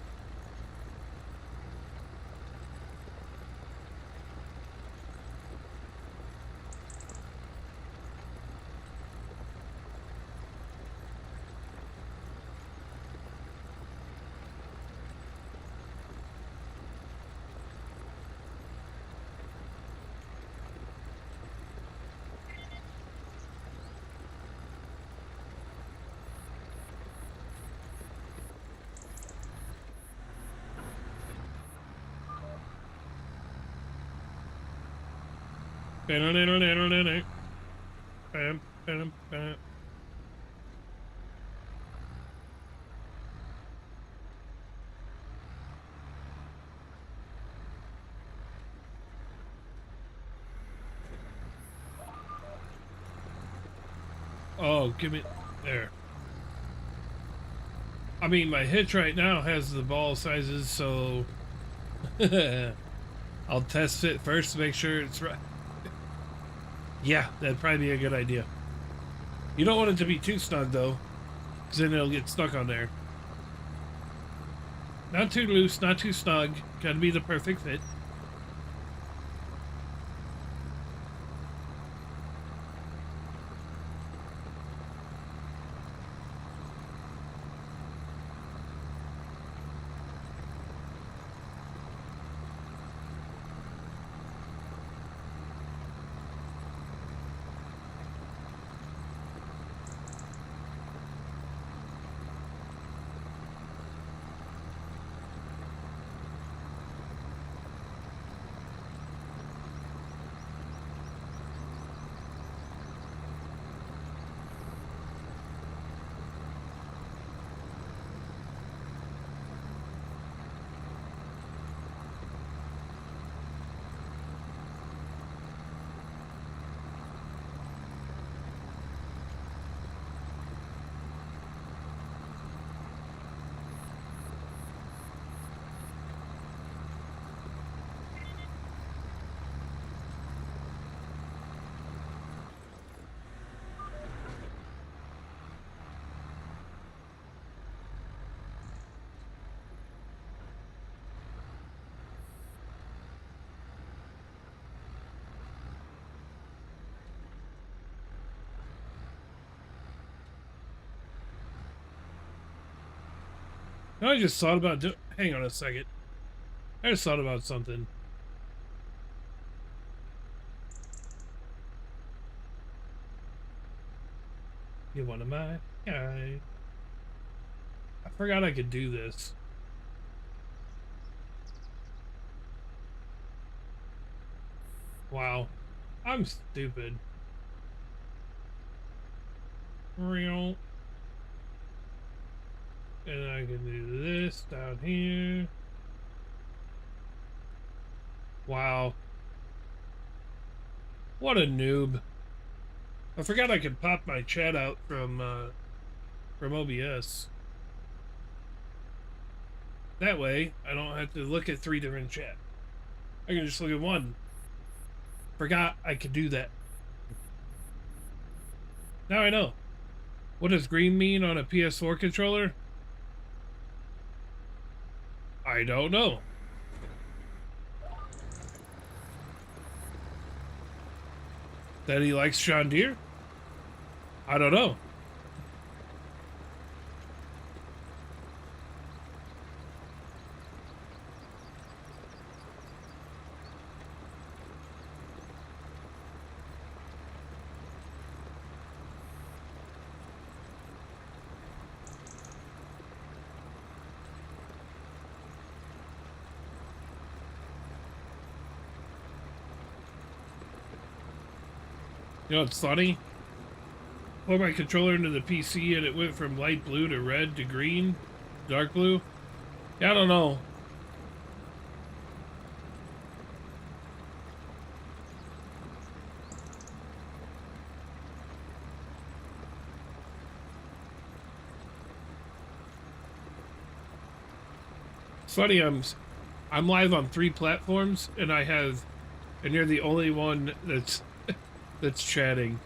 Oh, give me... There. I mean, my hitch right now has the ball sizes, so... I'll test it first to make sure it's right. Yeah, that'd probably be a good idea. You don't want it to be too snug, though, because then it'll get stuck on there. Not too loose, not too snug. Gotta be the perfect fit. I just thought about hang on a second. I just thought about something. You one of my guys. I forgot I could do this. Wow. I'm stupid. Real. And I can do this down here. Wow. What a noob. I forgot I could pop my chat out from OBS. That way, I don't have to look at 3 different chat. I can just look at one. Forgot I could do that. Now I know. What does green mean on a PS4 controller? I don't know. That he likes John Deere? I don't know. You know what's funny? Put my controller into the PC and it went from light blue to red to green, dark blue. Yeah, I don't know. It's funny, I'm live on 3 platforms and you're the only one that's that's chatting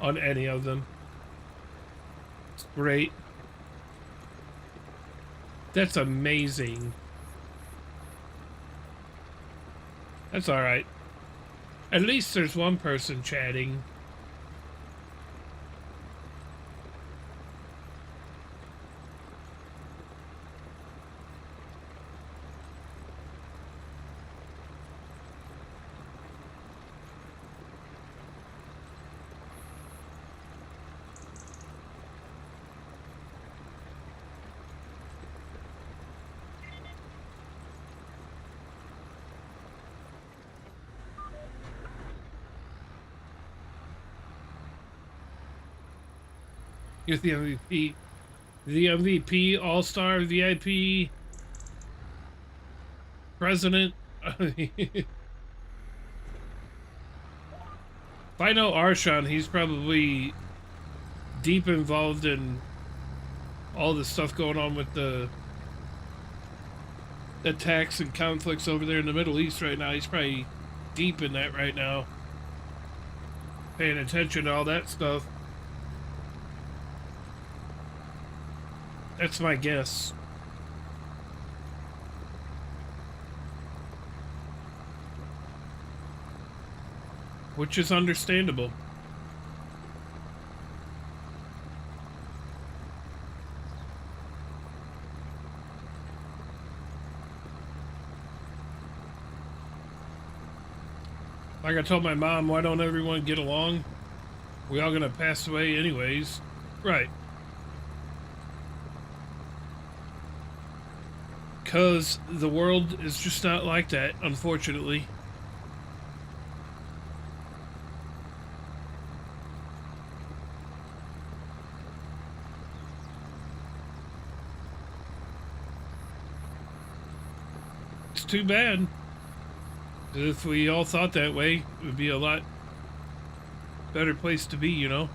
on any of them. It's great. That's amazing. That's all right. At least there's one person chatting. You're the MVP. The MVP, All-Star, VIP, President. If I know Arshan, he's probably deep involved in all the stuff going on with the attacks and conflicts over there in the Middle East right now. He's probably deep in that right now. Paying attention to all that stuff. That's my guess. Which is understandable. Like I told my mom, why don't everyone get along? We all gonna pass away anyways. Right. Because the world is just not like that, unfortunately. It's too bad. If we all thought that way, it would be a lot better place to be, you know?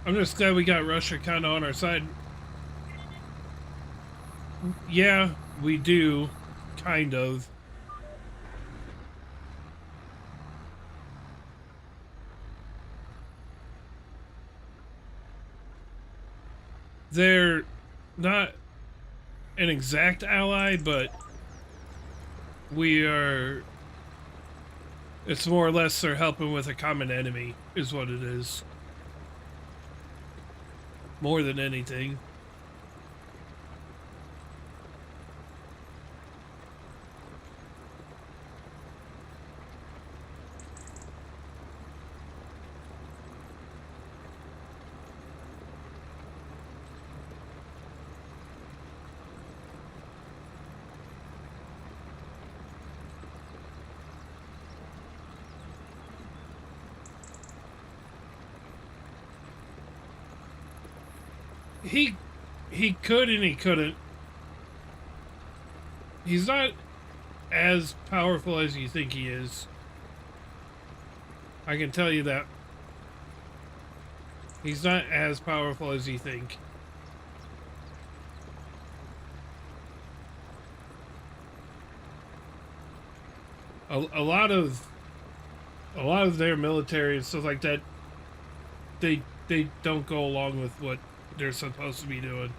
I'm just glad we got Russia kind of on our side. Yeah, we do. Kind of. they're not an exact ally, but we are. It's more or less they're helping with a common enemy, is what it is. More than anything. He could and he couldn't. He's not as powerful as you think he is. I can tell you that. He's not as powerful as you think. A lot of their military and stuff like that, they don't go along with what they're supposed to be doing.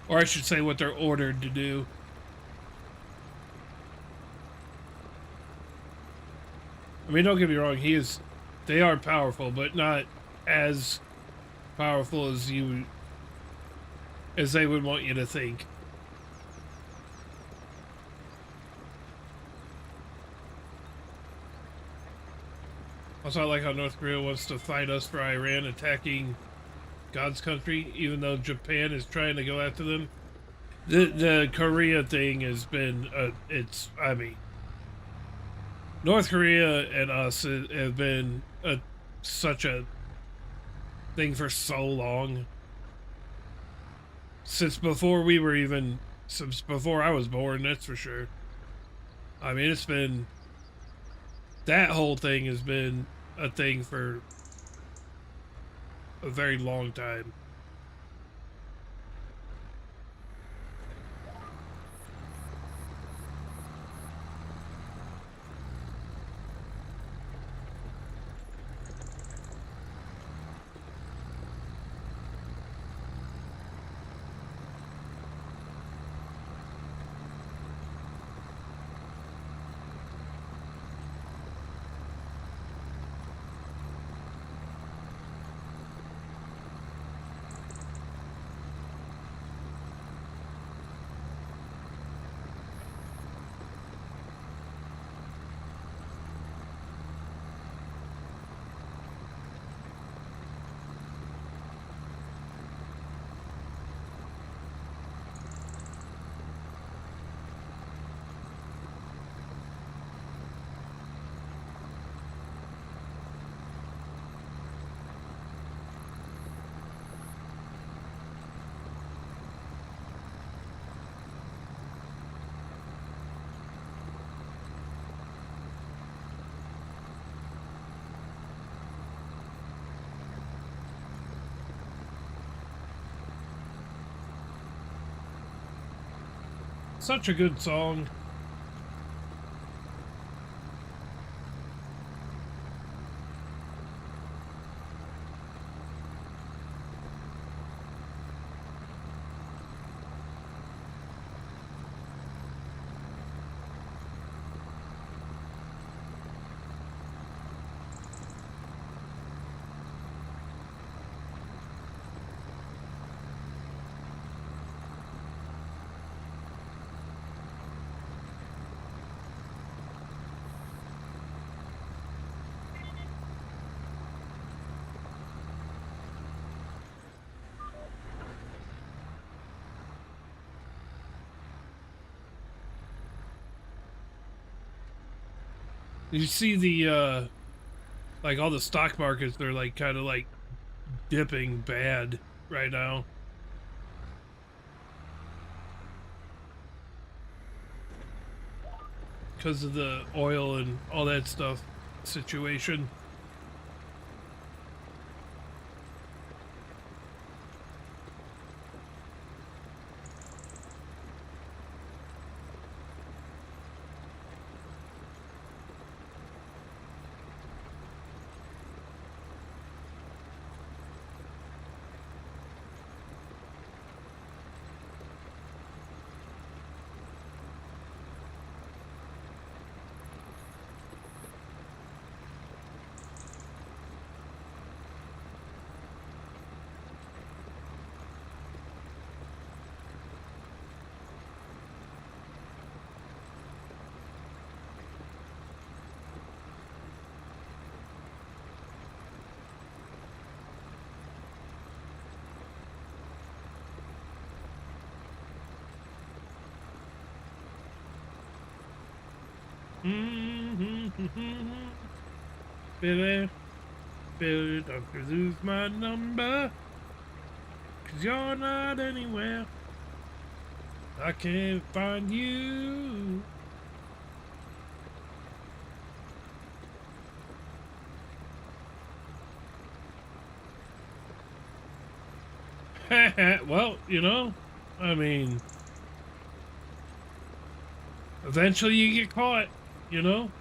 Or I should say what they're ordered to do. I mean, don't get me wrong, they are powerful, but not as powerful as they would want you to think. Also, I like how North Korea wants to fight us for Iran attacking God's country, even though Japan is trying to go after them. The Korea thing has been, I mean, North Korea and us have been such a thing for so long. Since before I was born, that's for sure. I mean, that whole thing has been a thing for a very long time. Such a good song. You see the like all the stock markets, they're like kind of like dipping bad right now. Because of the oil and all that stuff situation. Billy, Billy, don't you lose my number, 'cause you're not anywhere. I can't find you. Well, you know, I mean, eventually you get caught, you know?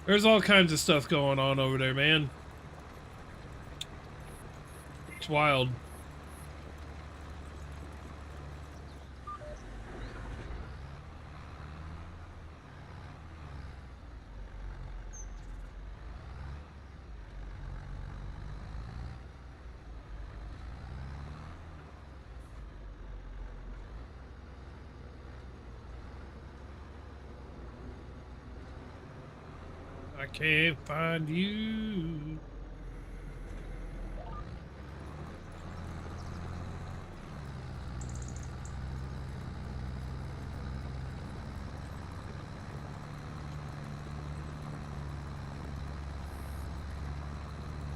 There's all kinds of stuff going on over there, man. It's wild. I can't find you.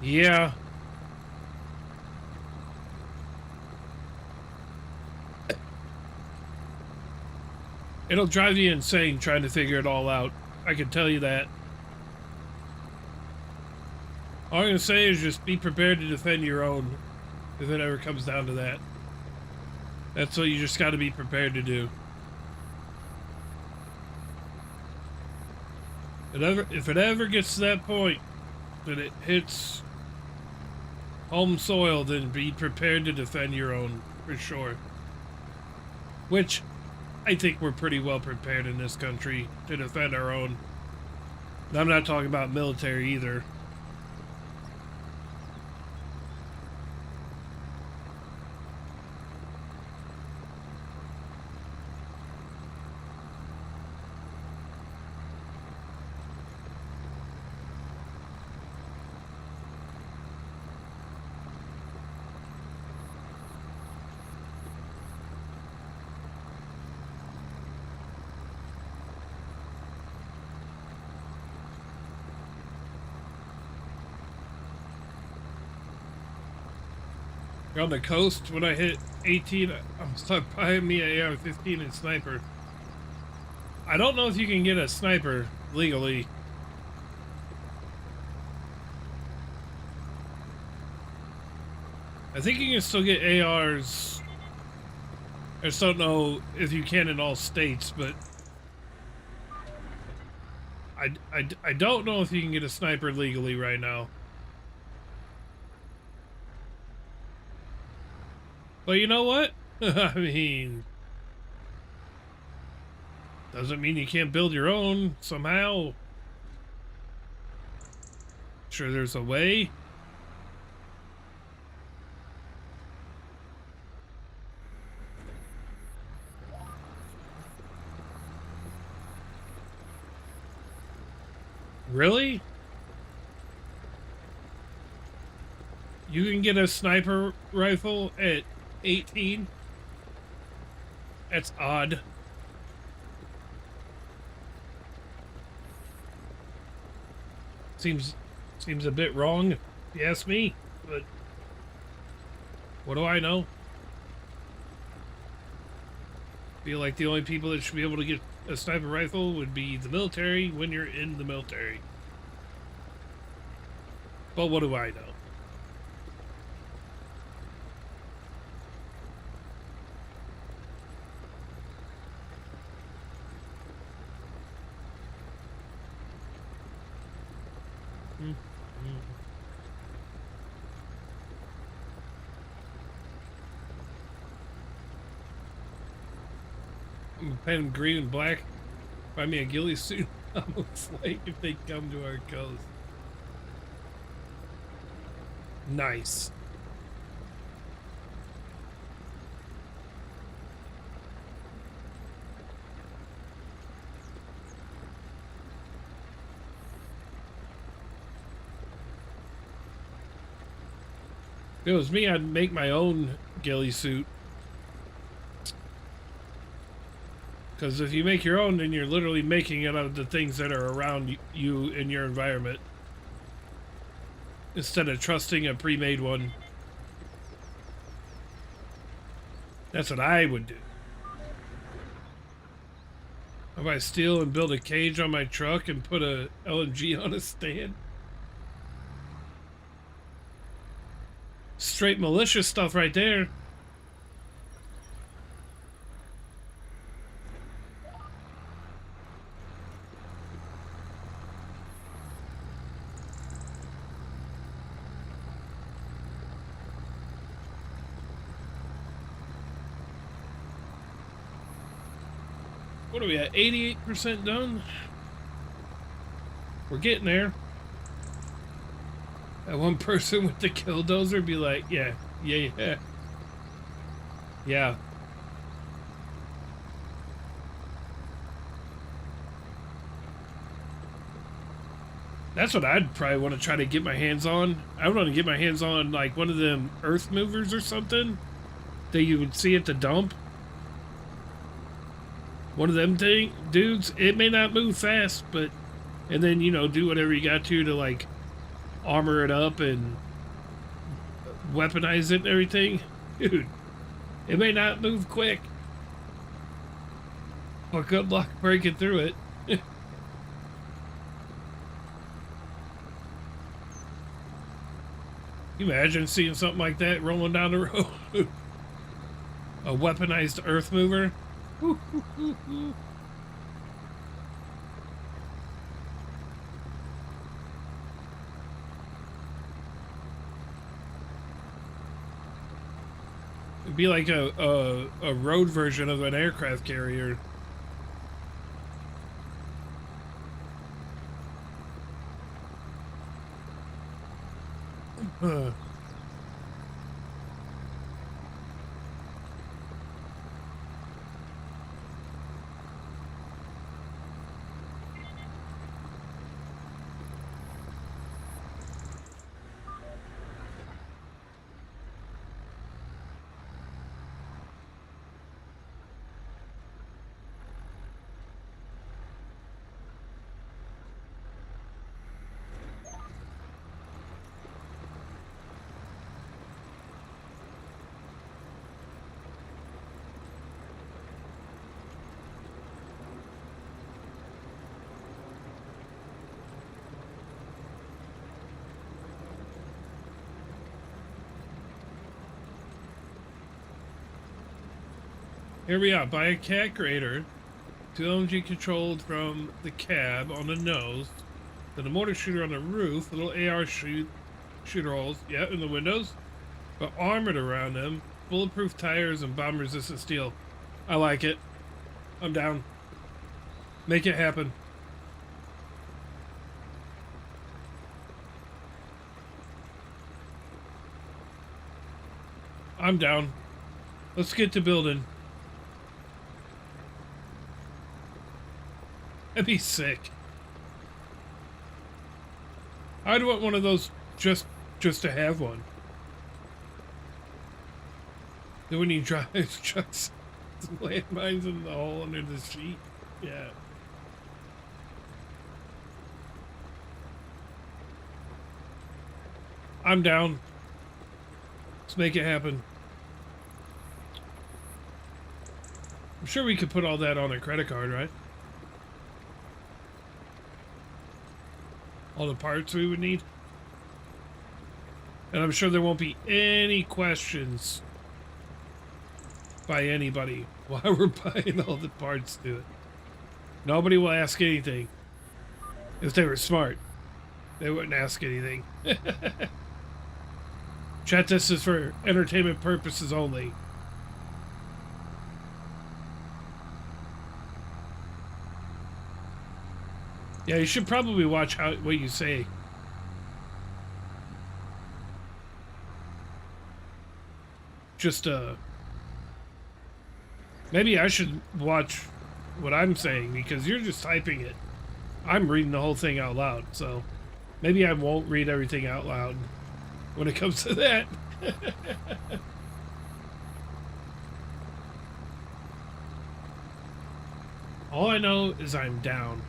Yeah. It'll drive you insane trying to figure it all out. I can tell you that. All I'm going to say is just be prepared to defend your own if it ever comes down to that. That's what you just got to be prepared to do. If it ever gets to that point that it hits home soil, then be prepared to defend your own, for sure. Which, I think we're pretty well prepared in this country to defend our own. And I'm not talking about military either. On the coast, when I hit 18, I'm stuck buying me an AR-15 and sniper. I don't know if you can get a sniper legally. I think you can still get ARs. I just don't know if you can in all states, but I don't know if you can get a sniper legally right now. But you know what? I mean, doesn't mean you can't build your own somehow. Sure, there's a way. Really? You can get a sniper rifle at 18? That's odd. Seems a bit wrong, if you ask me, but what do I know? Feel like the only people that should be able to get a sniper rifle would be the military when you're in the military. But what do I know? I'm gonna paint them green and black. Buy me a ghillie suit on the flight if they come to our coast. Nice. If it was me, I'd make my own ghillie suit. Because if you make your own, then you're literally making it out of the things that are around you in your environment, instead of trusting a pre-made one. That's what I would do. If I steal and build a cage on my truck and put a LMG on a stand. Straight malicious stuff right there. What are we at? 88% done? We're getting there. That one person with the killdozer be like, yeah. That's what I'd probably want to try to get my hands on. I would want to get my hands on like one of them earth movers or something that you would see at the dump. One of them dudes. It may not move fast, but and then do whatever you got to like armor it up and weaponize it and everything. Dude, it may not move quick, but good luck breaking through it. You imagine seeing something like that rolling down the road? A weaponized earth mover. It'd be like a road version of an aircraft carrier. Here we are. Buy a cat grader, 2 LMG controlled from the cab on the nose, then a mortar shooter on the roof, little AR shooter holes, yeah, in the windows, but armored around them, bulletproof tires and bomb-resistant steel. I like it. I'm down. Make it happen. I'm down. Let's get to building. That'd be sick. I'd want one of those just to have one. Then when you drive trucks, landmines in the hole under the seat. Yeah. I'm down. Let's make it happen. I'm sure we could put all that on a credit card, right? All the parts we would need. And I'm sure there won't be any questions by anybody while we're buying all the parts to it. Nobody will ask anything. If they were smart, they wouldn't ask anything. Chat, this is for entertainment purposes only. Yeah, you should probably watch what you say. Just, maybe I should watch what I'm saying, because you're just typing it. I'm reading the whole thing out loud, so maybe I won't read everything out loud when it comes to that. All I know is I'm down.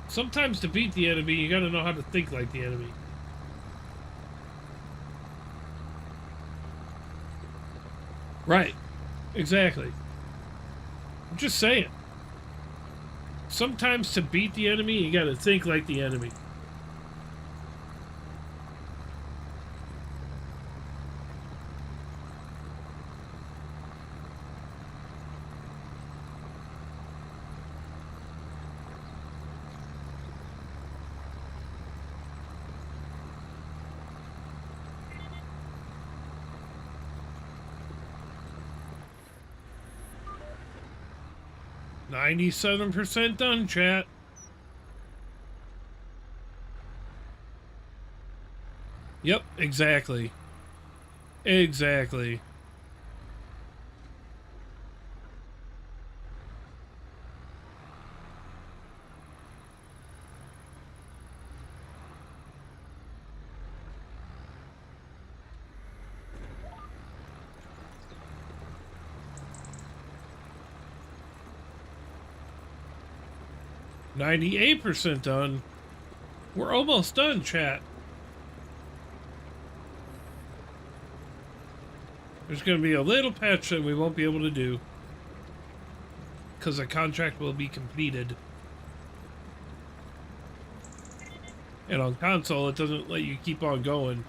Sometimes to beat the enemy, you gotta know how to think like the enemy. Right. Exactly. I'm just saying. Sometimes to beat the enemy, you gotta think like the enemy. $97% done, chat. Yep, exactly. Exactly. $98% done. We're almost done, chat. There's going to be a little patch that we won't be able to do because the contract will be completed. And on console, it doesn't let you keep on going.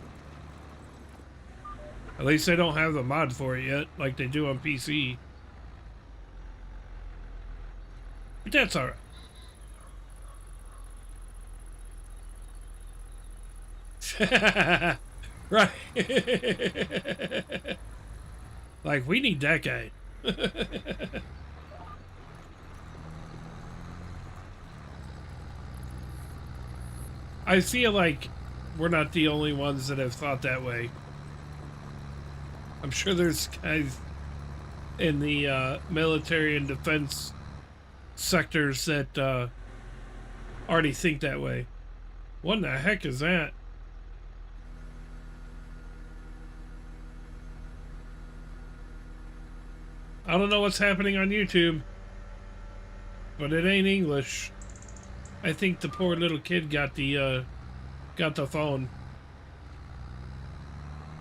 At least they don't have the mod for it yet, like they do on PC. But that's alright. Right. Like, we need that guy. I feel like we're not the only ones that have thought that way. I'm sure there's guys in the military and defense sectors that already think that way. What in the heck is that? I don't know what's happening on YouTube, but it ain't English. I think the poor little kid got the phone.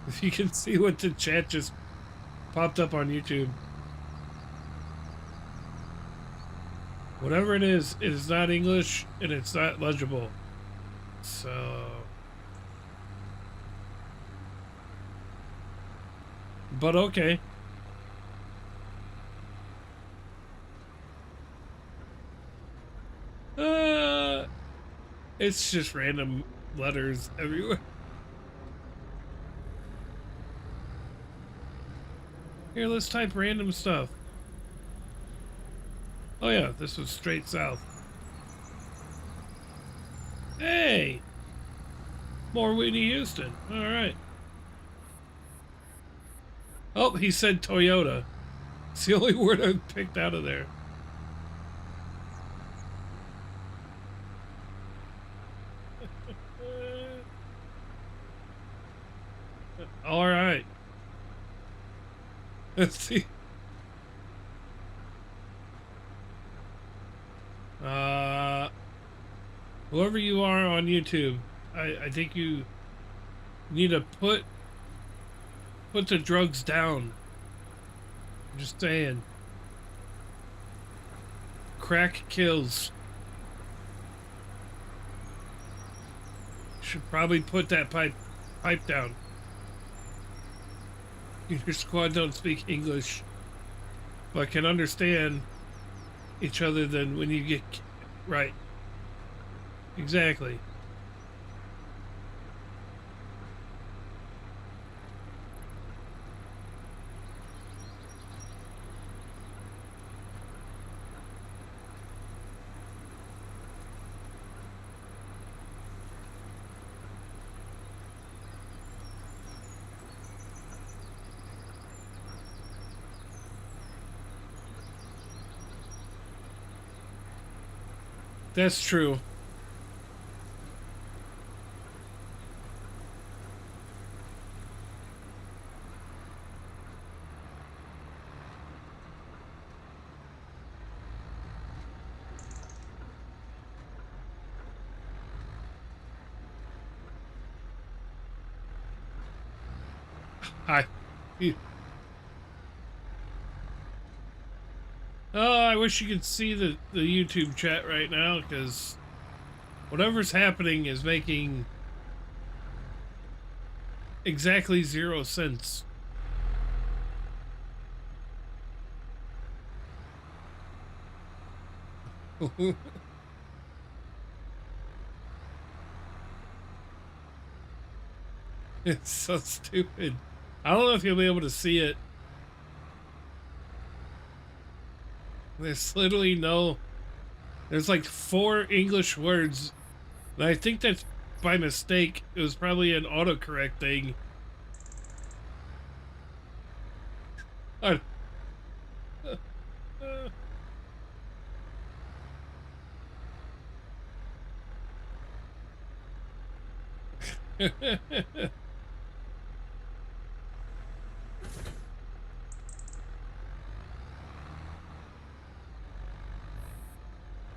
If you can see what the chat just popped up on YouTube. Whatever it is not English and it's not legible. So... But okay. It's just random letters everywhere. Here, let's type random stuff. Oh yeah, this was straight south. Hey! More Whitney Houston. Alright. Oh, he said Toyota. It's the only word I picked out of there. Alright. Let's see. Whoever you are on YouTube, I think you need to put the drugs down. I'm just saying. Crack kills. Should probably put that pipe down. Your squad don't speak English, but can understand each other than when you get right. Exactly. That's true. Hi. Oh, I wish you could see the YouTube chat right now, because whatever's happening is making exactly 0 sense. It's so stupid. I don't know if you'll be able to see it. There's literally no... There's like 4 English words. And I think that's by mistake. It was probably an autocorrect thing. I-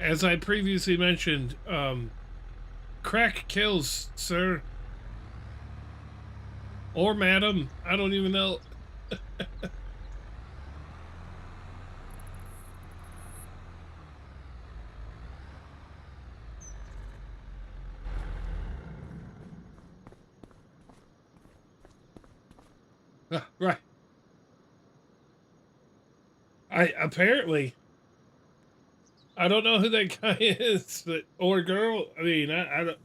As I previously mentioned, crack kills, sir. Or madam. I don't even know. Right. Apparently, I don't know who that guy is, but or girl. I mean, I don't.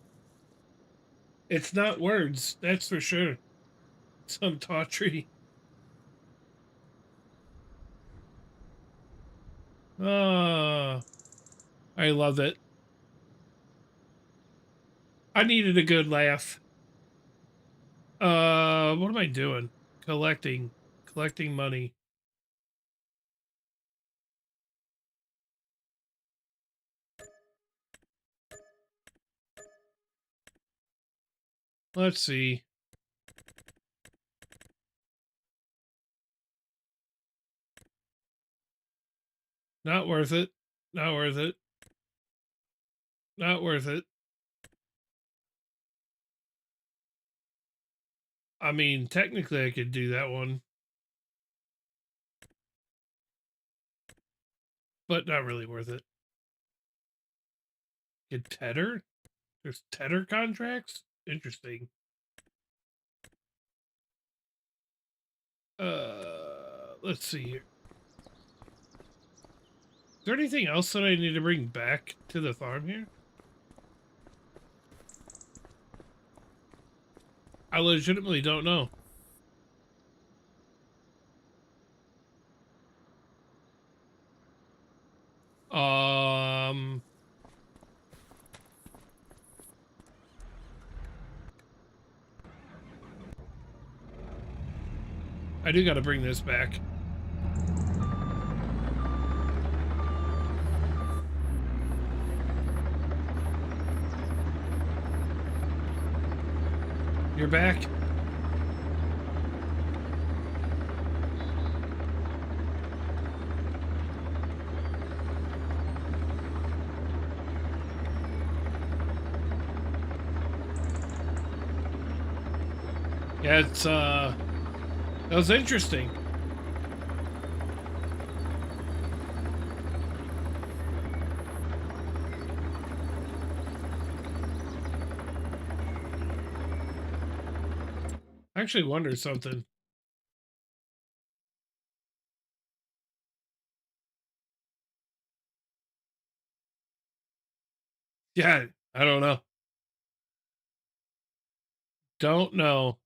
It's not words, that's for sure. Some tawdry. Oh, I love it. I needed a good laugh. What am I doing? Collecting money. Let's see. Not worth it. Not worth it. Not worth it. I mean, technically I could do that one, but not really worth it. Get Tedder? There's Tedder contracts? Interesting. Let's see here. Is there anything else that I need to bring back to the farm here? I legitimately don't know. Um, I do got to bring this back. You're back? Yeah, it's, that was interesting. I actually wonder something. Yeah, I don't know. Don't know.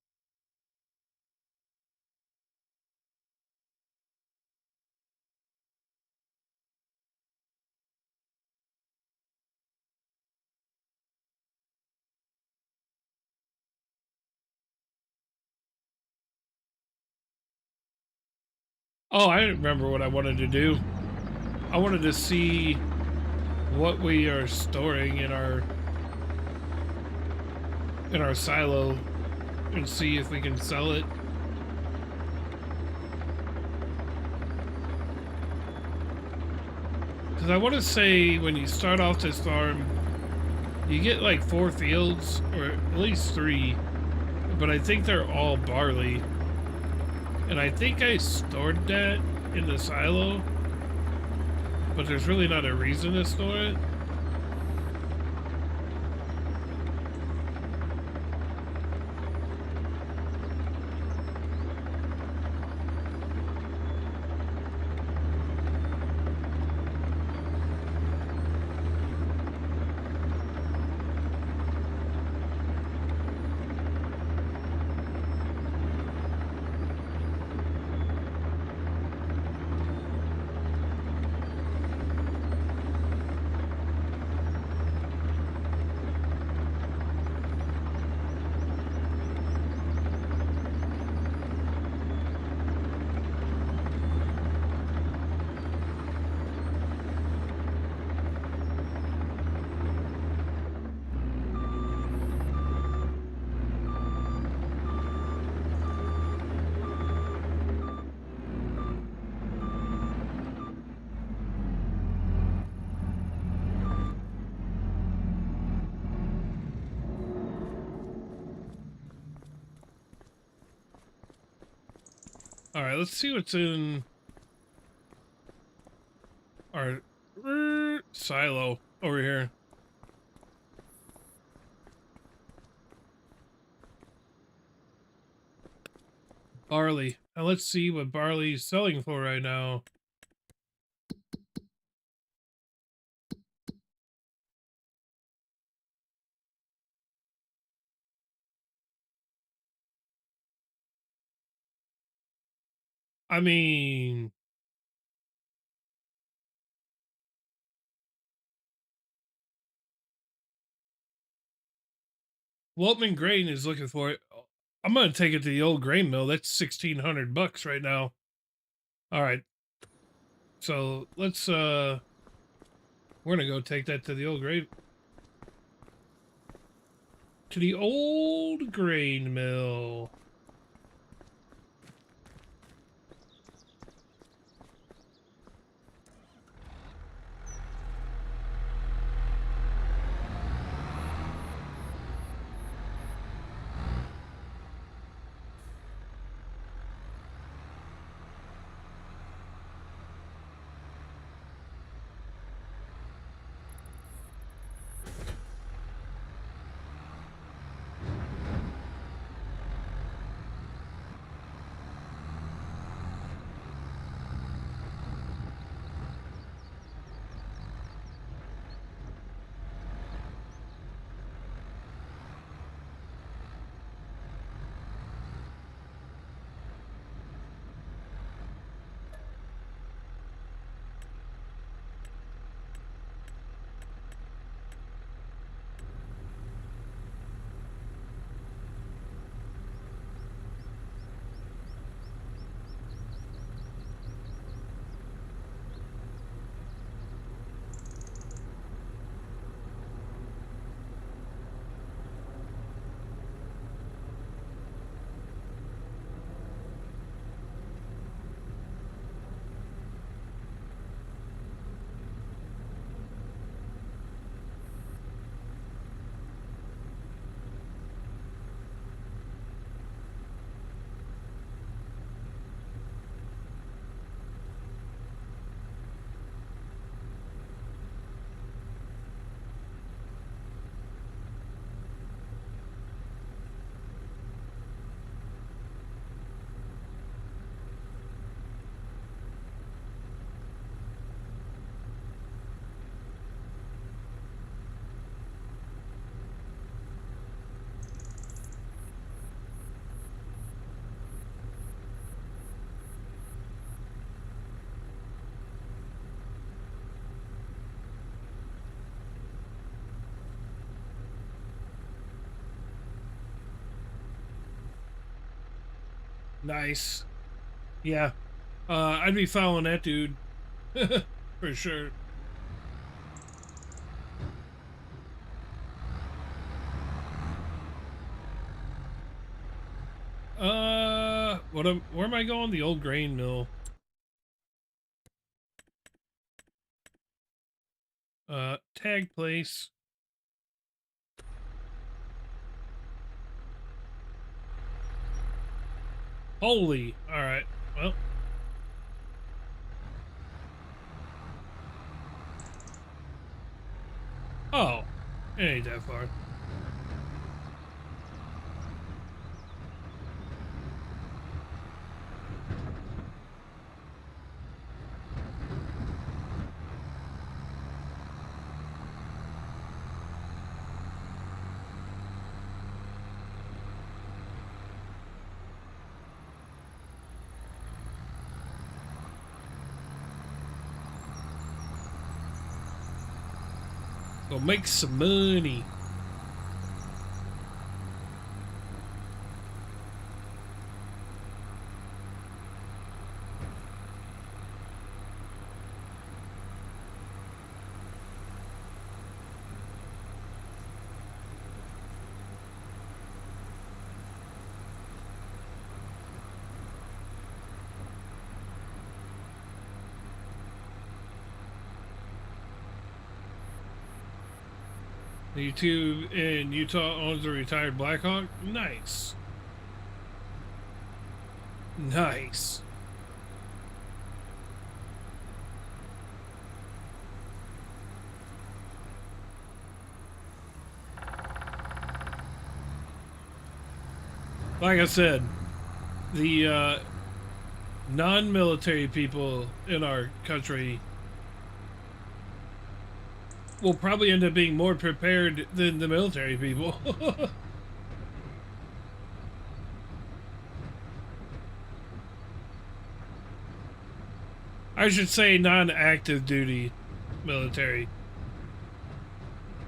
Oh, I remember what I wanted to do. I wanted to see what we are storing in our silo and see if we can sell it. Because I want to say when you start off this farm, you get like 4 fields, or at least 3, but I think they're all barley. And I think I stored that in the silo, but there's really not a reason to store it. All right, let's see what's in our silo over here. Barley. Now let's see what barley's selling for right now. I mean, Weltman Grain is looking for it. I'm gonna take it to the old grain mill. That's $1,600 right now. All right, so let's we're gonna go take that to the old grain mill. Nice. Yeah. I'd be following that dude for sure. Where am I going? The old grain mill. Tag place. Holy. All right. Well. Oh. It ain't that far. Go make some money. YouTube in Utah owns a retired Blackhawk. Nice. Nice. Like I said, the non-military people in our country will probably end up being more prepared than the military people. I should say non-active duty military.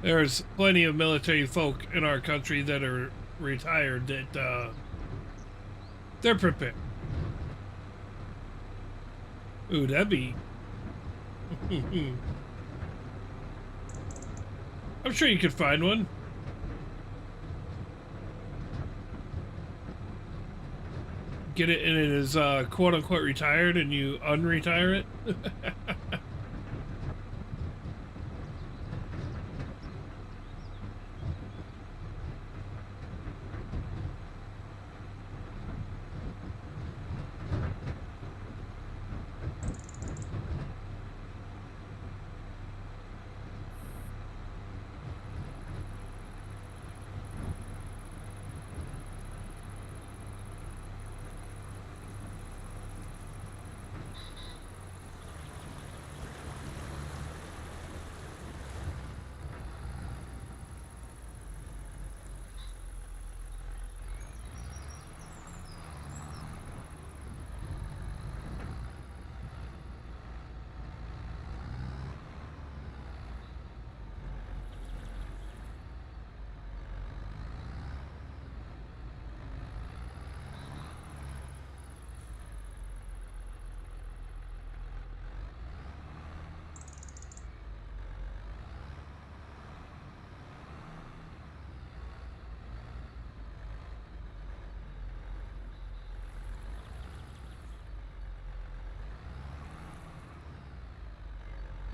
There's plenty of military folk in our country that are retired that they're prepared. Ooh, that'd be... I'm sure you could find one. Get it and it is quote-unquote retired and you unretire it.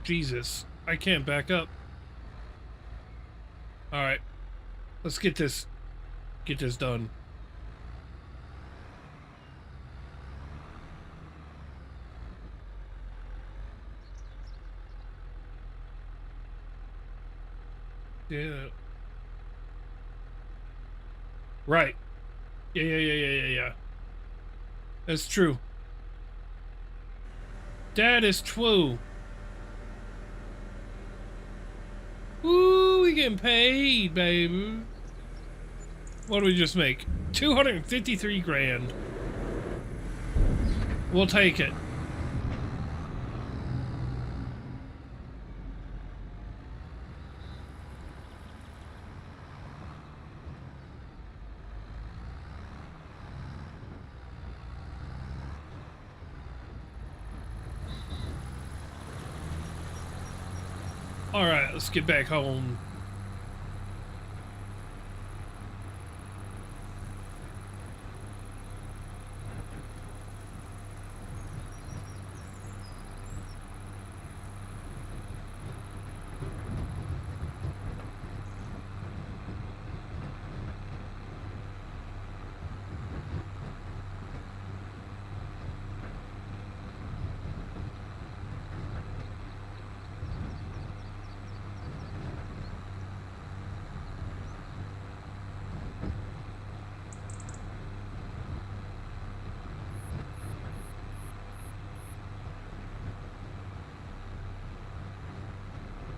Jesus, I can't back up. All right, let's get this done. Yeah. Right. Yeah. That's true. That is true. Ooh, we getting paid, baby. What do we just make? 253 grand. We'll take it. All right, let's get back home.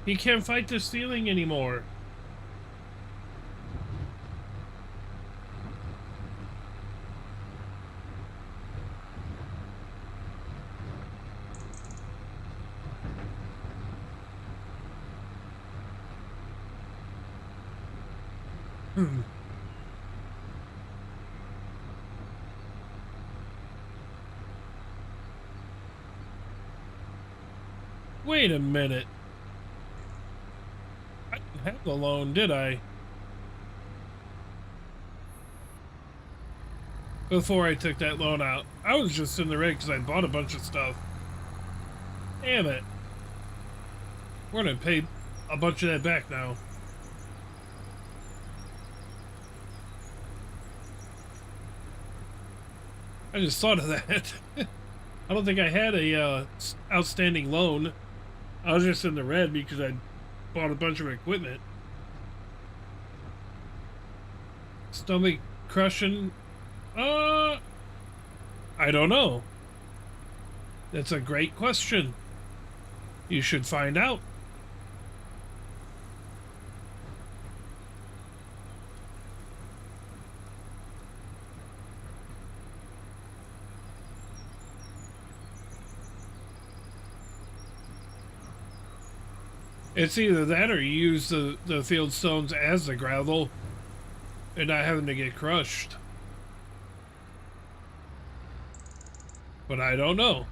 He can't fight the ceiling anymore. Hmm. Wait a minute. I didn't have the loan, did I? Before I took that loan out. I was just in the red because I bought a bunch of stuff. Damn it. We're gonna pay a bunch of that back now. I just thought of that. I don't think I had a outstanding loan. I was just in the red because I bought a bunch of equipment. Stomach crushing? I don't know. That's a great question. You should find out. It's either that or you use the field stones as the gravel and not having to get crushed. But I don't know.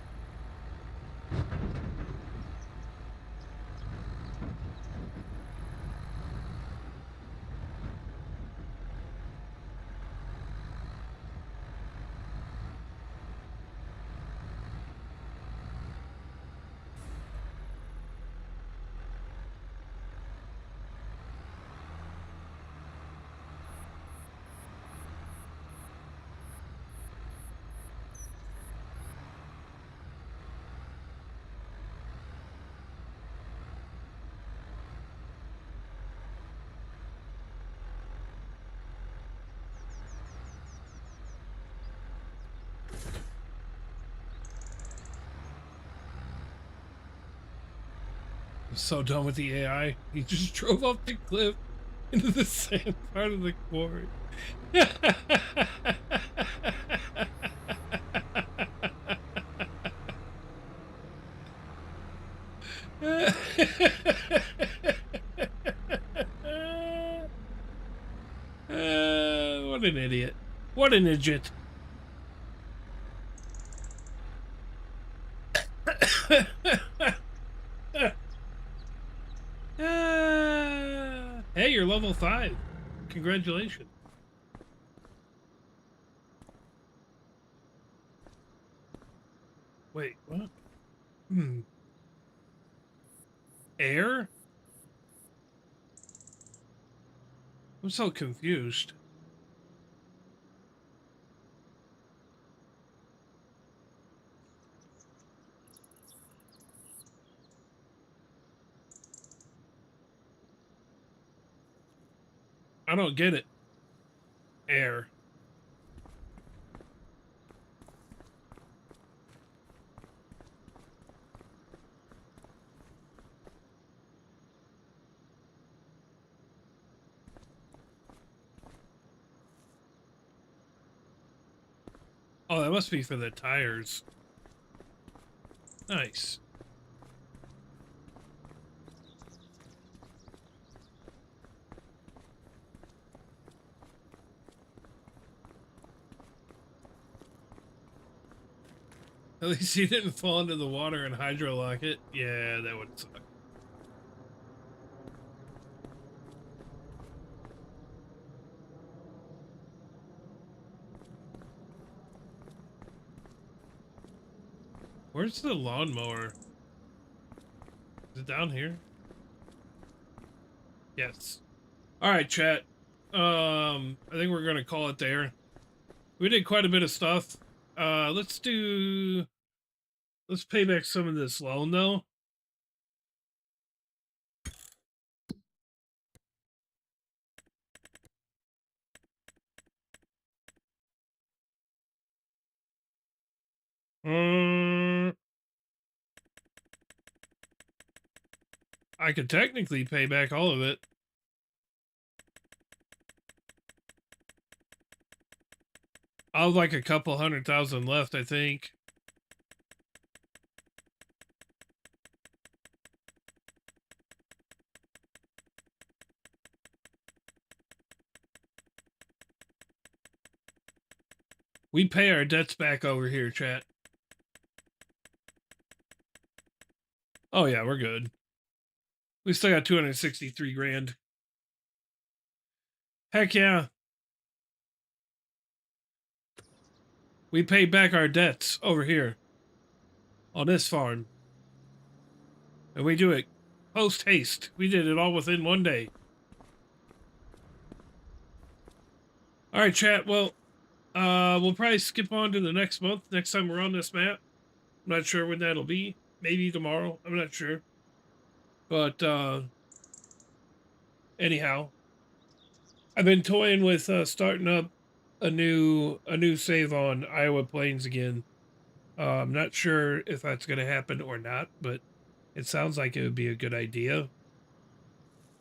I'm so done with the AI. He just drove off the cliff into the sand part of the quarry. What an idiot. What an idiot. Hey, you're level 5. Congratulations. Wait, what? Hmm. Air? I'm so confused. I don't get it. Air. Oh, that must be for the tires. Nice. At least he didn't fall into the water and hydrolock it. Yeah, that would suck. Where's the lawnmower? Is it down here? Yes. All right, chat. I think we're gonna call it there. We did quite a bit of stuff. Let's pay back some of this loan though. Um, I could technically pay back all of it. I'll have like a couple 100,000 left, I think. We pay our debts back over here, chat. Oh yeah, we're good. We still got 263 grand. Heck yeah. We pay back our debts over here on this farm. And we do it post haste. We did it all within one day. All right, chat. Well, we'll probably skip on to the next month. Next time we're on this map. I'm not sure when that'll be. Maybe tomorrow. I'm not sure. But anyhow, I've been toying with starting up a new save on Iowa Plains again. I'm not sure if that's going to happen or not, but it sounds like it would be a good idea.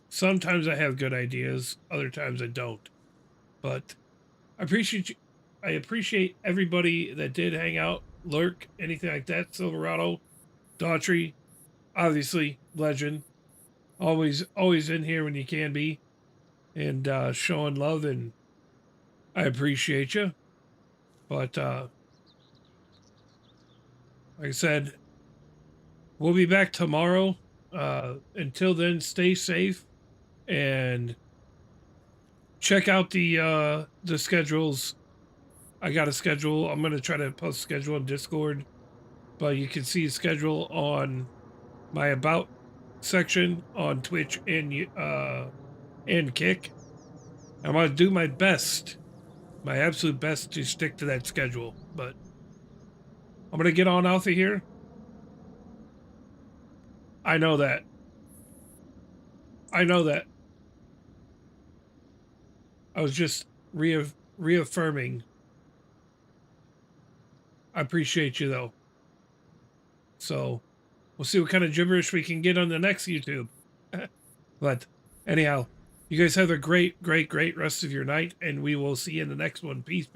Sometimes I have good ideas, other times I don't. But I appreciate everybody that did hang out, lurk, anything like that. Silverado, Daughtry, obviously legend, always in here when you can be, and showing love, and I appreciate you. But like I said, we'll be back tomorrow. Until then, stay safe and check out the schedules. I got a schedule. I'm gonna try to post schedule in Discord, but you can see a schedule on my about section on Twitch and Kick. I'm gonna do my best, my absolute best to stick to that schedule. But I'm gonna get on out of here. I know that. I know that. I was just reaffirming. I appreciate you though. So we'll see what kind of gibberish we can get on the next YouTube. But anyhow, you guys have a great rest of your night, and we will see you in the next one. Peace.